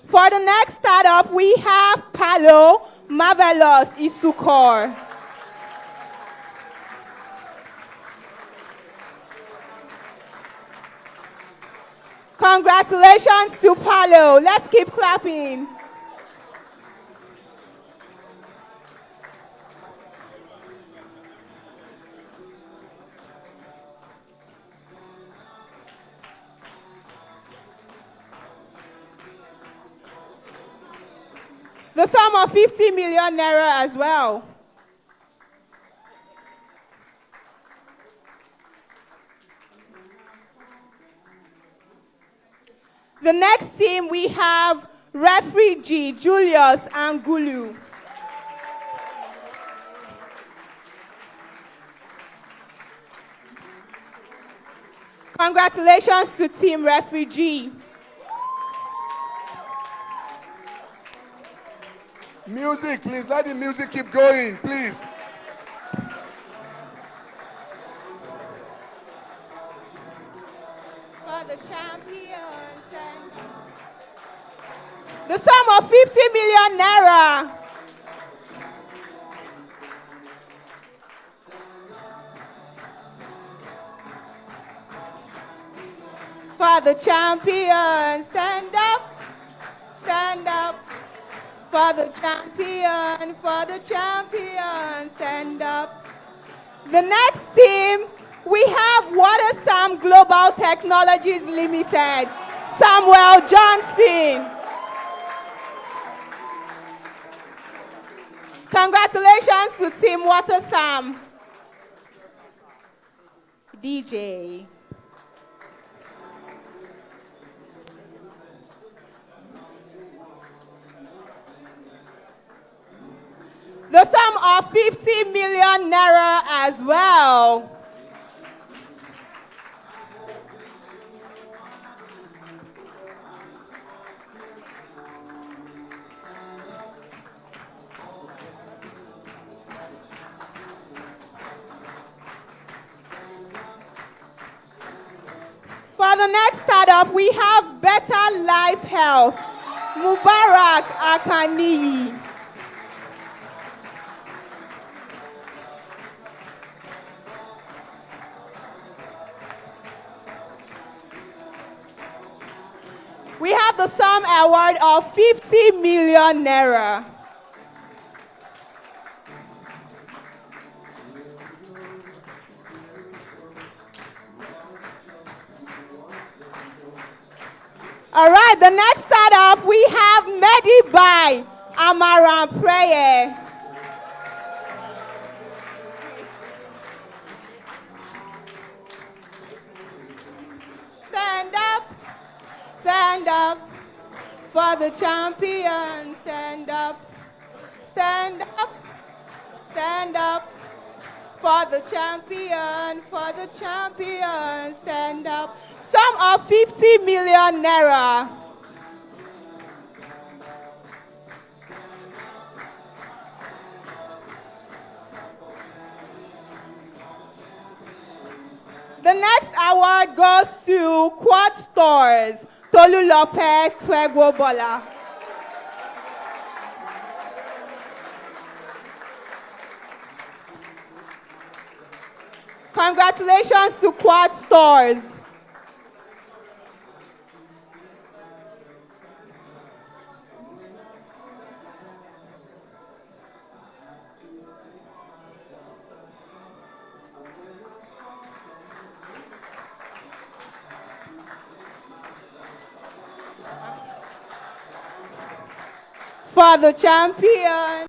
For the next startup, we have Palo Marvelous Isukor. Congratulations to Palo. Let's keep clapping. The sum of 50 million naira as well. The next team, we have Refugee Julius Angulu. Congratulations to Team Refugee. Music, please. Let the music keep going, please. for 50 million naira. For the champion, stand up, stand up. For the champion, stand up. The next team, we have WaterSam Global Technologies Limited, Samuel Johnson. Congratulations to Team WaterSam. DJ. The sum of 50 million naira as well. For the next startup, we have Better Life Health, Mubarak Akaniyi. We have the sum award of 50 million naira. All right, the next startup, we have Medibuy, Amaran Prayer. Stand up, stand up, for the champion, stand up, stand up, stand up, for the champion, stand up. Sum of 50 million naira. The next award goes to Quad Stores, Tolulope Twegwobola. Congratulations to Quad Stores. For the champion,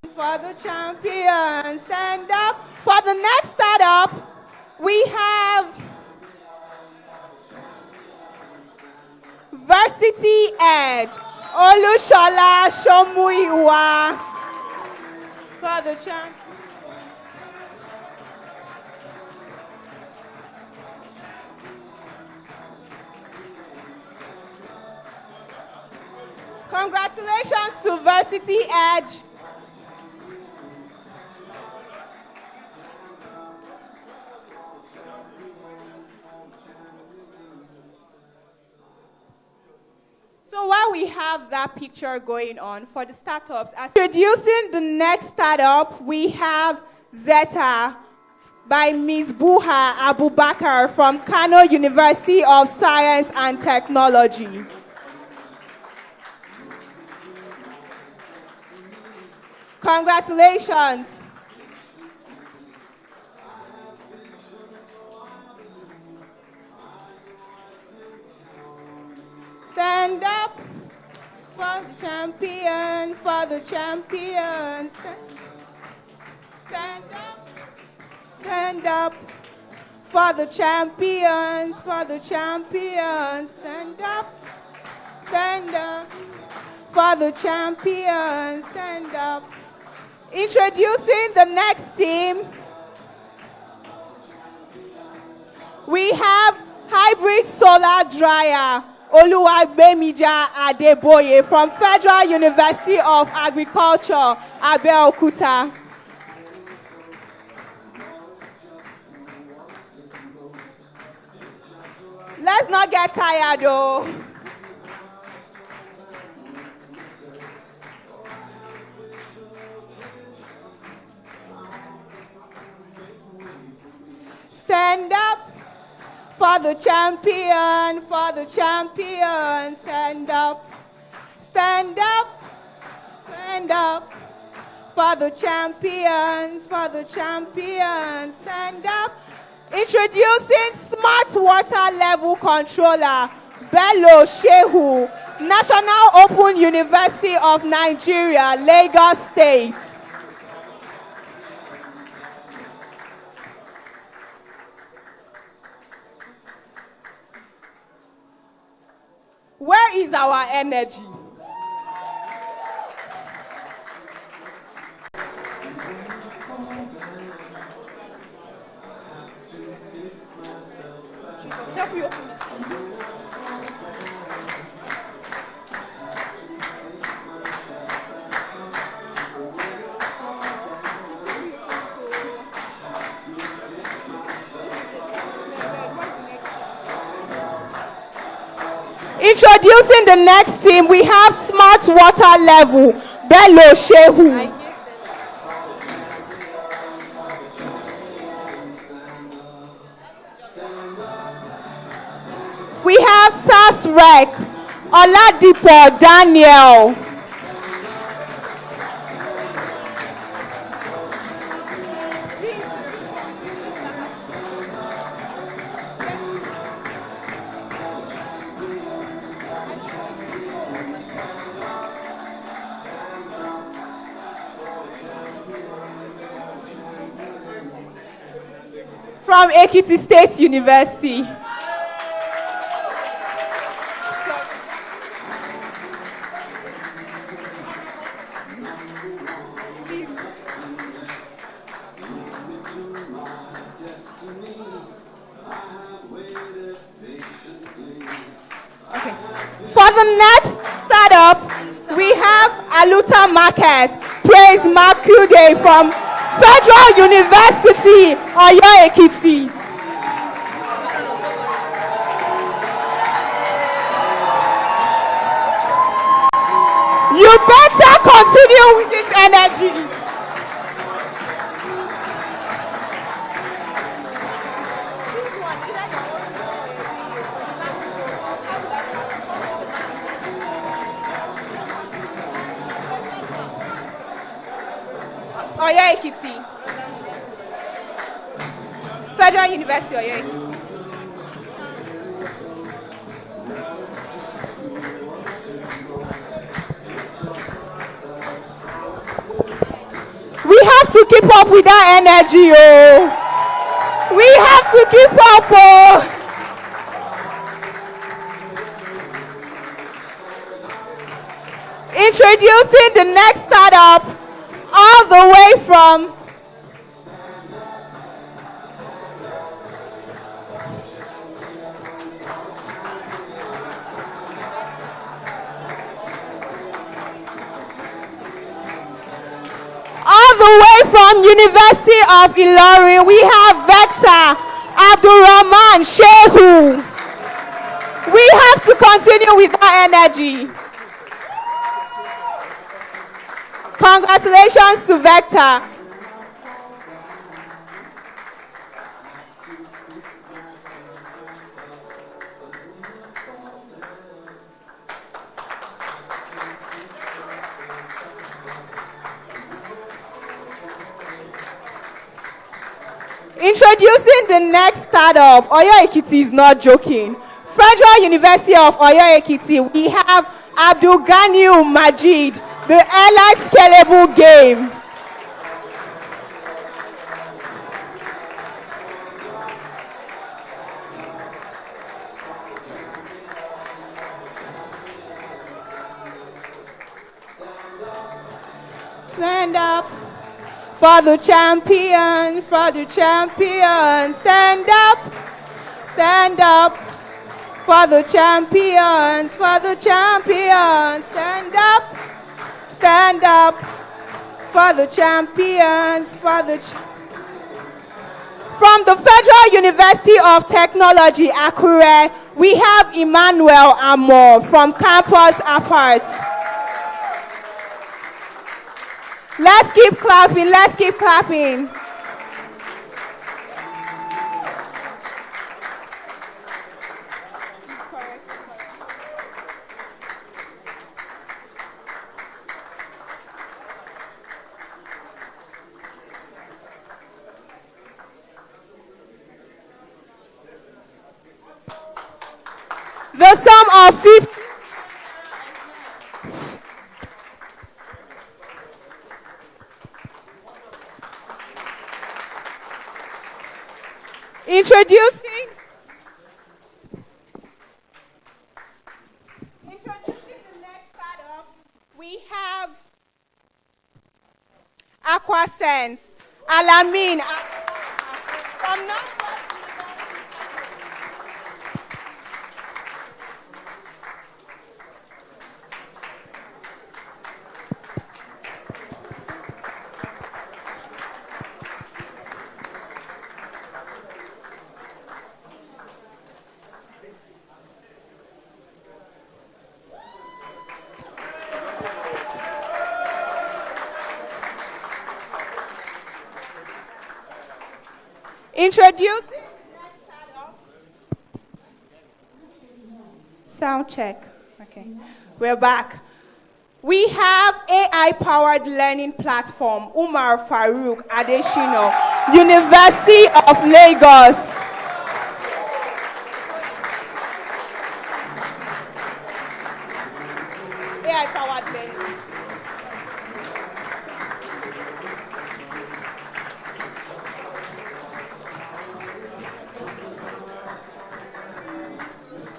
stand up. For the next startup, we have Varsity Edge, Olushola Shomuiwa. For the champion. Congratulations to Varsity Edge. So while we have that picture going on for the startups, as introducing the next startup, we have Zeta by Ms. Buha Abubakar from Kano University of Science and Technology. Congratulations. Stand up for the champion, Stand up, stand up for the champions, Stand up, stand up for the champions, stand up. Introducing the next team, we have Hybrid Solar Dryer, Oluwagbemija Adeboye from Federal University of Agriculture, Abeokuta. Let's not get tired though. Stand up for the champion, for the champion. Stand up, stand up, stand up. For the champions, for the champions. Stand up. Introducing Smart Water Level Controller, Bello Shehu, National Open University of Nigeria, Lagos State. Where is our energy? Help you open it. Introducing the next team, we have Smart Water Level, Bello Shehu. We have SAS Rec, Oladipo Daniel. From Ekiti State University. Okay. For the next startup, we have Aluta Market, Praise Makude from Federal University, Oyo Ekiti. You better continue with this energy. Oyo Ekiti. Federal University, Oyo Ekiti. We have to keep up with that energy, oh. We have to keep up, oh. Introducing the next startup, all the way from University of Ilorin, we have Vector Abdurrahman Shehu. We have to continue with that energy. Congratulations to Vector. Introducing the next startup, Oyo Ekiti is not joking. Federal University of Oyo Ekiti, we have Abdul Ganiu Majid, the airline scalable game. Stand up for the champion, for the champion. Stand up for the champions, for the champions. Stand up for the champions, for the From the Federal University of Technology, Akure, we have Emmanuel Amor from Campus Apart. Let's keep clapping, let's keep clapping. The sum of 50. Introducing the next startup, we have Aquasense, Alamin, from introducing the next startup. Sound check. Okay, we're back. We have AI-powered learning platform, Umar Farouk Adeshino, University of Lagos. AI-powered learning.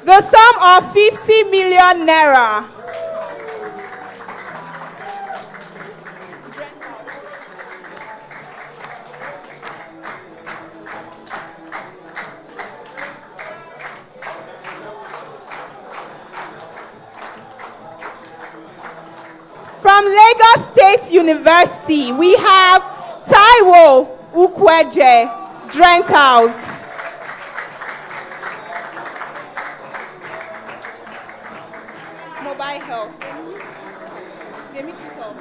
The sum of 50 million naira. From Lagos State University, we have Taiwo Ukweje, Drent House. Mobile health. They mix it up.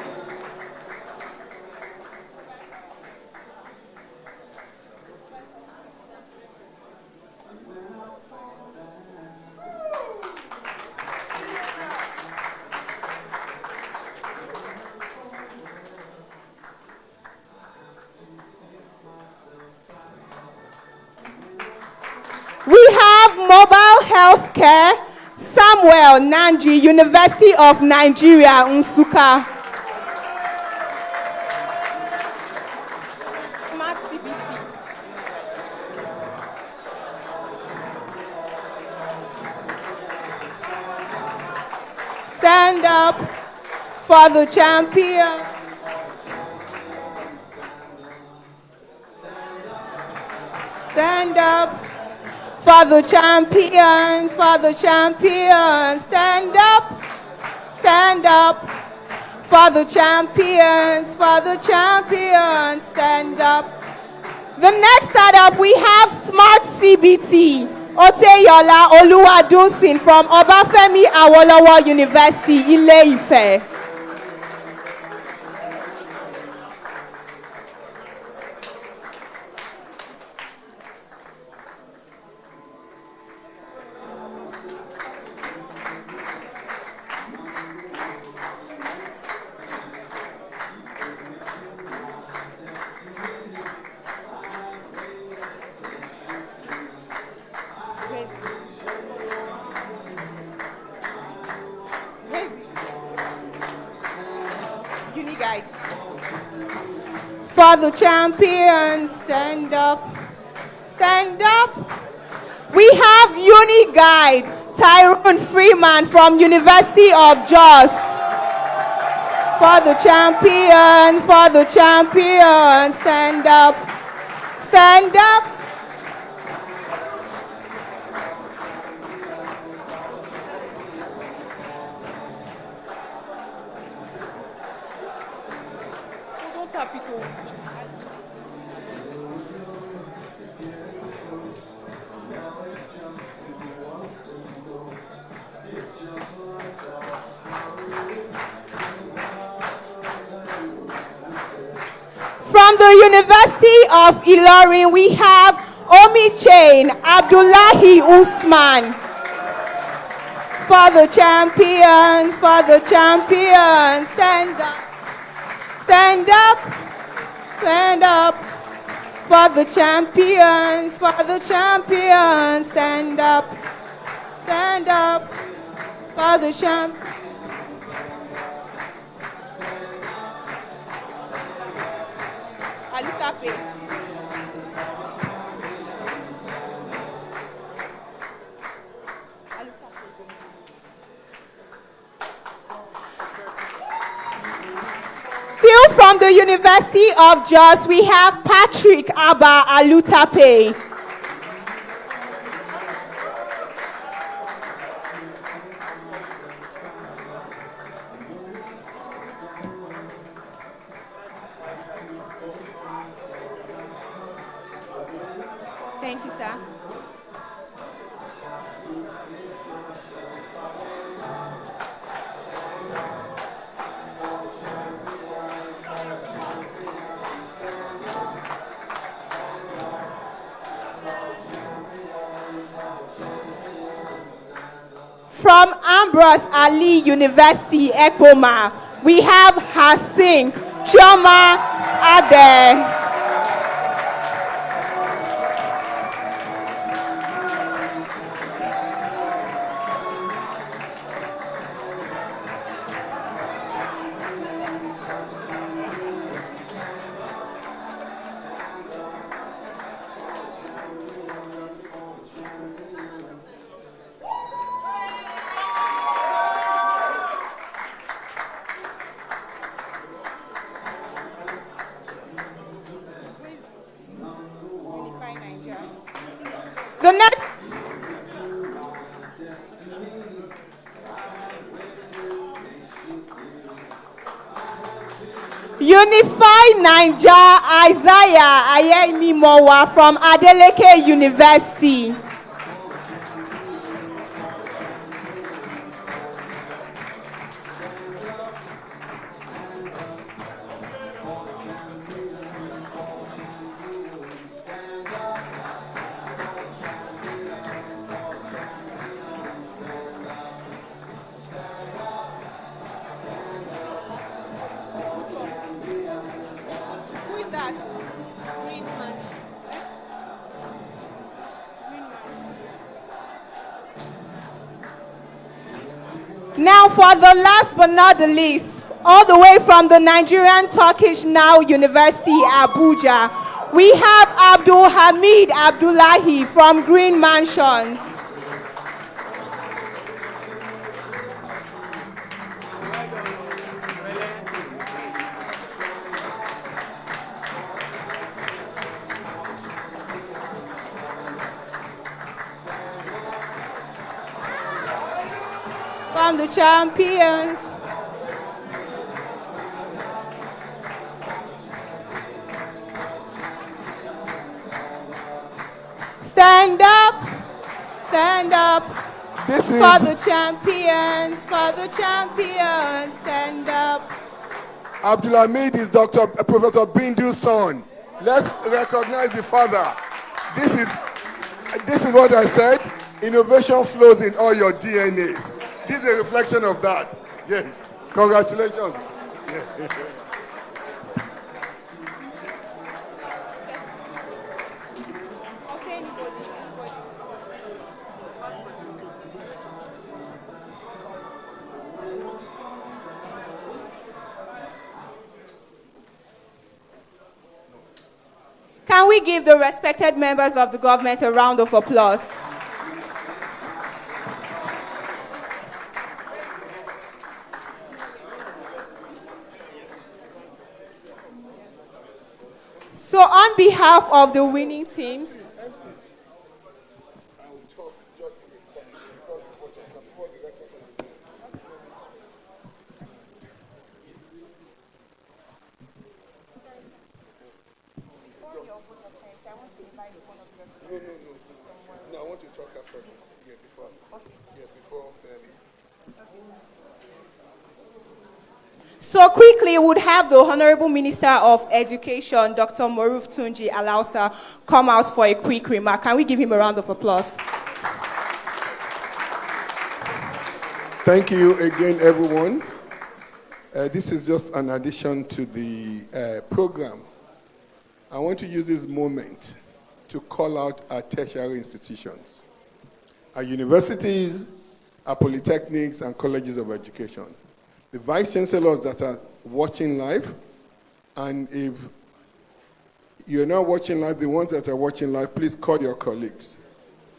We have mobile health care, Samuel Nanji, University of Nigeria, Nsukka. Smart CBT. Stand up for the champion. Stand up for the champions, for the champions. Stand up for the champions, for the champions. Stand up. The next startup, we have Smart CBT. Oteyola Oluwadunsin from Obafemi Awolowo University, Ile-Ife. Uniguide. For the champions, stand up. Stand up. We have Uniguide, Tyrone Freeman from University of Jos. For the champions, stand up. Stand up. Don't tap it over. From the University of Ilorin, we have Omi Chain Abdullahi Usman. For the champions, stand up. Stand up. Stand up. For the champions, stand up. stand up for the champ. Alutape. Still from the University of Jos, we have Patrick Abba Alutape. Thank you, sir. From Ambrose Ali University, Ekpoma, we have Hasink Chioma Ade. The next Unify Naija Isaiah Ayemi Mowa from Adeleke University. Who is that? Green man. Now for the last but not the least, all the way from the Nigerian Turkish Now University, Abuja, we have Abdul Hamid Abdullahi from Green Mansion. From the champions. Stand up, stand up. This is For the champions, stand up. Abdulhamid is Dr. Professor Bindu's son. Let's recognize the father. This is what I said. Innovation flows in all your DNAs. This is a reflection of that. Yeah. Congratulations. Yeah. Can we give the respected members of the government a round of applause? So on behalf of the winning teams, No, I want to talk after this. Yeah, before. Yeah, before. So quickly, we would have the Honorable Minister of Education, Dr. Maruf Tunji Alausa, come out for a quick remark. Can we give him a round of applause? Thank you again, everyone. This is just an addition to the program. I want to use this moment to call out our tertiary institutions. our universities, our polytechnics, and colleges of education. The vice chancellors that are watching live, and if you're not watching live, the ones that are watching live, please call your colleagues.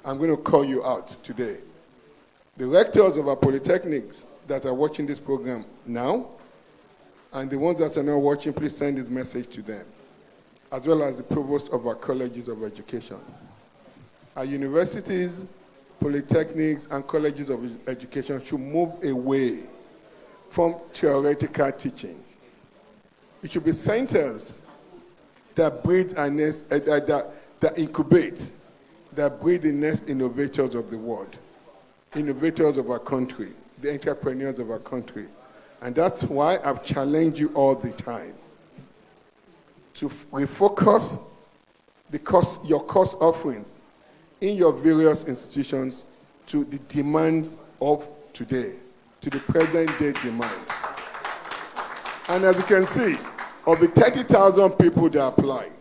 I'm going to call you out today. The rectors of our polytechnics that are watching this program now, and the ones that are not watching, please send this message to them, as well as the provost of our colleges of education. Our universities, polytechnics, and colleges of education should move away from theoretical teaching. It should be centers that breed and that incubate, that breed the next innovators of the world, innovators of our country, the entrepreneurs of our country. And that's why I've challenged you all the time to refocus your course offerings in your various institutions to the demands of today, to the present day demand. And as you can see, of the 30,000 people that applied,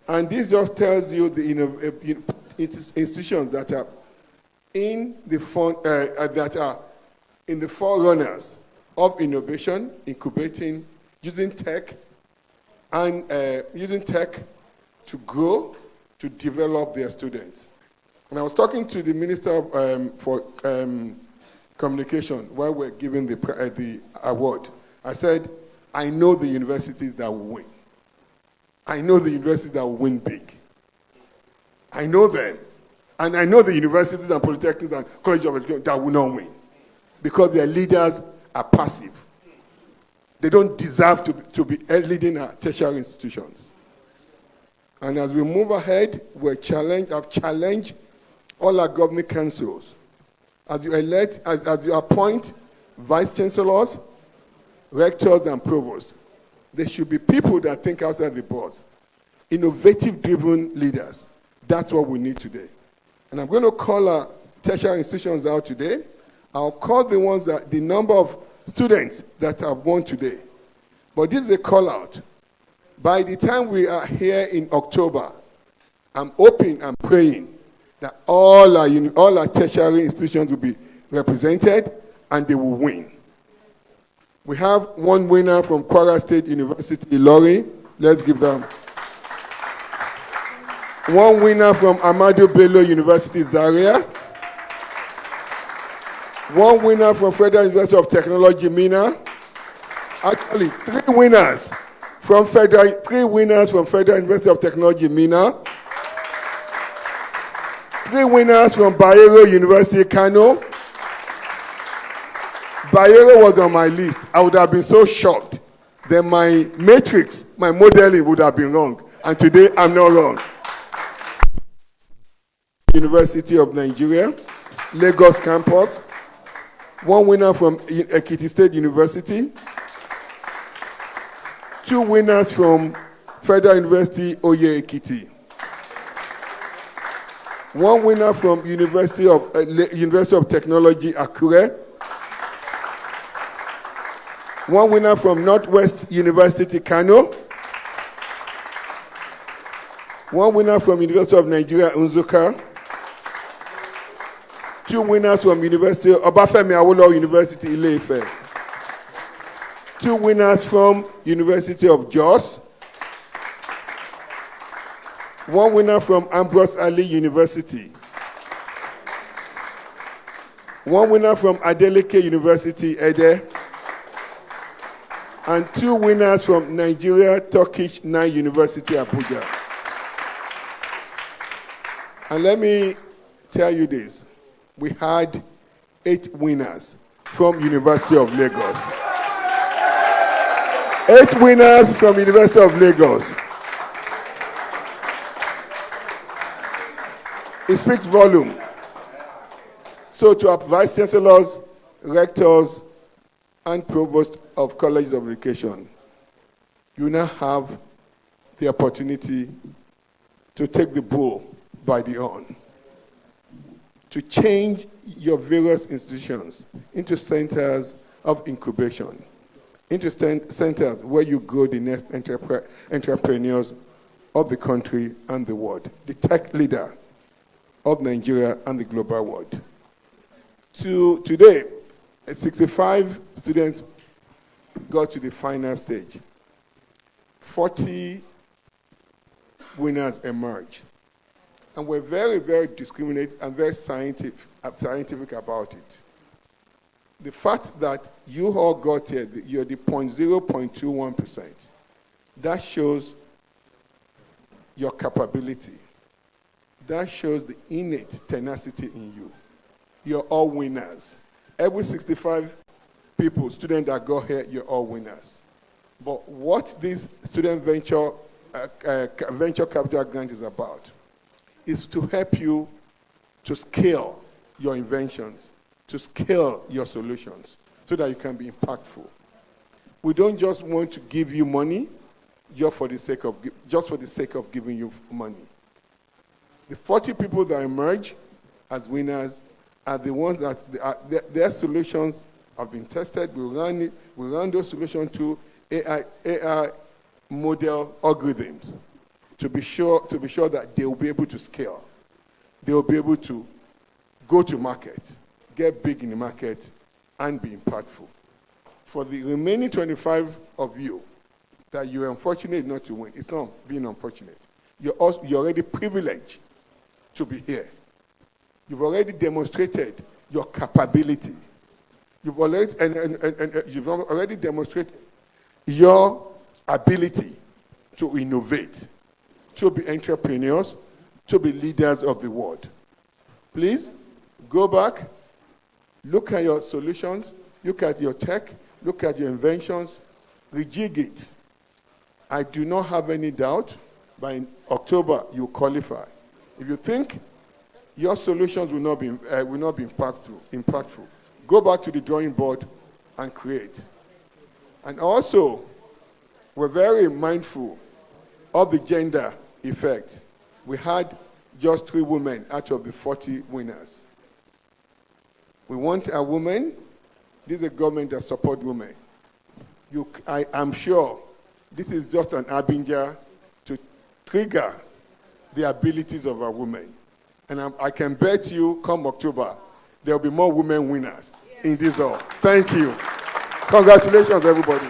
and this just tells you the institutions that are in the forerunners of innovation, incubating, using tech, and using tech to grow, to develop their students. And I was talking to the Minister for Communication while we're giving the award. I said, I know the universities that will win. I know the universities that will win big. I know them. And I know the universities and polytechnics and colleges of education that will not win, because their leaders are passive. They don't deserve to be leading our tertiary institutions. And as we move ahead, I've challenged all our governing councils. As you elect, as you appoint vice chancellors, rectors, and provosts, there should be people that think outside the box, innovative-driven leaders. That's what we need today. And I'm going to call our tertiary institutions out today. I'll call the ones that the number of students that have won today. But this is a call out. By the time we are here in October, I'm hoping and praying that all our tertiary institutions will be represented and they will win. We have one winner from Kwara State University, Lori. Let's give them. One winner from Ahmadu Bello University, Zaria. One winner from Federal University of Technology, Mina. Actually, three winners from Federal University of Technology, Mina. Three winners from Bayero University, Kano. Bayero was on my list. I would have been so shocked. Then my matrix, my modeling would have been wrong. And today, I'm not wrong. University of Nigeria, Lagos campus. One winner from Ekiti State University. Two winners from Federal University, Oye Ekiti. One winner from University of Technology, Akure. One winner from Northwest University, Kano. One winner from University of Nigeria, Unzuka. Two winners from University of Obafemi Awolowo University, Ile-Ife. Two winners from University of Jos. One winner from Ambrose Ali University. One winner from Adeleke University, Ede. And two winners from Nigeria Turkish 9 University, Abuja. And let me tell you this. We had 8 winners from University of Lagos. 8 winners from University of Lagos. It speaks volume. So to our vice chancellors, rectors, and provost of colleges of education, you now have the opportunity to take the bull by the horn, to change your various institutions into centers of incubation, into centers where you grow the next entrepreneurs of the country and the world. The tech leader of Nigeria and the global world. Today, 65 students got to the final stage. 40 winners emerged. And we're very, very discriminate and very scientific about it. The fact that you all got here, you're the 0.21%, that shows your capability. That shows the innate tenacity in you. You're all winners. Every 65 people, students that got here, you're all winners. But what this student venture capital grant is about is to help you to scale your inventions, to scale your solutions, so that you can be impactful. We don't just want to give you money just for the sake of giving you money. The 40 people that emerge as winners are the ones that their solutions have been tested. We run those solutions to AI model algorithms to be sure that they will be able to scale. They will be able to go to market, get big in the market, and be impactful. For the remaining 25 of you that you're unfortunate not to win, it's not being unfortunate. You're already privileged to be here. You've already demonstrated your capability. You've already demonstrated your ability to innovate, to be entrepreneurs, to be leaders of the world. Please, go back, look at your solutions, look at your tech, look at your inventions, rejig it. I do not have any doubt by October you qualify. If you think your solutions will not be impactful, go back to the drawing board and create. And also, we're very mindful of the gender effect. We had just 3 women out of the 40 winners. We want a woman. This is a government that supports women. I am sure this is just an harbinger to trigger the abilities of our women. And I can bet you, come October, there will be more women winners in this hall. Thank you. Congratulations, everybody.